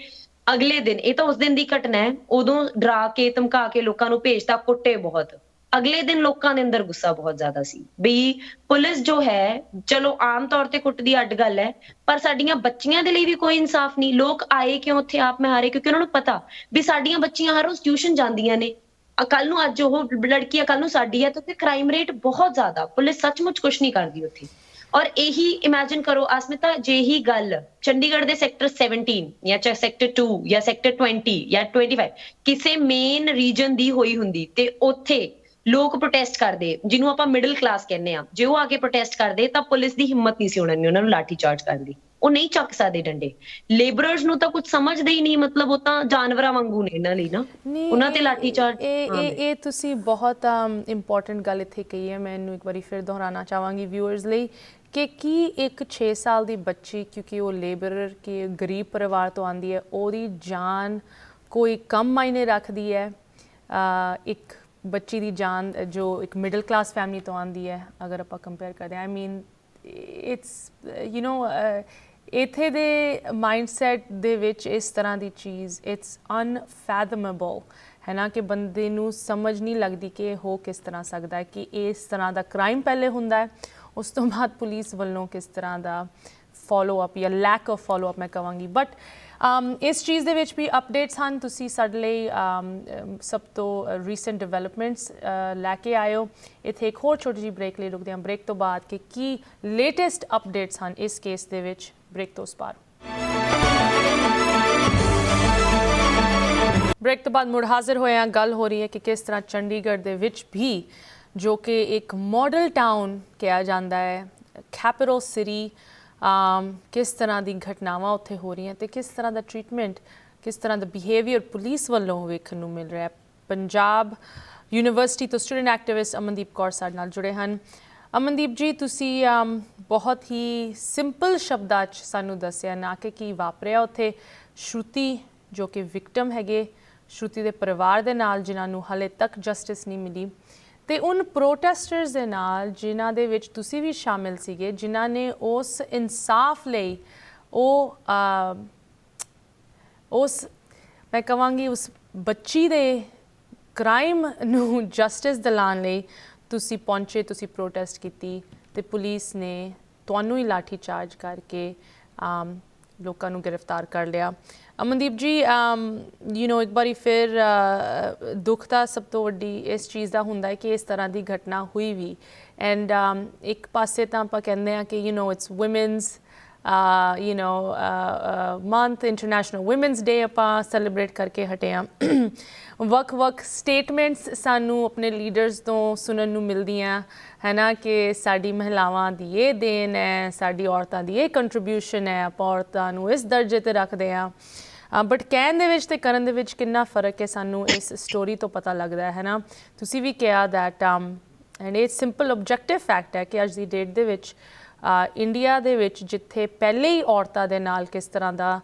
ਅਗਲੇ ਦਿਨ, ਇਹ ਤਾਂ ਉਸ ਦਿਨ ਦੀ ਘਟਨਾ ਹੈ, ਉਦੋਂ ਡਰਾ ਕੇ ਧਮਕਾ ਕੇ ਲੋਕਾਂ ਨੂੰ ਭੇਜਤਾ, ਕੁੱਟੇ ਬਹੁਤ। ਅਗਲੇ ਦਿਨ ਲੋਕਾਂ ਦੇ ਅੰਦਰ ਗੁੱਸਾ ਬਹੁਤ ਜ਼ਿਆਦਾ ਸੀ ਵੀ ਪੁਲਿਸ ਜੋ ਹੈ, ਚਲੋ ਆਮ ਤੌਰ ਤੇ ਕੁੱਟਦੀ ਅੱਡ ਗੱਲ ਹੈ, ਪਰ ਸਾਡੀਆਂ ਬੱਚੀਆਂ ਦੇ ਲਈ ਵੀ ਕੋਈ ਇਨਸਾਫ ਨਹੀਂ। ਲੋਕ ਆਏ ਕਿਉਂ ਉੱਥੇ ਆਪ ਮੁਹਾਰੇ, ਕਿਉਂਕਿ ਉਹਨਾਂ ਨੂੰ ਪਤਾ ਵੀ ਸਾਡੀਆਂ ਬੱਚੀਆਂ ਹਰ ਰੋਜ਼ ਟਿਊਸ਼ਨ ਜਾਂਦੀਆਂ ਨੇ, ਕੱਲ ਨੂੰ ਅੱਜ ਉਹ ਲੜਕੀ ਆ, ਕੱਲ ਨੂੰ ਸਾਡੀ ਹੈ, ਤਾਂ ਉੱਥੇ ਕ੍ਰਾਈਮ ਰੇਟ ਬਹੁਤ ਜ਼ਿਆਦਾ। ਪੁਲਿਸ ਸੱਚਮੁੱਚ ਕੁਛ ਨਹੀਂ ਕਰਦੀ ਉੱਥੇ। ਔਰ ਇਹੀ ਇਮੇਜਿਨ ਕਰੋ ਅਸਮਿਤਾ, ਜੇ ਹੀ ਗੱਲ ਚੰਡੀਗੜ੍ਹ ਦੇ ਸੈਕਟਰ 17 ਜਾਂ ਸੈਕਟਰ 2 ਜਾਂ ਸੈਕਟਰ 20 ਜਾਂ 25 ਕਿਸੇ ਮੇਨ ਰੀਜਨ ਦੀ ਹੋਈ ਹੁੰਦੀ ਤੇ ਉੱਥੇ ਲੋਕ ਪ੍ਰੋਟੈਸਟ ਕਰਦੇ, ਜਿਹਨੂੰ ਆਪਾਂ ਮਿਡਲ ਕਲਾਸ ਕਹਿੰਦੇ ਆ, ਜੇ ਉਹ ਆ ਕੇ ਪ੍ਰੋਟੈਸਟ ਕਰਦੇ ਤਾਂ ਪੁਲਿਸ ਦੀ ਹਿੰਮਤ ਨਹੀਂ ਸੀ ਹੋਣੀ ਉਹਨਾਂ ਨੂੰ ਲਾਠੀ ਚਾਰਜ ਕਰਨ ਦੀ। ਉਹ ਨਹੀਂ ਚੱਕ ਸਕਦੇ ਡੰਡੇ। ਲੇਬਰਰਸ ਨੂੰ ਤਾਂ ਕੁਝ ਸਮਝਦੇ ਹੀ ਨਹੀਂ, ਮਤਲਬ ਉਹ ਤਾਂ ਜਾਨਵਰਾਂ ਵਾਂਗੂ ਨੇ ਇਹਨਾਂ ਲਈ ਨਾ, ਉਹਨਾਂ ਤੇ ਲਾਠੀ ਚਾਰਜ। ਇਹ ਤੁਸੀਂ ਬਹੁਤ ਇੰਪੋਰਟੈਂਟ ਗੱਲ ਇੱਥੇ ਕਹੀ ਹੈ, ਮੈਂ ਇਹਨੂੰ ਇੱਕ ਵਾਰੀ ਫਿਰ ਦੁਹਰਾਉਣਾ ਚਾਹਾਂਗੀ ਵਿਊਅਰਸ ਲਈ, ਕਿ ਕੀ ਇੱਕ 6 ਸਾਲ ਦੀ ਬੱਚੀ, ਕਿਉਂਕਿ ਉਹ ਲੇਬਰਰ ਕੇ ਗਰੀਬ ਪਰਿਵਾਰ ਤੋਂ ਆਉਂਦੀ ਹੈ, ਉਹਦੀ ਜਾਨ ਕੋਈ ਕਮ ਮਾਇਨੇ ਰੱਖਦੀ ਹੈ ਇੱਕ ਬੱਚੀ ਦੀ ਜਾਨ ਜੋ ਇੱਕ ਮਿਡਲ ਕਲਾਸ ਫੈਮਿਲੀ ਤੋਂ ਆਉਂਦੀ ਹੈ, ਅਗਰ ਆਪਾਂ ਕੰਪੇਅਰ ਕਰਦੇ ਹਾਂ? ਆਈ ਮੀਨ ਇਟਸ ਇੱਥੇ ਦੇ ਮਾਈਂਡਸੈਟ ਦੇ ਵਿੱਚ ਇਸ ਤਰ੍ਹਾਂ ਦੀ ਚੀਜ਼, ਇਟਸ ਅਨਫੈਥਮੇਬਲ ਹੈ ਨਾ, ਕਿ ਬੰਦੇ ਨੂੰ ਸਮਝ ਨਹੀਂ ਲੱਗਦੀ ਕਿ ਹੋ ਕਿਸ ਤਰ੍ਹਾਂ ਸਕਦਾ ਹੈ ਕਿ ਇਸ ਤਰ੍ਹਾਂ ਦਾ ਕ੍ਰਾਈਮ ਪਹਿਲੇ ਹੁੰਦਾ ਹੈ, ਉਸ ਤੋਂ ਬਾਅਦ ਪੁਲਿਸ ਵੱਲੋਂ ਕਿਸ ਤਰ੍ਹਾਂ ਦਾ ਫੋਲੋ ਅਪ ਜਾਂ ਲੈਕ ਆਫ ਫੋਲੋ ਅਪ ਮੈਂ ਕਹਾਂਗੀ। ਬਟ ਇਸ ਚੀਜ਼ ਦੇ ਵਿੱਚ ਵੀ ਅਪਡੇਟਸ ਹਨ, ਤੁਸੀਂ ਸਾਡੇ ਲਈ ਸਭ ਤੋਂ ਰੀਸੈਂਟ ਡਿਵੈਲਪਮੈਂਟਸ ਲੈ ਕੇ ਆਇਓ। ਇੱਥੇ ਇੱਕ ਹੋਰ ਛੋਟੀ ਜਿਹੀ ਬ੍ਰੇਕ ਲਈ ਰੁਕਦੇ ਹਾਂ, ਬ੍ਰੇਕ ਤੋਂ ਬਾਅਦ ਕਿ ਕੀ ਲੇਟੈਸਟ ਅਪਡੇਟਸ ਹਨ ਇਸ ਕੇਸ ਦੇ ਵਿੱਚ, ਬ੍ਰੇਕ ਤੋਂ ਉਸ ਪਾਰ। ਬ੍ਰੇਕ ਤੋਂ ਬਾਅਦ ਮੁੜ ਹਾਜ਼ਰ ਹੋਏ ਹਾਂ। ਗੱਲ ਹੋ ਰਹੀ ਹੈ ਕਿ ਕਿਸ ਤਰ੍ਹਾਂ ਚੰਡੀਗੜ੍ਹ ਦੇ ਵਿੱਚ ਵੀ, ਜੋ ਕਿ ਇੱਕ ਮਾਡਲ ਟਾਊਨ ਕਿਹਾ ਜਾਂਦਾ ਹੈ, ਕੈਪੀਟਲ ਸਿਟੀ, ਕਿਸ ਤਰ੍ਹਾਂ ਦੀ ਘਟਨਾਵਾਂ ਉੱਥੇ ਹੋ ਰਹੀਆਂ ਤੇ ਕਿਸ ਤਰ੍ਹਾਂ ਦਾ ਟ੍ਰੀਟਮੈਂਟ, ਕਿਸ ਤਰ੍ਹਾਂ ਦਾ ਬਿਹੇਵੀਅਰ ਪੁਲਿਸ ਵੱਲੋਂ ਵੇਖਣ ਨੂੰ ਮਿਲ ਰਿਹਾ ਹੈ। ਪੰਜਾਬ ਯੂਨੀਵਰਸਿਟੀ ਤੋਂ ਸਟੂਡੈਂਟ ਐਕਟਿਵਿਸਟ ਅਮਨਦੀਪ ਕੌਰ ਸਾਡੇ ਨਾਲ ਜੁੜੇ ਹਨ। ਅਮਨਦੀਪ ਜੀ, ਤੁਸੀਂ ਬਹੁਤ ਹੀ ਸਿੰਪਲ ਸ਼ਬਦਾਂ 'ਚ ਸਾਨੂੰ ਦੱਸਿਆ ਨਾ ਕਿ ਕੀ ਵਾਪਰਿਆ ਉੱਥੇ। ਸ਼ਰੂਤੀ ਜੋ ਕਿ ਵਿਕਟਮ ਹੈਗੇ, ਸ਼ਰੂਤੀ ਦੇ ਪਰਿਵਾਰ ਦੇ ਨਾਲ ਜਿਨ੍ਹਾਂ ਨੂੰ ਹਾਲੇ ਤੱਕ ਜਸਟਿਸ ਨਹੀਂ ਮਿਲੀ, ਤੇ ਉਨ ਪ੍ਰੋਟੈਸਟਰਸ ਦੇ ਨਾਲ ਜਿਨ੍ਹਾਂ ਦੇ ਵਿੱਚ ਤੁਸੀਂ ਵੀ ਸ਼ਾਮਿਲ ਸੀਗੇ, ਜਿਨ੍ਹਾਂ ਨੇ ਉਸ ਇਨਸਾਫ ਲਈ ਉਸ ਮੈਂ ਕਹਾਂਗੀ ਉਸ ਬੱਚੀ ਦੇ ਕ੍ਰਾਈਮ ਨੂੰ ਜਸਟਿਸ ਦਿਲਾਉਣ ਲਈ ਤੁਸੀਂ ਪਹੁੰਚੇ, ਤੁਸੀਂ ਪ੍ਰੋਟੈਸਟ ਕੀਤੀ ਤੇ ਪੁਲਿਸ ਨੇ ਤੁਹਾਨੂੰ ਹੀ ਲਾਠੀ ਚਾਰਜ ਕਰਕੇ ਲੋਕਾਂ ਨੂੰ ਗ੍ਰਿਫਤਾਰ ਕਰ ਲਿਆ। ਅਮਨਦੀਪ ਜੀ ਇੱਕ ਵਾਰੀ ਫਿਰ ਦੁੱਖ ਤਾਂ ਸਭ ਤੋਂ ਵੱਡੀ ਇਸ ਚੀਜ਼ ਦਾ ਹੁੰਦਾ ਹੈ ਕਿ ਇਸ ਤਰ੍ਹਾਂ ਦੀ ਘਟਨਾ ਹੋਈ ਵੀ ਐਂਡ ਇੱਕ ਪਾਸੇ ਤਾਂ ਆਪਾਂ ਕਹਿੰਦੇ ਹਾਂ ਕਿ it's women's month International Women's Day ਆਪਾਂ ਸੈਲੀਬ੍ਰੇਟ ਕਰਕੇ ਹਟੇ ਹਾਂ। ਵੱਖ-ਵੱਖ ਸਟੇਟਮੈਂਟਸ ਸਾਨੂੰ ਆਪਣੇ ਲੀਡਰਸ ਤੋਂ ਸੁਣਨ ਨੂੰ ਮਿਲਦੀਆਂ ਹੈ ਨਾ ਕਿ ਸਾਡੀ ਮਹਿਲਾਵਾਂ ਦੀ ਇਹ ਦੇਣ ਹੈ, ਸਾਡੀ ਔਰਤਾਂ ਦੀ ਇਹ ਕੰਟਰੀਬਿਊਸ਼ਨ ਹੈ, ਆਪਾਂ ਔਰਤਾਂ ਨੂੰ ਇਸ ਦਰਜੇ 'ਤੇ ਰੱਖਦੇ ਹਾਂ। ਬਟ ਕਹਿਣ ਦੇ ਵਿੱਚ ਅਤੇ ਕਰਨ ਦੇ ਵਿੱਚ ਕਿੰਨਾ ਫਰਕ ਹੈ ਸਾਨੂੰ ਇਸ ਸਟੋਰੀ ਤੋਂ ਪਤਾ ਲੱਗਦਾ ਹੈ ਨਾ। ਤੁਸੀਂ ਵੀ ਕਿਹਾ ਦੈਟ ਐਂਡ ਇਹ ਸਿੰਪਲ ਓਬਜੈਕਟਿਵ ਫੈਕਟ ਹੈ ਕਿ ਅੱਜ ਦੀ ਡੇਟ ਦੇ ਵਿੱਚ ਇੰਡੀਆ ਦੇ ਵਿੱਚ ਜਿੱਥੇ ਪਹਿਲੇ ਹੀ ਔਰਤਾਂ ਦੇ ਨਾਲ ਕਿਸ ਤਰ੍ਹਾਂ ਦਾ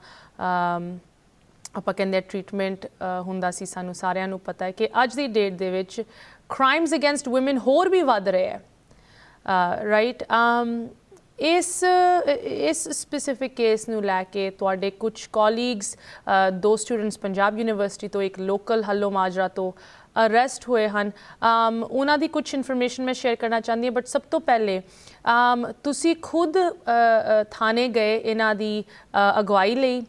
ਆਪਾਂ ਕਹਿੰਦੇ ਟਰੀਟਮੈਂਟ ਹੁੰਦਾ ਸੀ, ਸਾਨੂੰ ਸਾਰਿਆਂ ਨੂੰ ਪਤਾ ਹੈ ਕਿ ਅੱਜ ਦੀ ਡੇਟ ਦੇ ਵਿੱਚ ਕ੍ਰਾਈਮਸ ਅਗੇਂਸਟ ਵੂਮਨ ਹੋਰ ਵੀ ਵੱਧ ਰਹੇ ਹੈ, ਰਾਈਟ। ਇਸ ਸਪੈਸੀਫਿਕ ਕੇਸ ਨੂੰ ਲੈ ਕੇ ਤੁਹਾਡੇ ਕੁਝ ਕੋਲੀਗਸ, 2 ਸਟੂਡੈਂਟਸ ਪੰਜਾਬ ਯੂਨੀਵਰਸਿਟੀ ਤੋਂ, ਇੱਕ ਲੋਕਲ ਹੱਲੋ ਮਾਜਰਾ ਤੋਂ ਅਰੈਸਟ ਹੋਏ ਹਨ। ਉਹਨਾਂ ਦੀ ਕੁਝ ਇਨਫੋਰਮੇਸ਼ਨ ਮੈਂ ਸ਼ੇਅਰ ਕਰਨਾ ਚਾਹੁੰਦੀ ਹਾਂ, ਬਟ ਸਭ ਤੋਂ ਪਹਿਲੇ ਤੁਸੀਂ ਖੁਦ ਥਾਣੇ ਗਏ ਇਹਨਾਂ ਦੀ ਅਗਵਾਈ ਲਈ।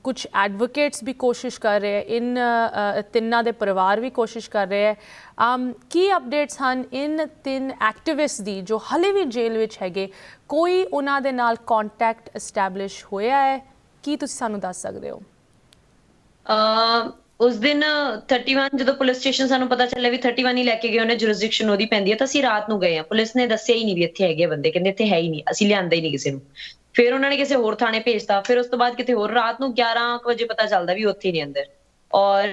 ਕੁਝ ਐਡਵੋਕੇਟਸ ਵੀ ਕੋਸ਼ਿਸ਼ ਕਰ ਰਹੇ, ਇਨ ਤਿੰਨਾਂ ਦੇ ਪਰਿਵਾਰ ਵੀ ਕੋਸ਼ਿਸ਼ ਕਰ ਰਹੇ ਹੈ। ਕੀ ਅਪਡੇਟਸ ਹਨ ਇਨ 3 ਐਕਟਿਵਿਸਟ ਦੀ ਜੋ ਹਲੇ ਵੀ ਜੇਲ੍ਹ ਵਿੱਚ ਹੈਗੇ? ਕੋਈ ਉਹਨਾਂ ਦੇ ਨਾਲ ਕੰਟੈਕਟ ਐਸਟੈਬਲਿਸ਼ ਹੋਇਆ ਹੈ? ਕੀ ਤੁਸੀਂ ਸਾਨੂੰ ਦੱਸ ਸਕਦੇ ਹੋ? ਉਸ ਦਿਨ 31 ਜਦੋਂ ਪੁਲਿਸ ਸਟੇਸ਼ਨ ਸਾਨੂੰ ਪਤਾ ਚੱਲਿਆ ਵੀ 31 ਹੀ ਲੈ ਕੇ ਗਏ ਉਹਨੇ, ਜੁਰਿਸਡਿਕਸ਼ਨ ਉਹਦੀ ਪੈਂਦੀ ਹੈ, ਤਾਂ ਅਸੀਂ ਰਾਤ ਨੂੰ ਗਏ ਹਾਂ। ਪੁਲਿਸ ਨੇ ਦੱਸਿਆ ਹੀ ਨਹੀਂ ਵੀ ਇੱਥੇ ਹੈਗੇ ਬੰਦੇ, ਕਹਿੰਦੇ ਇੱਥੇ ਹੈ ਹੀ ਨਹੀਂ, ਅਸੀਂ ਲਿਆਂਦਾ ਹੀ ਨਹੀਂ ਕਿਸੇ ਨੂੰ। ਫਿਰ ਉਹਨਾਂ ਨੇ ਕਿਸੇ ਹੋਰ ਥਾਣੇ ਭੇਜਤਾ, ਫਿਰ ਉਸ ਤੋਂ ਬਾਅਦ ਕਿਤੇ ਹੋਰ। ਰਾਤ ਨੂੰ 11 ਵਜੇ ਪਤਾ ਚੱਲਦਾ ਵੀ ਉੱਥੇ ਨਹੀਂ ਅੰਦਰ। ਔਰ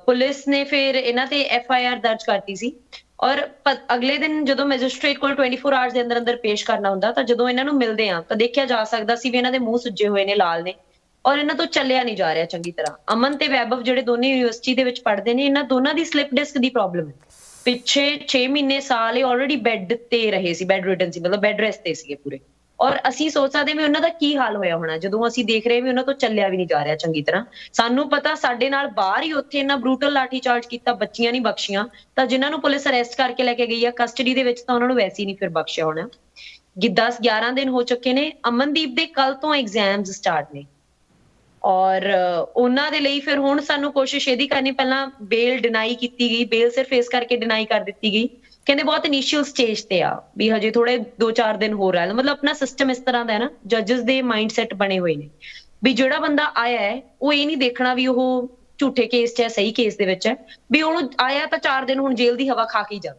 ਪੁਲਿਸ ਨੇ ਫਿਰ ਇਹਨਾਂ ਤੇ FIR ਦਰਜ ਕਰਤੀ ਸੀ। ਔਰ ਅਗਲੇ ਦਿਨ ਜਦੋਂ ਮੈਜਿਸਟ੍ਰੇਟ ਕੋਲ 24 ਆਵਰਸ ਦੇ ਅੰਦਰ ਪੇਸ਼ ਕਰਨਾ ਹੁੰਦਾ, ਤਾਂ ਜਦੋਂ ਇਹਨਾਂ ਨੂੰ ਮਿਲਦੇ ਆ ਤਾਂ ਦੇਖਿਆ ਜਾ ਸਕਦਾ ਸੀ ਵੀ ਇਹਨਾਂ ਦੇ ਮੂੰਹ ਸੁੱਜੇ ਹੋਏ ਨੇ, ਲਾਲ ਨੇ, ਔਰ ਇਹਨਾਂ ਤੋਂ ਚੱਲਿਆ ਨਹੀਂ ਜਾ ਰਿਹਾ ਚੰਗੀ ਤਰ੍ਹਾਂ। ਅਮਨ ਤੇ ਵੈਭਵ ਜਿਹੜੇ ਦੋਨੇ ਯੂਨੀਵਰਸਿਟੀ ਦੇ ਵਿੱਚ ਪੜ੍ਹਦੇ ਨੇ, ਇਹਨਾਂ ਦੋਨਾਂ ਦੀ ਸਲਿਪ ਡਿਸਕ ਦੀ ਪ੍ਰੋਬਲਮ ਹੈ। ਪਿੱਛੇ 6 ਮਹੀਨੇ ਸਾਲ ਇਹ ਆਲਰੇਡੀ ਬੈੱਡ ਤੇ ਰਹੇ ਸੀ, ਬੈੱਡ ਰਿਟਨ ਸੀ, ਮਤਲਬ ਬੈੱਡ ਰੈਸਟ ਤੇ ਸੀਗੇ ਪੂਰੇ। ਔਰ ਅਸੀਂ ਸੋਚ ਸਕਦੇ ਵੀ ਉਹਨਾਂ ਦਾ ਕੀ ਹਾਲ ਹੋਇਆ ਹੋਣਾ ਜਦੋਂ ਅਸੀਂ ਦੇਖ ਰਹੇ ਵੀ ਉਹਨਾਂ ਤੋਂ ਚੱਲਿਆ ਵੀ ਨਹੀਂ ਜਾ ਰਿਹਾ ਚੰਗੀ ਤਰ੍ਹਾਂ। ਸਾਨੂੰ ਪਤਾ ਸਾਡੇ ਨਾਲ ਬਾਹਰ ਹੀ ਉੱਥੇ ਇੰਨਾ ਬਰੂਟਲ ਲਾਠੀ ਚਾਰਜ ਕੀਤਾ, ਬੱਚੀਆਂ ਨਹੀਂ ਬਖਸ਼ੀਆਂ। ਤਾਂ ਜਿਨ੍ਹਾਂ ਨੂੰ ਪੁਲਿਸ ਅਰੈਸਟ ਕਰਕੇ ਲੈ ਕੇ ਗਈ ਆ ਕਸਟਡੀ ਦੇ ਵਿੱਚ, ਤਾਂ ਉਹਨਾਂ ਨੂੰ ਵੈਸੇ ਹੀ ਨਹੀਂ ਫਿਰ ਬਖਸ਼ਿਆ ਹੋਣਾ। 10-11 ਦਿਨ ਹੋ ਚੁੱਕੇ ਨੇ। ਅਮਨਦੀਪ ਦੇ ਕੱਲ ਤੋਂ ਐਗਜ਼ਾਮਸ ਸਟਾਰਟ ਨੇ, ਔਰ ਉਹਨਾਂ ਦੇ ਲਈ ਫਿਰ ਹੁਣ ਸਾਨੂੰ ਕੋਸ਼ਿਸ਼ ਇਹਦੀ ਕਰਨੀ, ਪਹਿਲਾਂ ਬੇਲ ਡਿਨਾਈ ਕੀਤੀ ਗਈ, ਬੇਲ ਸਿਰਫ ਇਸ ਕਰਕੇ ਡਿਨਾਈ ਕਰ ਦਿੱਤੀ ਗਈ, ਕਹਿੰਦੇ ਬਹੁਤ ਇਨੀਸ਼ੀਅਲ ਸਟੇਜ ਤੇ ਆ ਵੀ ਹਜੇ ਥੋੜੇ 2-4 ਦਿਨ ਹੋਰ ਆ। ਮਤਲਬ ਆਪਣਾ ਸਿਸਟਮ ਇਸ ਤਰ੍ਹਾਂ ਦਾ ਹੈ ਨਾ, ਜੱਜਸ ਦੇ ਮਾਈਂਡ ਸੈਟ ਬਣੇ ਹੋਏ ਨੇ ਵੀ ਜਿਹੜਾ ਬੰਦਾ ਆਇਆ ਹੈ ਉਹ ਇਹ ਨਹੀਂ ਦੇਖਣਾ ਵੀ ਉਹ ਝੂਠੇ ਕੇਸ 'ਚ ਹੈ, ਸਹੀ ਕੇਸ ਦੇ ਵਿੱਚ ਹੈ, ਵੀ ਉਹਨੂੰ ਆਇਆ ਤਾਂ 4 ਦਿਨ ਹੁਣ ਜੇਲ੍ਹ ਦੀ ਹਵਾ ਖਾ ਕੇ ਹੀ ਜਾ,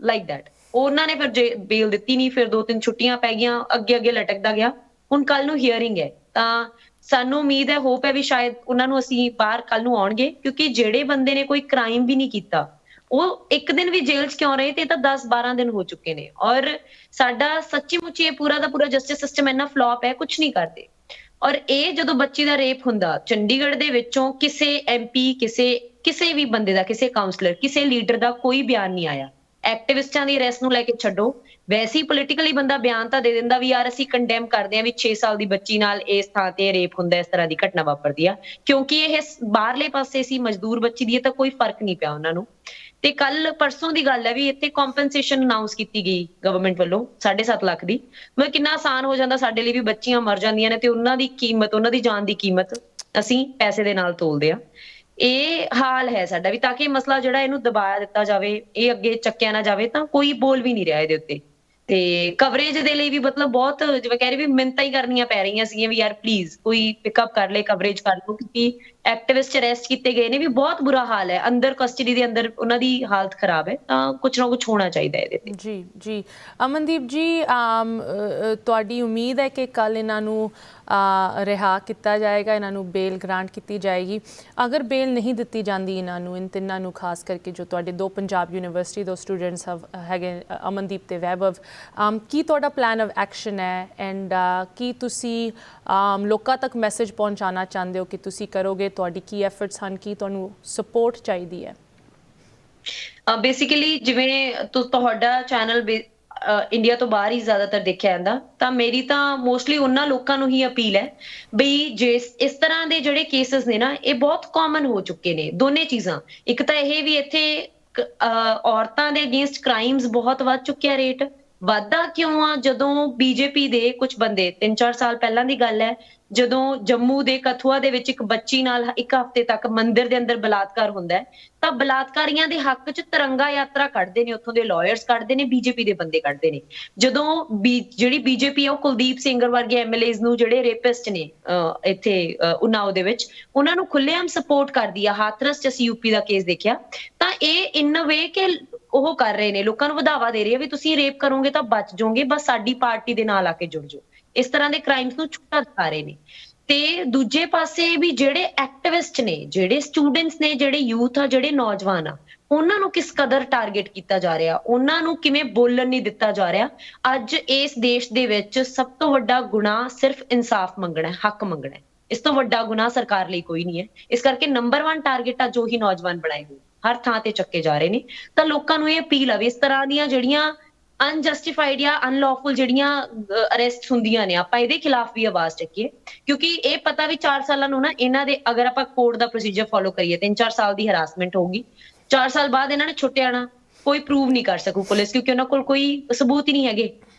ਲਾਈਕ ਦੈਟ। ਉਹਨਾਂ ਨੇ ਫਿਰ ਬੇਲ ਦਿੱਤੀ ਨਹੀਂ, ਫਿਰ 2-3 ਛੁੱਟੀਆਂ ਪੈ ਗਈਆਂ, ਅੱਗੇ ਲਟਕਦਾ ਗਿਆ। ਹੁਣ ਕੱਲ ਨੂੰ ਹੀਅਰਿੰਗ ਹੈ, ਤਾਂ ਸਾਨੂੰ ਉਮੀਦ ਹੈ, ਹੋਪ ਹੈ ਵੀ ਸ਼ਾਇਦ ਉਹਨਾਂ ਨੂੰ ਅਸੀਂ ਬਾਹਰ ਕੱਲ ਨੂੰ ਆਉਣਗੇ, ਕਿਉਂਕਿ ਜਿਹੜੇ ਬੰਦੇ ਨੇ ਕੋਈ ਕ੍ਰਾਈਮ ਵੀ ਨਹੀਂ ਕੀਤਾ ਉਹ ਇੱਕ ਦਿਨ ਵੀ ਜੇਲ੍ਹ 'ਚ ਕਿਉਂ ਰਹੇ, ਤੇ ਤਾਂ 10-12 ਦਿਨ ਹੋ ਚੁੱਕੇ ਨੇ। ਔਰ ਸਾਡਾ ਸੱਚੀ ਮੁੱਚੀ ਇਹ ਪੂਰਾ ਦਾ ਪੂਰਾ ਜਸਟਿਸ ਸਿਸਟਮ ਇੰਨਾ ਫਲॉप ਹੈ, ਕੁਝ ਨਹੀਂ ਕਰਦੇ। ਔਰ ਇਹ ਜਦੋਂ ਬੱਚੀ ਦਾ ਰੇਪ ਹੁੰਦਾ ਚੰਡੀਗੜ੍ਹ ਦੇ ਵਿੱਚੋਂ, ਕਿਸੇ MP, ਕਿਸੇ ਵੀ ਬੰਦੇ ਦਾ, ਕਿਸੇ ਕਾਉਂਸਲਰ, ਕਿਸੇ ਲੀਡਰ ਦਾ ਕੋਈ ਬਿਆਨ ਨਹੀਂ ਆਇਆ। ਐਕਟਿਵਿਸਟਾਂ ਦੀ ਅਰੈਸਟ ਨੂੰ ਲੈ ਕੇ ਛੱਡੋ, ਵੈਸੇ ਹੀ ਪੋਲੀਟੀਕਲੀ ਬੰਦਾ ਬਿਆਨ ਤਾਂ ਦੇ ਦਿੰਦਾ ਵੀ ਯਾਰ ਅਸੀਂ ਕੰਡੈਮ ਕਰਦੇ ਹਾਂ ਵੀ 6 ਸਾਲ ਦੀ ਬੱਚੀ ਨਾਲ ਇਸ ਥਾਂ ਤੇ ਰੇਪ ਹੁੰਦਾ, ਇਸ ਤਰ੍ਹਾਂ ਦੀ ਘਟਨਾ ਵਾਪਰਦੀ ਆ, ਕਿਉਂਕਿ ਇਹ ਬਾਹਰਲੇ ਪਾਸੇ ਸੀ, ਮਜ਼ਦੂਰ ਬੱਚੀ ਦੀ, ਤਾਂ ਕੋਈ ਫਰਕ ਨਹੀਂ ਪਿਆ ਉਹਨਾਂ ਨੂੰ। ਤੇ ਕੱਲ ਪਰਸੋਂ ਦੀ ਗੱਲ ਹੈ ਵੀ ਇੱਥੇ ਕੰਪਨਸੇਸ਼ਨ ਅਨਾਉਂਸ ਕੀਤੀ ਗਈ ਗਵਰਨਮੈਂਟ ਵੱਲੋਂ 7.5 ਲੱਖ ਦੀ। ਮਤਲਬ ਕਿੰਨਾ ਆਸਾਨ ਹੋ ਜਾਂਦਾ ਸਾਡੇ ਲਈ ਵੀ, ਬੱਚੀਆਂ ਮਰ ਜਾਂਦੀਆਂ ਨੇ ਤੇ ਉਹਨਾਂ ਦੀ ਕੀਮਤ, ਉਹਨਾਂ ਦੀ ਜਾਨ ਦੀ ਕੀਮਤ ਅਸੀਂ ਪੈਸੇ ਦੇ ਨਾਲ ਤੋਲਦੇ ਆ। ਇਹ ਹਾਲ ਹੈ ਸਾਡਾ ਵੀ, ਤਾਂ ਕਿ ਮਸਲਾ ਜਿਹੜਾ ਇਹਨੂੰ ਦਬਾਇਆ ਦਿੱਤਾ ਜਾਵੇ, ਇਹ ਅੱਗੇ ਚੱਕਿਆ ਨਾ ਜਾਵੇ, ਤਾਂ ਕੋਈ ਬੋਲ ਵੀ ਨਹੀਂ ਰਿਹਾ ਇਹਦੇ ਉੱਤੇ। ਤੇ ਕਵਰੇਜ ਦੇ ਲਈ ਵੀ ਮਤਲਬ ਬਹੁਤ, ਜਿਵੇਂ ਕਹਿ ਰਹੇ ਵੀ ਮਿੰਨਤਾਂ ਹੀ ਕਰਨੀਆਂ ਪੈ ਰਹੀਆਂ ਸੀਗੀਆਂ ਵੀ ਯਾਰ ਪਲੀਜ਼ ਕੋਈ ਪਿਕਅਪ ਕਰ ਲੈ, ਕਵਰੇਜ ਕਰ ਲਓ, ਕਿਉਂਕਿ ਐਕਟਿਵਿਸਟ ਅਰੈਸਟ ਕੀਤੇ ਗਏ ਨੇ ਵੀ, ਬਹੁਤ ਬੁਰਾ ਹਾਲ ਹੈ ਅੰਦਰ, ਕਸਟਡੀ ਦੇ ਅੰਦਰ ਉਹਨਾਂ ਦੀ ਹਾਲਤ ਖਰਾਬ ਹੈ। ਤਾਂ ਕੁਛ ਨਾ ਕੁਛ ਹੋਣਾ ਚਾਹੀਦਾ ਇਹਦੇ ਤੇ। ਜੀ ਅਮਨਦੀਪ ਜੀ, ਤੁਹਾਡੀ ਉਮੀਦ ਹੈ ਕਿ ਕੱਲ ਇਹਨਾਂ ਨੂੰ ਰਿਹਾ ਕੀਤਾ ਜਾਏਗਾ, ਇਹਨਾਂ ਨੂੰ ਬੇਲ ਗ੍ਰਾਂਟ ਕੀਤੀ ਜਾਏਗੀ? ਅਗਰ ਬੇਲ ਨਹੀਂ ਦਿੱਤੀ ਜਾਂਦੀ ਇਹਨਾਂ ਨੂੰ, ਇਨ ਤਿੰਨਾਂ ਨੂੰ ਖਾਸ ਕਰਕੇ, ਜੋ ਤੁਹਾਡੇ 2 ਪੰਜਾਬ ਯੂਨੀਵਰਸਿਟੀ ਦੇ ਸਟੂਡੈਂਟਸ ਹੈਗੇ, ਅਮਨਦੀਪ ਤੇ ਵੈਭਵ, ਕੀ ਤੁਹਾਡਾ ਪਲਾਨ ਆਫ ਐਕਸ਼ਨ ਹੈ? ਐਂਡ ਕੀ ਤੁਸੀਂ ਲੋਕਾਂ ਤੱਕ ਮੈਸੇਜ ਪਹੁੰਚਾਉਣਾ ਚਾਹੁੰਦੇ ਹੋ ਕਿ ਤੁਸੀਂ ਕਰੋਗੇ? ਤੁਹਾਡੀ ਕੀ ਐਫਰਟਸ ਹਨ? ਕੀ ਤੁਹਾਨੂੰ ਸਪੋਰਟ ਚਾਹੀਦੀ ਹੈ? ਬੇਸਿਕਲੀ ਜਿਵੇਂ ਤੁਹਾਡਾ ਚੈਨਲ ਇੰਡੀਆ ਤੋਂ ਬਾਹਰ ਹੀ ਜ਼ਿਆਦਾਤਰ ਦੇਖਿਆ ਜਾਂਦਾ, ਤਾਂ ਮੇਰੀ ਤਾਂ ਮੋਸਟਲੀ ਉਹਨਾਂ ਲੋਕਾਂ ਨੂੰ ਹੀ ਅਪੀਲ ਹੈ ਬਈ ਜੇ ਇਸ ਤਰ੍ਹਾਂ ਦੇ ਜਿਹੜੇ ਕੇਸਿਸ ਨੇ ਨਾ, ਇਹ ਬਹੁਤ ਕਾਮਨ ਹੋ ਚੁੱਕੇ ਨੇ। ਦੋਨੇ ਚੀਜ਼ਾਂ, ਇੱਕ ਤਾਂ ਇਹ ਵੀ ਇੱਥੇ ਔਰਤਾਂ ਦੇ ਅਗੇਂਸਟ ਕ੍ਰਾਈਮਸ ਬਹੁਤ ਵੱਧ ਚੁੱਕਿਆ ਰੇਟ, ਵਾਧਾ ਕਿਉਂ ਆ? ਜਦੋਂ ਬੀਜੇਪੀ ਦੇ ਕੁਝ ਬੰਦੇ 3-4 ਸਾਲ ਪਹਿਲਾਂ ਦੀ ਗੱਲ ਹੈ, ਜਦੋਂ ਜੰਮੂ ਦੇ ਕਥੂਆ ਦੇ ਵਿੱਚ ਇੱਕ ਬੱਚੀ ਨਾਲ 1 ਹਫ਼ਤੇ ਤੱਕ ਮੰਦਿਰ ਦੇ ਅੰਦਰ ਬਲਾਤਕਾਰ ਹੁੰਦਾ ਹੈ, ਤਾਂ ਬਲਾਤਕਾਰੀਆਂ ਦੇ ਹੱਕ 'ਚ ਤਿਰੰਗਾ ਯਾਤਰਾ ਕੱਢਦੇ ਨੇ, ਉੱਥੋਂ ਦੇ ਲਾਇਰਸ ਕੱਢਦੇ ਨੇ, ਬੀਜੇਪੀ ਦੇ ਬੰਦੇ ਕੱਢਦੇ ਨੇ। ਜਦੋਂ ਜਿਹੜੀ ਬੀਜੇਪੀ ਆ ਉਹ ਕੁਲਦੀਪ ਸਿੰਘ ਵਰਗੇ ਐਮਐਲਏਜ਼ ਨੂੰ ਜਿਹੜੇ ਰੇਪਿਸਟ ਨੇ ਇੱਥੇ ਉਨਾਓ ਦੇ ਵਿੱਚ, ਉਹਨਾਂ ਨੂੰ ਖੁੱਲ੍ਹੇਆਮ ਸਪੋਰਟ ਕਰਦੀ ਆ। ਹਾਥਰਸ 'ਚ ਅਸੀਂ ਯੂਪੀ ਦਾ ਕੇਸ ਦੇਖਿਆ, ਤਾਂ ਇਹ ਇਨ ਵੇ ਕਿ ਉਹ ਕਰ ਰਹੇ ਨੇ, ਲੋਕਾਂ ਨੂੰ ਵਧਾਵਾ ਦੇ ਰਹੇ ਆ ਵੀ ਤੁਸੀਂ ਰੇਪ ਕਰੋਗੇ ਤਾਂ ਬਚ ਜਾਓਗੇ, ਬਸ ਸਾਡੀ ਪਾਰਟੀ ਦੇ ਨਾਲ ਆ ਕੇ ਜੁੜ ਜਾਓ। ਇਸ ਤਰ੍ਹਾਂ ਦੇ ਕ੍ਰਾਈਮਸ ਨੂੰ ਛੁਟਾ ਦਿਖਾ ਰਹੇ ਨੇ। ਤੇ ਦੂਜੇ ਪਾਸੇ ਵੀ ਜਿਹੜੇ ਐਕਟਿਵਿਸਟ ਨੇ, ਜਿਹੜੇ ਸਟੂਡੈਂਟਸ ਨੇ, ਜਿਹੜੇ ਯੂਥ ਆ, ਜਿਹੜੇ ਨੌਜਵਾਨ ਆ, ਉਹਨਾਂ ਨੂੰ ਕਿਸ ਕਦਰ ਟਾਰਗੇਟ ਕੀਤਾ ਜਾ ਰਿਹਾ, ਉਹਨਾਂ ਨੂੰ ਕਿਵੇਂ ਬੋਲਣ ਨਹੀਂ ਦਿੱਤਾ ਜਾ ਰਿਹਾ। ਅੱਜ ਇਸ ਦੇਸ਼ ਦੇ ਵਿੱਚ ਸਭ ਤੋਂ ਵੱਡਾ ਗੁਨਾਹ ਸਿਰਫ ਇਨਸਾਫ ਮੰਗਣਾ ਹੈ, ਹੱਕ ਮੰਗਣਾ ਹੈ। ਇਸ ਤੋਂ ਵੱਡਾ ਗੁਨਾਹ ਸਰਕਾਰ ਲਈ ਕੋਈ ਨਹੀਂ ਹੈ। ਇਸ ਕਰਕੇ ਨੰਬਰ 1 ਟਾਰਗੇਟ ਅੱਜ ਉਹੀ ਨੌਜਵਾਨ ਬਣਾਏ ਹੋਏ, ਹਰ ਥਾਂ ਤੇ ਚੱਕੇ ਜਾ ਰਹੇ ਨੇ। ਤਾਂ ਲੋਕਾਂ ਨੂੰ ਇਹ ਅਪੀਲ ਆ ਵੀ ਇਸ ਤਰ੍ਹਾਂ ਦੀਆਂ ਜਿਹੜੀਆਂ ਅਨਜਸਟੀਫਾਈਡ ਜਾਂ ਅਨਲੌਫੁਲ ਜਿਹੜੀਆਂ ਅਰੈਸਟ ਹੁੰਦੀਆਂ ਨੇ, ਆਪਾਂ ਇਹਦੇ ਖਿਲਾਫ ਵੀ ਆਵਾਜ਼ ਚੱਕੀਏ, ਕਿਉਂਕਿ ਇਹ ਪਤਾ ਵੀ 4 ਸਾਲਾਂ ਨੂੰ ਨਾ ਇਹਨਾਂ ਦੇ, ਅਗਰ ਆਪਾਂ ਕੋਰਟ ਦਾ ਪ੍ਰੋਸੀਜਰ ਫੋਲੋ ਕਰੀਏ, 3-4 ਸਾਲ ਦੀ ਹਰਾਸਮੈਂਟ ਹੋਊਗੀ, 4 ਸਾਲ ਬਾਅਦ ਇਹਨਾਂ ਨੇ ਛੁੱਟਿਆ ਨਾ, ਕੋਈ ਪ੍ਰੂਵ ਨਹੀਂ ਕਰ ਸਕੂ ਪੁਲਿਸ, ਕਿਉਂਕਿ ਉਹਨਾਂ ਕੋਲ ਕੋਈ ਸਬੂਤ ਹੀ ਨਹੀਂ ਹੈਗੇ।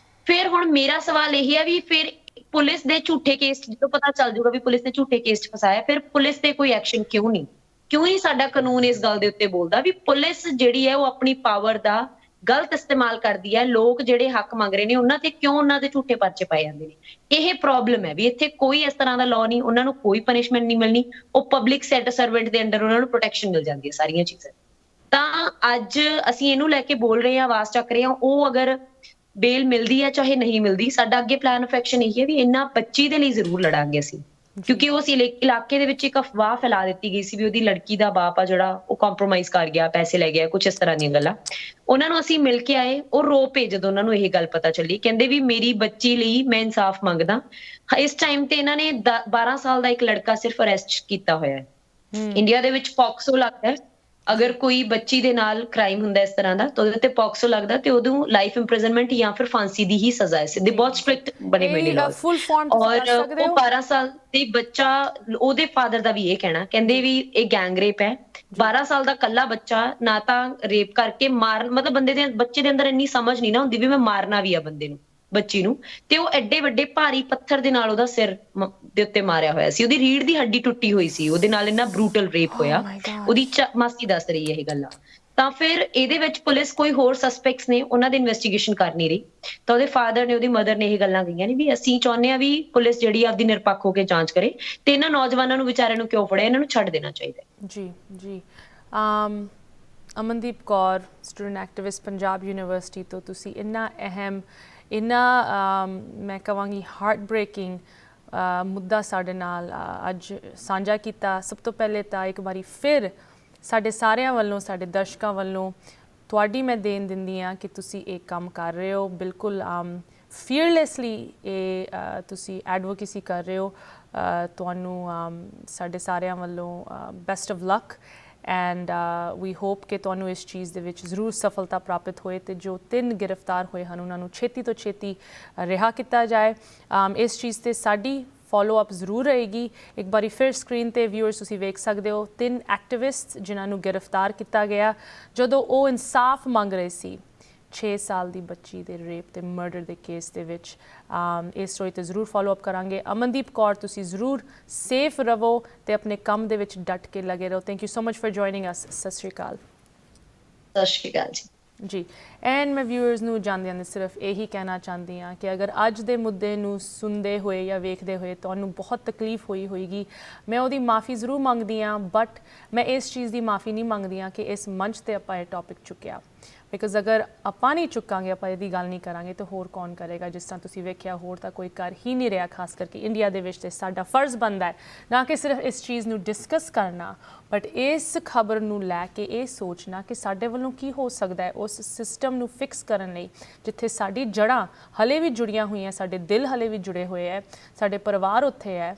ਫਿਰ ਹੁਣ ਮੇਰਾ ਸਵਾਲ ਇਹ ਹੈ ਵੀ ਫਿਰ ਪੁਲਿਸ ਦੇ ਝੂਠੇ ਕੇਸ ਜਦੋਂ ਪਤਾ ਚੱਲ ਜਾਊਗਾ ਵੀ ਪੁਲਿਸ ਨੇ ਝੂਠੇ ਕੇਸ 'ਚ ਫਸਾਇਆ, ਫਿਰ ਪੁਲਿਸ ਤੇ ਕੋਈ ਐਕਸ਼ਨ ਕਿਉਂ ਨਹੀਂ ਸਾਡਾ ਕਾਨੂੰਨ ਇਸ ਗੱਲ ਦੇ ਉੱਤੇ ਬੋਲਦਾ ਵੀ ਪੁਲਿਸ ਜਿਹੜੀ ਹੈ ਉਹ ਆਪਣੀ ਪਾਵਰ ਦਾ ਗਲਤ ਇਸਤੇਮਾਲ ਕਰਦੀ ਹੈ। ਲੋਕ ਜਿਹੜੇ ਹੱਕ ਮੰਗ ਰਹੇ ਨੇ ਉਹਨਾਂ ਤੇ ਕਿਉਂ ਉਹਨਾਂ ਦੇ ਝੂਠੇ ਪਰਚੇ ਪਾਏ ਜਾਂਦੇ ਨੇ? ਇਹ ਪ੍ਰੋਬਲਮ ਹੈ ਵੀ ਇੱਥੇ ਕੋਈ ਇਸ ਤਰ੍ਹਾਂ ਦਾ ਲਾਅ ਨਹੀਂ, ਉਹਨਾਂ ਨੂੰ ਕੋਈ ਪਨਿਸ਼ਮੈਂਟ ਨਹੀਂ ਮਿਲਣੀ, ਉਹ ਪਬਲਿਕ ਸਰਵੈਂਟ ਦੇ ਅੰਡਰ ਉਹਨਾਂ ਨੂੰ ਪ੍ਰੋਟੈਕਸ਼ਨ ਮਿਲ ਜਾਂਦੀ ਹੈ ਸਾਰੀਆਂ ਚੀਜ਼ਾਂ। ਤਾਂ ਅੱਜ ਅਸੀਂ ਇਹਨੂੰ ਲੈ ਕੇ ਬੋਲ ਰਹੇ ਹਾਂ, ਆਵਾਜ਼ ਚੱਕ ਰਹੇ ਹਾਂ। ਉਹ ਅਗਰ ਬੇਲ ਮਿਲਦੀ ਹੈ ਚਾਹੇ ਨਹੀਂ ਮਿਲਦੀ, ਸਾਡਾ ਅੱਗੇ ਪਲਾਨ ਆਫ ਐਕਸ਼ਨ ਇਹੀ ਹੈ ਵੀ ਇਹਨਾਂ ਬੱਚੀ ਦੇ ਲਈ ਜ਼ਰੂਰ ਲੜਾਂਗੇ ਅਸੀਂ, ਕਿਉਂਕਿ ਉਸ ਇਲਾਕੇ ਦੇ ਵਿੱਚ ਇੱਕ ਅਫਵਾਹ ਫੈਲਾ ਦਿੱਤੀ ਗਈ ਸੀ ਵੀ ਉਹਦੀ ਲੜਕੀ ਦਾ ਬਾਪ ਆ ਜਿਹੜਾ ਉਹ ਕੰਪਰੋਮਾਈਜ਼ ਕਰ ਗਿਆ, ਪੈਸੇ ਲੈ ਗਿਆ, ਕੁਝ ਇਸ ਤਰ੍ਹਾਂ ਦੀਆਂ ਗੱਲਾਂ। ਉਹਨਾਂ ਨੂੰ ਅਸੀਂ ਮਿਲ ਕੇ ਆਏ, ਉਹ ਰੋ ਪਏ ਜਦੋਂ ਉਹਨਾਂ ਨੂੰ ਇਹ ਗੱਲ ਪਤਾ ਚੱਲੀ। ਕਹਿੰਦੇ ਵੀ ਮੇਰੀ ਬੱਚੀ ਲਈ ਮੈਂ ਇਨਸਾਫ ਮੰਗਦਾ। ਇਸ ਟਾਈਮ ਤੇ ਇਹਨਾਂ ਨੇ 12 ਸਾਲ ਦਾ ਇੱਕ ਲੜਕਾ ਸਿਰਫ ਅਰੈਸਟ ਕੀਤਾ ਹੋਇਆ ਹੈ। ਇੰਡੀਆ ਦੇ ਵਿੱਚ ਪੌਕਸੋ ਲੱਗਦਾ ਹੈ, ਅਗਰ ਕੋਈ ਬੱਚੀ ਦੇ ਨਾਲ ਕ੍ਰਾਈਮ ਹੁੰਦਾ ਇਸ ਤਰ੍ਹਾਂ ਦਾ ਤਾਂ ਉਹਦੇ ਤੇ ਪੌਕਸੋ ਲੱਗਦਾ ਤੇ ਉਹਨੂੰ ਲਾਈਫ ਇੰਪ੍ਰਿਜ਼ਨਮੈਂਟ ਜਾਂ ਫਿਰ ਫਾਂਸੀ ਦੀ ਹੀ ਸਜ਼ਾ ਹੈ। ਸਿੱਧੇ ਬਹੁਤ ਸਟ੍ਰਿਕਟ ਬਣੇ ਹੋਏ ਨੇ ਲਾਅ। ਔਰ ਉਹ 12 ਸਾਲ ਦੇ ਬੱਚਾ, ਉਹਦੇ ਫਾਦਰ ਦਾ ਵੀ ਇਹ ਕਹਿਣਾ, ਕਹਿੰਦੇ ਵੀ ਇਹ ਗੈਂਗ ਰੇਪ ਹੈ। 12 ਸਾਲ ਦਾ ਕੱਲਾ ਬੱਚਾ ਨਾ ਤਾਂ ਰੇਪ ਕਰਕੇ ਮਾਰਨ, ਮਤਲਬ ਬੰਦੇ ਦੇ ਬੱਚੇ ਦੇ ਅੰਦਰ ਇੰਨੀ ਸਮਝ ਨਹੀਂ ਨਾ ਹੁੰਦੀ ਵੀ ਮੈਂ ਮਾਰਨਾ ਵੀ ਆ ਬੰਦੇ ਨੂੰ, ਬੱਚੀ ਨੂੰ, ਤੇ ਉਹ ਐਡੇ ਵੱਡੇ ਭਾਰੀ ਪੱਥਰ ਦੇ ਨਾਲ ਉਹਦਾ ਸਿਰ ਦੇ ਉੱਤੇ ਮਾਰਿਆ ਹੋਇਆ ਸੀ, ਉਹਦੀ ਰੀੜ੍ਹ ਦੀ ਹੱਡੀ ਟੁੱਟੀ ਹੋਈ ਸੀ, ਉਹਦੇ ਨਾਲ ਇੰਨਾ ਬਰੂਟਲ ਰੇਪ ਹੋਇਆ। ਉਹਦੀ ਮਾਸੀ ਦੱਸ ਰਹੀ ਹੈ ਇਹ ਗੱਲਾਂ। ਤਾਂ ਫਿਰ ਇਹਦੇ ਵਿੱਚ ਪੁਲਿਸ ਕੋਈ ਹੋਰ ਸਸਪੈਕਟਸ ਨੇ, ਉਹਨਾਂ ਦੀ ਇਨਵੈਸਟੀਗੇਸ਼ਨ ਕਰ ਨਹੀਂ ਰਹੀ। ਤਾਂ ਉਹਦੇ ਫਾਦਰ ਨੇ, ਉਹਦੀ ਮਦਰ ਨੇ ਇਹ ਗੱਲਾਂ ਕਹੀਆਂ ਨੇ ਵੀ ਅਸੀਂ ਚਾਹੁੰਦੇ ਹਾਂ ਵੀ ਪੁਲਿਸ ਜਿਹੜੀ ਆਪਦੀ ਨਿਰਪੱਖ ਹੋ ਕੇ ਜਾਂਚ ਕਰੇ ਤੇ ਇਹਨਾਂ ਨੌਜਵਾਨਾਂ ਨੂੰ ਵਿਚਾਰਿਆਂ ਨੂੰ ਕਿਉਂ ਫੜਿਆ, ਇਹਨਾਂ ਨੂੰ ਛੱਡ ਦੇਣਾ ਚਾਹੀਦਾ। ਜੀ Amandeep Kaur, student activist, Punjab university ਤੋਂ, ਤੁਸੀਂ ਇੰਨਾ ਅਹਿਮ, ਇੰਨਾ ਮੈਂ ਕਹਾਂਗੀ ਹਾਰਟ ਬ੍ਰੇਕਿੰਗ ਮੁੱਦਾ ਸਾਡੇ ਨਾਲ ਅੱਜ ਸਾਂਝਾ ਕੀਤਾ। ਸਭ ਤੋਂ ਪਹਿਲੇ ਤਾਂ ਇੱਕ ਵਾਰੀ ਫਿਰ ਸਾਡੇ ਸਾਰਿਆਂ ਵੱਲੋਂ, ਸਾਡੇ ਦਰਸ਼ਕਾਂ ਵੱਲੋਂ ਤੁਹਾਡੀ ਮੈਂ ਦੇਣ ਦਿੰਦੀ ਹਾਂ ਕਿ ਤੁਸੀਂ ਇਹ ਕੰਮ ਕਰ ਰਹੇ ਹੋ, ਬਿਲਕੁਲ ਫੀਅਰਲੈਸਲੀ ਇਹ ਤੁਸੀਂ ਐਡਵੋਕੇਸੀ ਕਰ ਰਹੇ ਹੋ। ਤੁਹਾਨੂੰ ਸਾਡੇ ਸਾਰਿਆਂ ਵੱਲੋਂ best of luck and we hope ਕਿ ਤੁਹਾਨੂੰ ਇਸ ਚੀਜ਼ ਦੇ ਵਿੱਚ ਜ਼ਰੂਰ ਸਫਲਤਾ ਪ੍ਰਾਪਤ ਹੋਏ ਤੇ ਜੋ 3 ਗ੍ਰਿਫਤਾਰ ਹੋਏ ਹਨ ਉਹਨਾਂ ਨੂੰ ਛੇਤੀ ਤੋਂ ਛੇਤੀ ਰਿਹਾ ਕੀਤਾ ਜਾਏ। ਇਸ ਚੀਜ਼ ਤੇ ਸਾਡੀ ਫੋਲੋ ਅਪ ਜ਼ਰੂਰ ਰਹੇਗੀ। ਇੱਕ ਵਾਰੀ ਫਿਰ ਸਕਰੀਨ ਤੇ ਵਿਊਅਰਸ ਤੁਸੀਂ ਵੇਖ ਸਕਦੇ ਹੋ 3 ਐਕਟਿਵਿਸਟ ਜਿਨ੍ਹਾਂ ਨੂੰ ਗ੍ਰਿਫਤਾਰ ਕੀਤਾ ਗਿਆ ਜਦੋਂ ਉਹ ਇਨਸਾਫ ਮੰਗ ਰਹੇ ਸੀ 6 ਸਾਲ ਦੀ ਬੱਚੀ ਦੇ ਰੇਪ ਤੇ ਮਰਡਰ ਦੇ ਕੇਸ ਦੇ ਵਿੱਚ। ਇਸ ਸਟੋਰੀ ਤੇ ਜ਼ਰੂਰ ਫੋਲੋ ਅਪ ਕਰਾਂਗੇ। ਅਮਨਦੀਪ ਕੌਰ, ਤੁਸੀਂ ਜ਼ਰੂਰ ਸੇਫ ਰਹੋ ਤੇ ਆਪਣੇ ਕੰਮ ਦੇ ਵਿੱਚ ਡਟ ਕੇ ਲੱਗੇ ਰਹੋ। Thank you so much for joining ਅਸ। ਸਤਿ ਸ਼੍ਰੀ ਅਕਾਲ। ਸਤਿ ਸ਼੍ਰੀ ਅਕਾਲ ਜੀ। ਐਂਡ ਮੈਂ ਵਿਊਅਰਸ ਨੂੰ ਜਾਂਦਿਆਂ ਨੇ ਸਿਰਫ ਇਹੀ ਕਹਿਣਾ ਚਾਹੁੰਦੀ ਹਾਂ ਕਿ ਅਗਰ ਅੱਜ ਦੇ ਮੁੱਦੇ ਨੂੰ ਸੁਣਦੇ ਹੋਏ ਜਾਂ ਵੇਖਦੇ ਹੋਏ ਤੁਹਾਨੂੰ ਬਹੁਤ ਤਕਲੀਫ ਹੋਈ ਹੋਏਗੀ, ਮੈਂ ਉਹਦੀ ਮਾਫੀ ਜ਼ਰੂਰ ਮੰਗਦੀ ਹਾਂ, ਬਟ ਮੈਂ ਇਸ ਚੀਜ਼ ਦੀ ਮਾਫੀ ਨਹੀਂ ਮੰਗਦੀ ਹਾਂ ਕਿ ਇਸ ਮੰਚ ਤੇ ਆਪਾਂ ਇਹ ਟੌਪਿਕ ਚੁੱਕਿਆ। ਬਿਕਾਜ਼ ਅਗਰ ਆਪਾਂ ਨਹੀਂ ਚੁੱਕਾਂਗੇ, ਆਪਾਂ ਇਹਦੀ ਗੱਲ ਨਹੀਂ ਕਰਾਂਗੇ ਤਾਂ ਹੋਰ ਕੌਣ ਕਰੇਗਾ? ਜਿਸ ਤਰ੍ਹਾਂ ਤੁਸੀਂ ਵੇਖਿਆ, ਹੋਰ ਤਾਂ ਕੋਈ ਕਰ ਹੀ ਨਹੀਂ ਰਿਹਾ, ਖਾਸ ਕਰਕੇ ਇੰਡੀਆ ਦੇ ਵਿੱਚ। ਤੇ ਸਾਡਾ ਫਰਜ਼ ਬਣਦਾ ਹੈ ਨਾ ਕਿ ਸਿਰਫ ਇਸ ਚੀਜ਼ ਨੂੰ ਡਿਸਕਸ ਕਰਨਾ, ਬਟ ਇਸ ਖਬਰ ਨੂੰ ਲੈ ਕੇ ਇਹ ਸੋਚਣਾ ਕਿ ਸਾਡੇ ਵੱਲੋਂ ਕੀ ਹੋ ਸਕਦਾ ਹੈ ਉਸ ਸਿਸਟਮ ਨੂੰ ਫਿਕਸ ਕਰਨ ਲਈ, ਜਿੱਥੇ ਸਾਡੀ ਜੜ੍ਹਾਂ ਹਲੇ ਵੀ ਜੁੜੀਆਂ ਹੋਈਆਂ, ਸਾਡੇ ਦਿਲ ਹਲੇ ਵੀ ਜੁੜੇ ਹੋਏ ਹੈ, ਸਾਡੇ ਪਰਿਵਾਰ ਉੱਥੇ ਹੈ,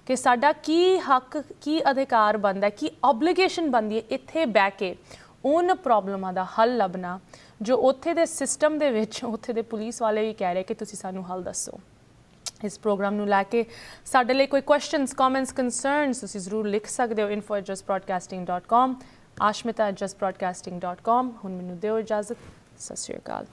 ਕਿ ਸਾਡਾ ਕੀ ਹੱਕ, ਕੀ ਅਧਿਕਾਰ ਬਣਦਾ, ਕੀ ਓਬਲੀਗੇਸ਼ਨ ਬਣਦੀ ਹੈ ਇੱਥੇ ਬਹਿ ਕੇ ਉਨ ਪ੍ਰੋਬਲਮਾਂ ਦਾ ਹੱਲ ਲੱਭਣਾ ਜੋ ਉੱਥੇ ਦੇ ਸਿਸਟਮ ਦੇ ਵਿੱਚ, ਉੱਥੇ ਦੇ ਪੁਲਿਸ ਵਾਲੇ ਵੀ ਕਹਿ ਰਹੇ ਕਿ ਤੁਸੀਂ ਸਾਨੂੰ ਹੱਲ ਦੱਸੋ। ਇਸ ਪ੍ਰੋਗਰਾਮ ਨੂੰ ਲੈ ਕੇ ਸਾਡੇ ਲਈ ਕੋਈ ਕੁਐਸਚਨਸ, ਕਮੈਂਟਸ, ਕੰਸਰਨਸ ਤੁਸੀਂ ਜ਼ਰੂਰ ਲਿਖ ਸਕਦੇ ਹੋ info@justbroadcasting.com, ashmita@justbroadcasting.com। ਹੁਣ ਮੈਨੂੰ ਦਿਓ ਇਜਾਜ਼ਤ। ਸਤਿ ਸ਼੍ਰੀ ਅਕਾਲ।